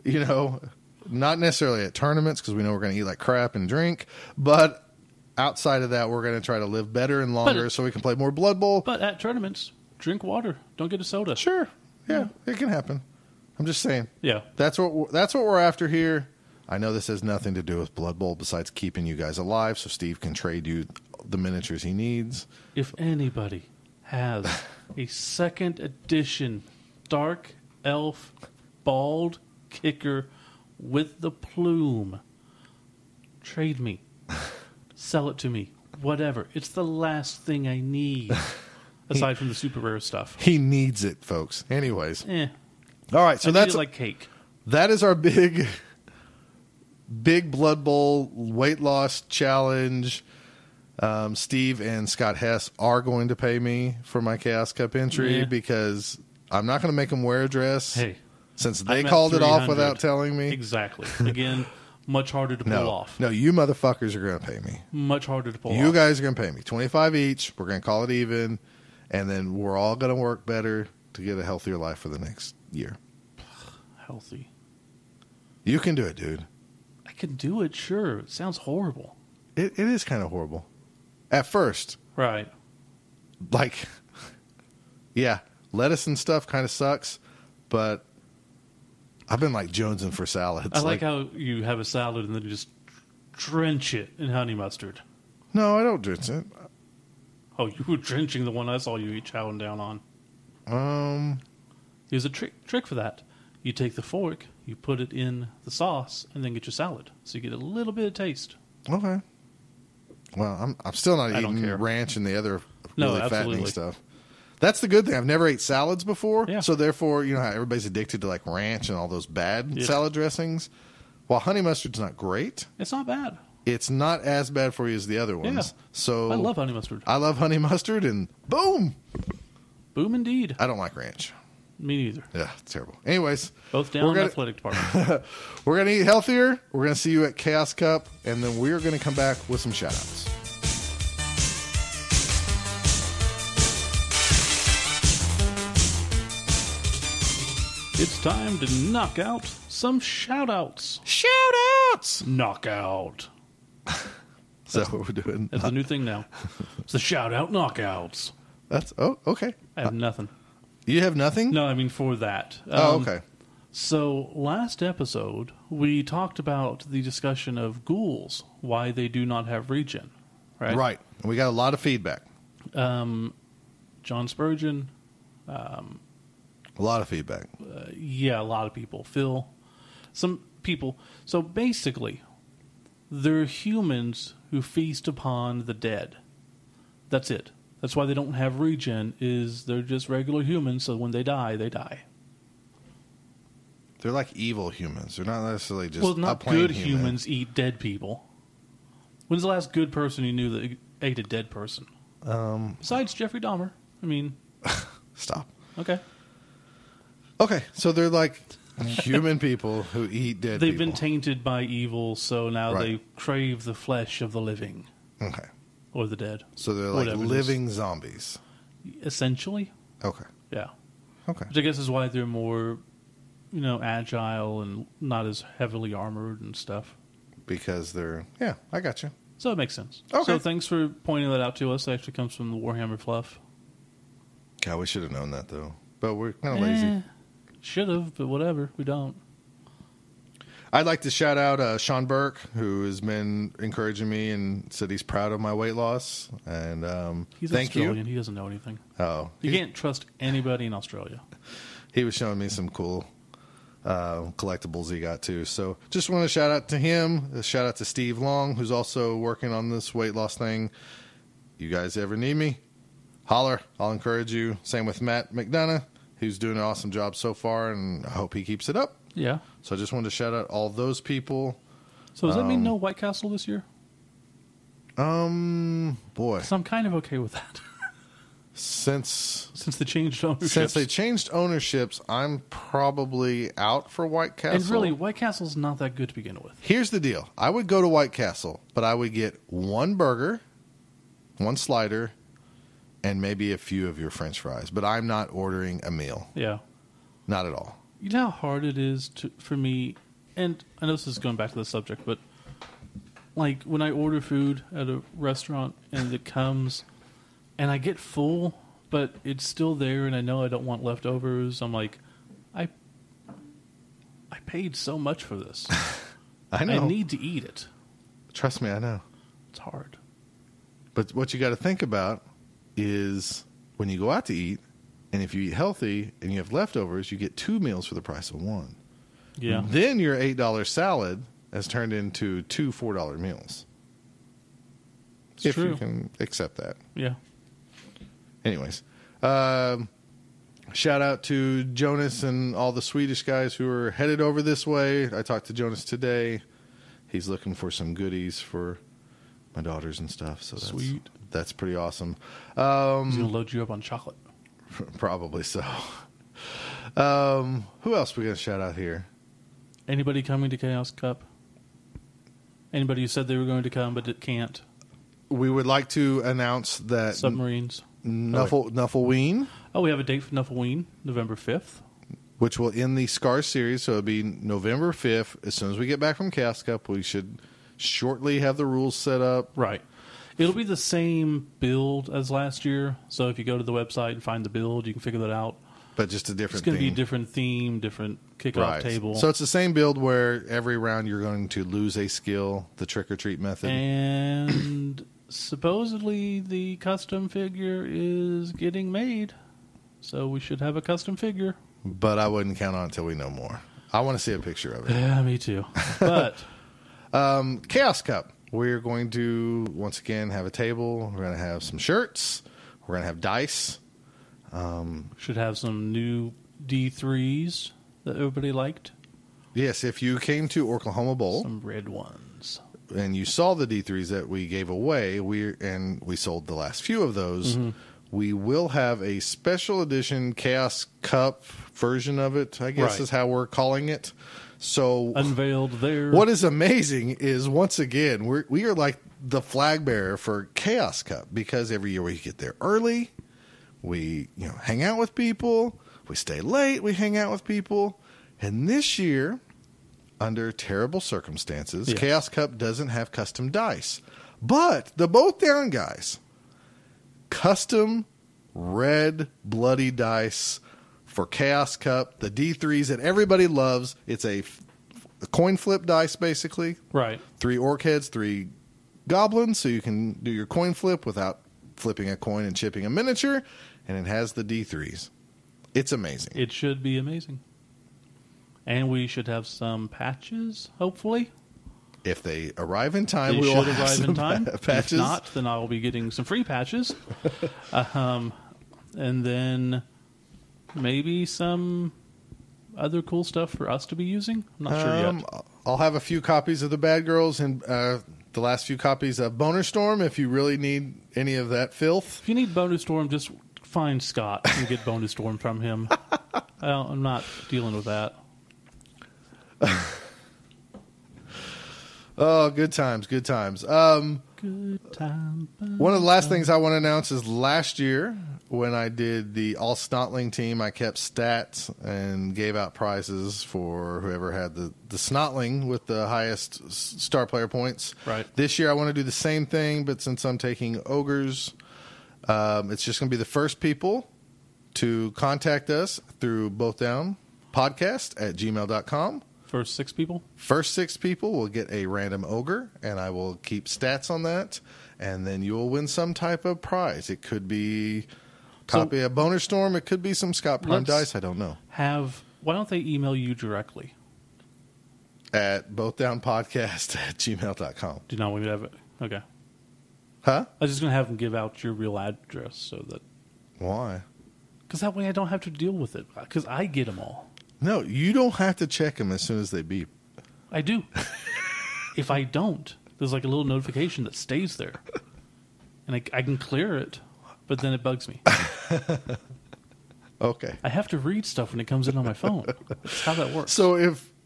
[SPEAKER 1] Not necessarily at tournaments because we know we're going to eat like crap and drink, but outside of that, we're going to try to live better and longer so we can play more Blood Bowl.
[SPEAKER 2] But at tournaments, drink water. Don't get a soda.
[SPEAKER 1] Sure. Yeah, it can happen. I'm just saying.
[SPEAKER 2] Yeah.
[SPEAKER 1] That's what we're after here. I know this has nothing to do with Blood Bowl besides keeping you guys alive so Steve can trade you the miniatures he needs.
[SPEAKER 2] If anybody has a second edition Dark Elf Bald Kicker with the plume, trade me. Sell it to me. Whatever. It's the last thing I need. Aside from the super rare stuff.
[SPEAKER 1] He needs it, folks. Anyways.
[SPEAKER 2] All
[SPEAKER 1] right, so that's
[SPEAKER 2] like cake.
[SPEAKER 1] That is our big Blood Bowl weight loss challenge. Steve and Scott Hess are going to pay me for my Chaos Cup entry because I'm not going to make them wear a dress.
[SPEAKER 2] Hey,
[SPEAKER 1] since they called it off
[SPEAKER 2] 300.
[SPEAKER 1] without telling me.
[SPEAKER 2] Exactly. Again, much harder to pull off.
[SPEAKER 1] No, you motherfuckers are going to pay me.
[SPEAKER 2] Much harder to pull off.
[SPEAKER 1] You guys are going to pay me $25 each. We're going to call it even, and then we're all going to work better to get a healthier life for the next year.
[SPEAKER 2] Healthy.
[SPEAKER 1] You can do it, dude.
[SPEAKER 2] I can do it, sure. It sounds horrible.
[SPEAKER 1] It is kind of horrible. At first.
[SPEAKER 2] Right.
[SPEAKER 1] Like, yeah, lettuce and stuff kind of sucks, but I've been like jonesing for salads.
[SPEAKER 2] I like how you have a salad and then you just drench it in honey mustard.
[SPEAKER 1] No, I don't drench it.
[SPEAKER 2] Oh, you were drenching the one I saw you eat chowing down on. There's a trick for that. You take the fork, you put it in the sauce, and then get your salad. So you get a little bit of taste.
[SPEAKER 1] Okay. Well, I'm still not
[SPEAKER 2] I don't
[SPEAKER 1] eating
[SPEAKER 2] care.
[SPEAKER 1] ranch and the other
[SPEAKER 2] No,
[SPEAKER 1] really fattening
[SPEAKER 2] absolutely.
[SPEAKER 1] stuff. That's the good thing. I've never ate salads before,
[SPEAKER 2] Yeah.
[SPEAKER 1] so therefore, you know how everybody's addicted to like ranch and all those bad
[SPEAKER 2] Yeah.
[SPEAKER 1] salad dressings. While honey mustard's not great,
[SPEAKER 2] It's not bad.
[SPEAKER 1] it's not as bad for you as the other ones.
[SPEAKER 2] Yeah.
[SPEAKER 1] So
[SPEAKER 2] I love honey mustard.
[SPEAKER 1] I love honey mustard, and boom!
[SPEAKER 2] Boom indeed.
[SPEAKER 1] I don't like ranch.
[SPEAKER 2] Me neither.
[SPEAKER 1] Yeah, it's terrible. Anyways,
[SPEAKER 2] Both down in the athletic department.
[SPEAKER 1] we're going to eat healthier. We're going to see you at Chaos Cup, and then we're going to come back with some shout-outs.
[SPEAKER 2] It's time to knock out some shout-outs.
[SPEAKER 1] Shout-outs!
[SPEAKER 2] Knockout.
[SPEAKER 1] Is that what we're doing?
[SPEAKER 2] That's the new thing now. It's the shout-out knockouts.
[SPEAKER 1] Okay.
[SPEAKER 2] I have nothing.
[SPEAKER 1] You have nothing?
[SPEAKER 2] No, I mean for that.
[SPEAKER 1] Okay.
[SPEAKER 2] So last episode, we talked about the discussion of ghouls, why they do not have regen, right?
[SPEAKER 1] Right. We got a lot of feedback.
[SPEAKER 2] John Spurgeon,
[SPEAKER 1] A lot of feedback.
[SPEAKER 2] yeah, a lot of people. Phil, some people. So basically, they're humans who feast upon the dead. That's it. That's why they don't have regen, is they're just regular humans, so when they die, they die.
[SPEAKER 1] They're like evil humans. They're not necessarily just
[SPEAKER 2] Well,
[SPEAKER 1] a
[SPEAKER 2] not
[SPEAKER 1] plain
[SPEAKER 2] good
[SPEAKER 1] human.
[SPEAKER 2] humans eat dead people. When's the last good person you knew that ate a dead person? Besides Jeffrey Dahmer. I mean,
[SPEAKER 1] Stop.
[SPEAKER 2] okay.
[SPEAKER 1] Okay, so they're like human people who eat dead
[SPEAKER 2] They've
[SPEAKER 1] people.
[SPEAKER 2] been tainted by evil, so now
[SPEAKER 1] Right.
[SPEAKER 2] they crave the flesh of the living
[SPEAKER 1] Okay.
[SPEAKER 2] or the dead.
[SPEAKER 1] So they're like
[SPEAKER 2] Whatever it is.
[SPEAKER 1] living zombies.
[SPEAKER 2] Essentially,
[SPEAKER 1] Okay.
[SPEAKER 2] yeah.
[SPEAKER 1] Okay.
[SPEAKER 2] Which I guess is why they're more, agile and not as heavily armored and stuff.
[SPEAKER 1] Because they're, yeah, I got you.
[SPEAKER 2] So it makes sense.
[SPEAKER 1] Okay.
[SPEAKER 2] So thanks for pointing that out to us. It actually comes from the Warhammer Fluff.
[SPEAKER 1] God, we should have known that though. But we're kind of lazy.
[SPEAKER 2] Should have, but whatever. We don't.
[SPEAKER 1] I'd like to shout out Sean Burke, who has been encouraging me and said he's proud of my weight loss. And
[SPEAKER 2] He's
[SPEAKER 1] thank
[SPEAKER 2] Australian.
[SPEAKER 1] you.
[SPEAKER 2] He doesn't know anything.
[SPEAKER 1] Oh,
[SPEAKER 2] You can't trust anybody in Australia.
[SPEAKER 1] he was showing me some cool collectibles he got too. So just want to shout out to him. A shout out to Steve Long, who's also working on this weight loss thing. You guys ever need me, holler. I'll encourage you. Same with Matt McDonough, who's doing an awesome job so far, and I hope he keeps it up.
[SPEAKER 2] Yeah.
[SPEAKER 1] So I just wanted to shout out all those people.
[SPEAKER 2] So does that mean no White Castle this year?
[SPEAKER 1] Boy,
[SPEAKER 2] So I'm kind of okay with that.
[SPEAKER 1] since
[SPEAKER 2] Since they changed ownership.
[SPEAKER 1] Since they changed ownerships, I'm probably out for White Castle.
[SPEAKER 2] And really, White Castle's not that good to begin with.
[SPEAKER 1] Here's the deal. I would go to White Castle, but I would get one burger, one slider, and maybe a few of your French fries. But I'm not ordering a meal.
[SPEAKER 2] Yeah.
[SPEAKER 1] Not at all.
[SPEAKER 2] You know how hard it is for me, and I know this is going back to the subject, but like when I order food at a restaurant and it comes and I get full, but it's still there and I know I don't want leftovers, I'm like, I paid so much for this.
[SPEAKER 1] I know.
[SPEAKER 2] I need to eat it.
[SPEAKER 1] Trust me, I know.
[SPEAKER 2] It's hard.
[SPEAKER 1] But what you got to think about is when you go out to eat, and if you eat healthy and you have leftovers, you get 2 meals for the price of one.
[SPEAKER 2] Yeah.
[SPEAKER 1] Then your $8 salad has turned into 2 $4 meals.
[SPEAKER 2] It's
[SPEAKER 1] if
[SPEAKER 2] true.
[SPEAKER 1] you can accept that.
[SPEAKER 2] Yeah.
[SPEAKER 1] Anyways, shout out to Jonas and all the Swedish guys who are headed over this way. I talked to Jonas today. He's looking for some goodies for my daughters and stuff. So
[SPEAKER 2] Sweet.
[SPEAKER 1] That's pretty awesome.
[SPEAKER 2] He's going to load you up on chocolate.
[SPEAKER 1] Probably so. Who else we going to shout out here?
[SPEAKER 2] Anybody coming to Chaos Cup? Anybody who said they were going to come but it can't?
[SPEAKER 1] We would like to announce that
[SPEAKER 2] Submarines.
[SPEAKER 1] Nuffleween,
[SPEAKER 2] Oh, we have a date for Nuffleween, November 5th.
[SPEAKER 1] which will end the Scars series, so it'll be November 5th. As soon as we get back from Chaos Cup, we should shortly have the rules set up.
[SPEAKER 2] Right. It'll be the same build as last year, so if you go to the website and find the build, you can figure that out.
[SPEAKER 1] But just a
[SPEAKER 2] It's
[SPEAKER 1] different
[SPEAKER 2] going to be a
[SPEAKER 1] theme.
[SPEAKER 2] different theme, different kickoff
[SPEAKER 1] Right.
[SPEAKER 2] table.
[SPEAKER 1] So it's the same build where every round you're going to lose a skill, the trick-or-treat method.
[SPEAKER 2] and supposedly the custom figure is getting made, so we should have a custom figure.
[SPEAKER 1] But I wouldn't count on it until we know more. I want to see a picture of it.
[SPEAKER 2] Yeah, me too. But
[SPEAKER 1] Chaos Cup. We're going to, once again, have a table. We're going to have some shirts. We're going to have dice.
[SPEAKER 2] should have some new D3s that everybody liked.
[SPEAKER 1] Yes, if you came to Oklahoma Bowl,
[SPEAKER 2] Some red ones.
[SPEAKER 1] and you saw the D3s that we gave away, we sold the last few of those. We will have a special edition Chaos Cup version of it, I guess
[SPEAKER 2] Right.
[SPEAKER 1] is how we're calling it. So
[SPEAKER 2] Unveiled there.
[SPEAKER 1] what is amazing is, once again, we are like the flag bearer for Chaos Cup, because every year we get there early, we hang out with people, we stay late, we hang out with people, and this year, under terrible circumstances,
[SPEAKER 2] Yes.
[SPEAKER 1] Chaos Cup doesn't have custom dice, but the Both Down guys, custom red bloody dice for Chaos Cup, the D3s that everybody loves. It's a coin flip dice, basically.
[SPEAKER 2] Right.
[SPEAKER 1] 3 orc heads, 3 goblins, so you can do your coin flip without flipping a coin and chipping a miniature, and it has the D3s. It's amazing.
[SPEAKER 2] It should be amazing. And we should have some patches, hopefully.
[SPEAKER 1] If they arrive in time,
[SPEAKER 2] They
[SPEAKER 1] we will
[SPEAKER 2] should
[SPEAKER 1] have
[SPEAKER 2] arrive
[SPEAKER 1] some
[SPEAKER 2] in time.
[SPEAKER 1] patches.
[SPEAKER 2] If not, then I will be getting some free patches. And then maybe some other cool stuff for us to be using. I'm not sure yet.
[SPEAKER 1] I'll have a few copies of the Bad Girls and the last few copies of Boner Storm if you really need any of that filth.
[SPEAKER 2] If you need Bonus Storm, just find Scott and get Bonus Storm from him. I'm not dealing with that.
[SPEAKER 1] Oh, good times, good times.
[SPEAKER 2] Good time.
[SPEAKER 1] One of the last things I want to announce is last year when I did the All Snotling team, I kept stats and gave out prizes for whoever had the Snotling with the highest star player points.
[SPEAKER 2] Right.
[SPEAKER 1] This year I want to do the same thing, but since I'm taking ogres, it's just going to be the first people to contact us through bothdownpodcast@gmail.com.
[SPEAKER 2] First 6 people?
[SPEAKER 1] First 6 people will get a random ogre, and I will keep stats on that, and then you will win some type of prize. It could be a copy of Boner Storm. It could be some Scott Prime dice. I don't know.
[SPEAKER 2] Why don't they email you directly?
[SPEAKER 1] At bothdownpodcast@gmail.com.
[SPEAKER 2] Do you not want me to have it? Okay.
[SPEAKER 1] Huh?
[SPEAKER 2] I was just going to have them give out your real address so that...
[SPEAKER 1] Why?
[SPEAKER 2] Because that way I don't have to deal with it. Because I get them all.
[SPEAKER 1] No, you don't have to check them as soon as they beep.
[SPEAKER 2] I do. If I don't, there's like a little notification that stays there. And I can clear it, but then it bugs me.
[SPEAKER 1] Okay.
[SPEAKER 2] I have to read stuff when it comes in on my phone. That's how that works.
[SPEAKER 1] So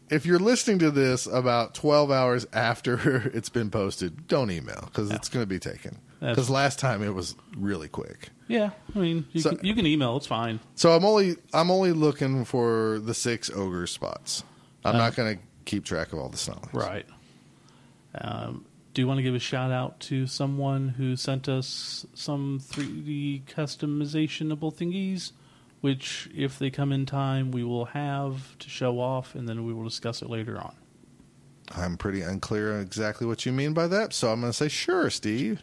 [SPEAKER 1] if you're listening to this about 12 hours after it's been posted, don't email because it's going to be taken. Because last time it was really quick.
[SPEAKER 2] Yeah, I mean, you can email. It's fine.
[SPEAKER 1] So I'm only looking for the 6 ogre spots. I'm not going to keep track of all the Snotlings.
[SPEAKER 2] Right. Do you want to give a shout out to someone who sent us some 3D customizationable thingies, which, if they come in time, we will have to show off, and then we will discuss it later on.
[SPEAKER 1] I'm pretty unclear on exactly what you mean by that, so I'm going to say, sure, Steve.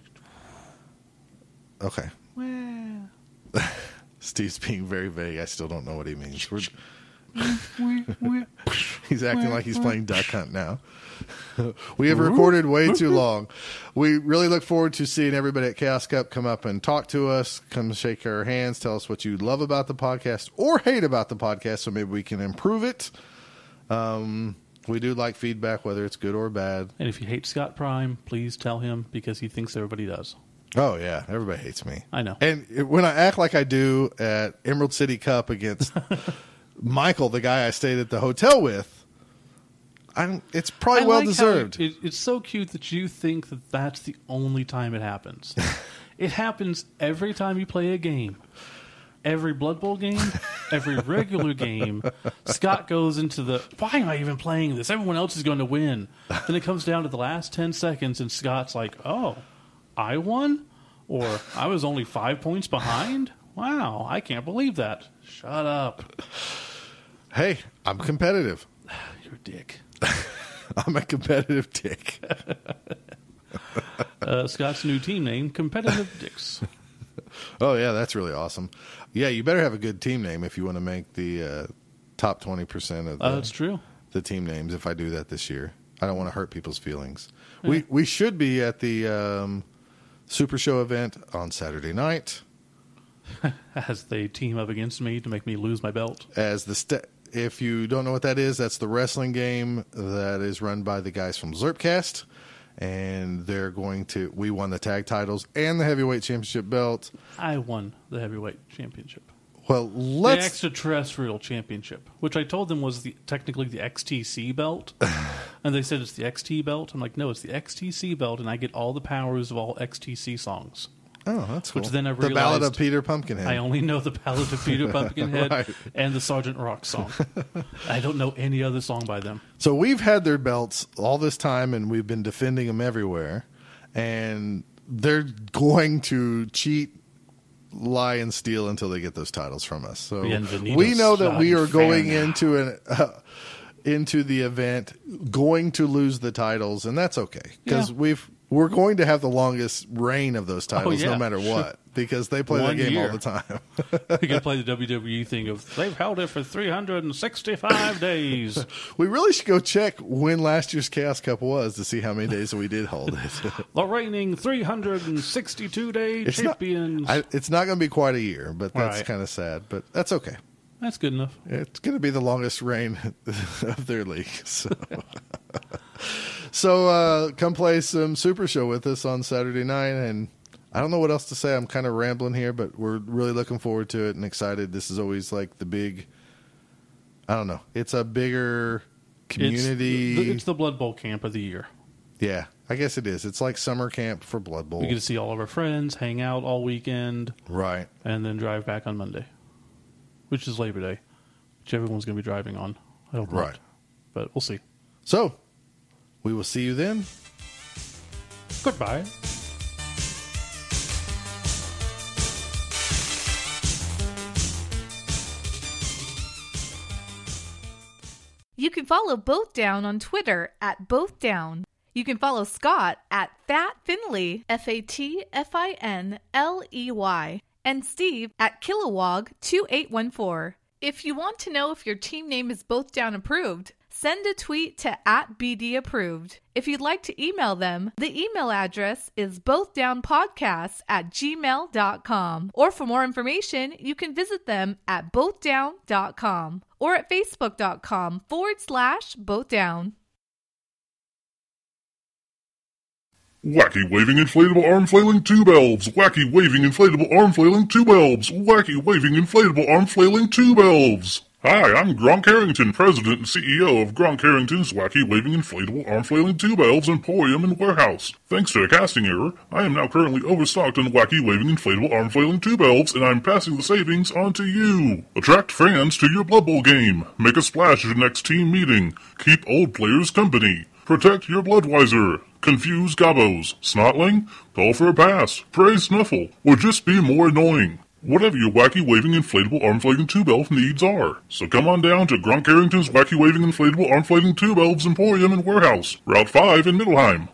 [SPEAKER 1] Okay.
[SPEAKER 2] Well.
[SPEAKER 1] Steve's being very vague. I still don't know what he means. He's acting like he's playing Duck Hunt now. We have recorded way too long. We really look forward to seeing everybody at Chaos Cup come up and talk to us, come shake our hands, tell us what you love about the podcast or hate about the podcast so maybe we can improve it. We do like feedback, whether it's good or bad.
[SPEAKER 2] And if you hate Scott Prime, please tell him, because he thinks everybody does.
[SPEAKER 1] Oh, yeah. Everybody hates me.
[SPEAKER 2] I know.
[SPEAKER 1] And when I act like I do at Emerald City Cup against Michael, the guy I stayed at the hotel with, it's probably well deserved.
[SPEAKER 2] It's so cute that you think that that's the only time it happens. It happens every time you play a game. Every Blood Bowl game, every regular game, Scott goes into why am I even playing this? Everyone else is going to win. Then it comes down to the last 10 seconds, and Scott's like, oh, I won? Or I was only 5 points behind? Wow, I can't believe that. Shut up.
[SPEAKER 1] Hey, I'm competitive.
[SPEAKER 2] You're a dick.
[SPEAKER 1] I'm a competitive dick.
[SPEAKER 2] Scott's new team name, Competitive Dicks.
[SPEAKER 1] Oh, yeah, that's really awesome. Yeah, you better have a good team name if you want to make the top 20% of
[SPEAKER 2] That's true.
[SPEAKER 1] The team names if I do that this year. I don't want to hurt people's feelings. Yeah. We should be at the Super Show event on Saturday night.
[SPEAKER 2] As they team up against me to make me lose my belt.
[SPEAKER 1] If you don't know what that is, that's the wrestling game that is run by the guys from Zerpcast. and we won the tag titles and the heavyweight championship belt.
[SPEAKER 2] I won the heavyweight championship.
[SPEAKER 1] Well,
[SPEAKER 2] The extraterrestrial championship, which I told them was technically the XTC belt. And they said it's the XT belt. I'm like, no, it's the XTC belt, and I get all the powers of all XTC songs.
[SPEAKER 1] Oh, that's cool.
[SPEAKER 2] Which then I realized...
[SPEAKER 1] The Ballad of Peter Pumpkinhead.
[SPEAKER 2] I only know the Ballad of Peter Pumpkinhead
[SPEAKER 1] Right.
[SPEAKER 2] and the Sergeant Rock song. I don't know any other song by them.
[SPEAKER 1] So we've had their belts all this time, and we've been defending them everywhere. And they're going to cheat, lie, and steal until they get those titles from us. So
[SPEAKER 2] Bienvenidos
[SPEAKER 1] we know that we are going
[SPEAKER 2] Inferno.
[SPEAKER 1] into the event going to lose the titles, and that's okay because
[SPEAKER 2] Yeah.
[SPEAKER 1] we're going to have the longest reign of those titles
[SPEAKER 2] yeah,
[SPEAKER 1] no matter what because they play the
[SPEAKER 2] 1
[SPEAKER 1] game
[SPEAKER 2] year.
[SPEAKER 1] all the time.
[SPEAKER 2] We can play the WWE thing of they've held it for 365 days.
[SPEAKER 1] We really should go check when last year's Chaos Cup was to see how many days we did hold it.
[SPEAKER 2] The reigning 362-day champions.
[SPEAKER 1] It's not going to be quite a year, but that's
[SPEAKER 2] Right.
[SPEAKER 1] kind of sad. But that's okay.
[SPEAKER 2] That's good enough.
[SPEAKER 1] It's going to be the longest reign of their league. So come play some Super Show with us on Saturday night. And I don't know what else to say. I'm kind of rambling here, but we're really looking forward to it and excited. This is always like the big, I don't know. It's a bigger community.
[SPEAKER 2] It's the Blood Bowl camp of the year.
[SPEAKER 1] Yeah, I guess it is. It's like summer camp for Blood Bowl.
[SPEAKER 2] We get to see all of our friends, hang out all weekend,
[SPEAKER 1] Right.
[SPEAKER 2] and then drive back on Monday, which is Labor Day, which everyone's going to be driving on. I hope
[SPEAKER 1] Right.
[SPEAKER 2] not, but we'll see.
[SPEAKER 1] So we will see you then.
[SPEAKER 2] Goodbye.
[SPEAKER 4] You can follow Both Down on Twitter at Both Down. You can follow Scott at Fat Finley, FATFINLEY, and Steve at Kilowog2814. If you want to know if your team name is Both Down approved, send a tweet to @BDapproved. If you'd like to email them, the email address is bothdownpodcasts@gmail.com. Or for more information, you can visit them at bothdown.com or at facebook.com/bothdown.
[SPEAKER 5] Wacky waving inflatable arm flailing tube elves! Wacky waving inflatable arm flailing tube elves! Wacky waving inflatable arm flailing tube elves! Hi, I'm Gronk Harrington, President and CEO of Gronk Harrington's Wacky Waving Inflatable Arm Flailing Tube Elves Emporium and Warehouse. Thanks to a casting error, I am now currently overstocked on Wacky Waving Inflatable Arm Flailing Tube Elves, and I'm passing the savings on to you. Attract fans to your Blood Bowl game. Make a splash at your next team meeting. Keep old players company. Protect your Bloodweiser. Confuse Gobos. Snotling? Call for a pass. Praise Snuffle. Or just be more annoying. Whatever your wacky waving inflatable arm flailing tube elf needs are. So come on down to Gronk Harrington's Wacky Waving Inflatable Arm Flailing Tube Elves Emporium and Warehouse, Route 5 in Middleham.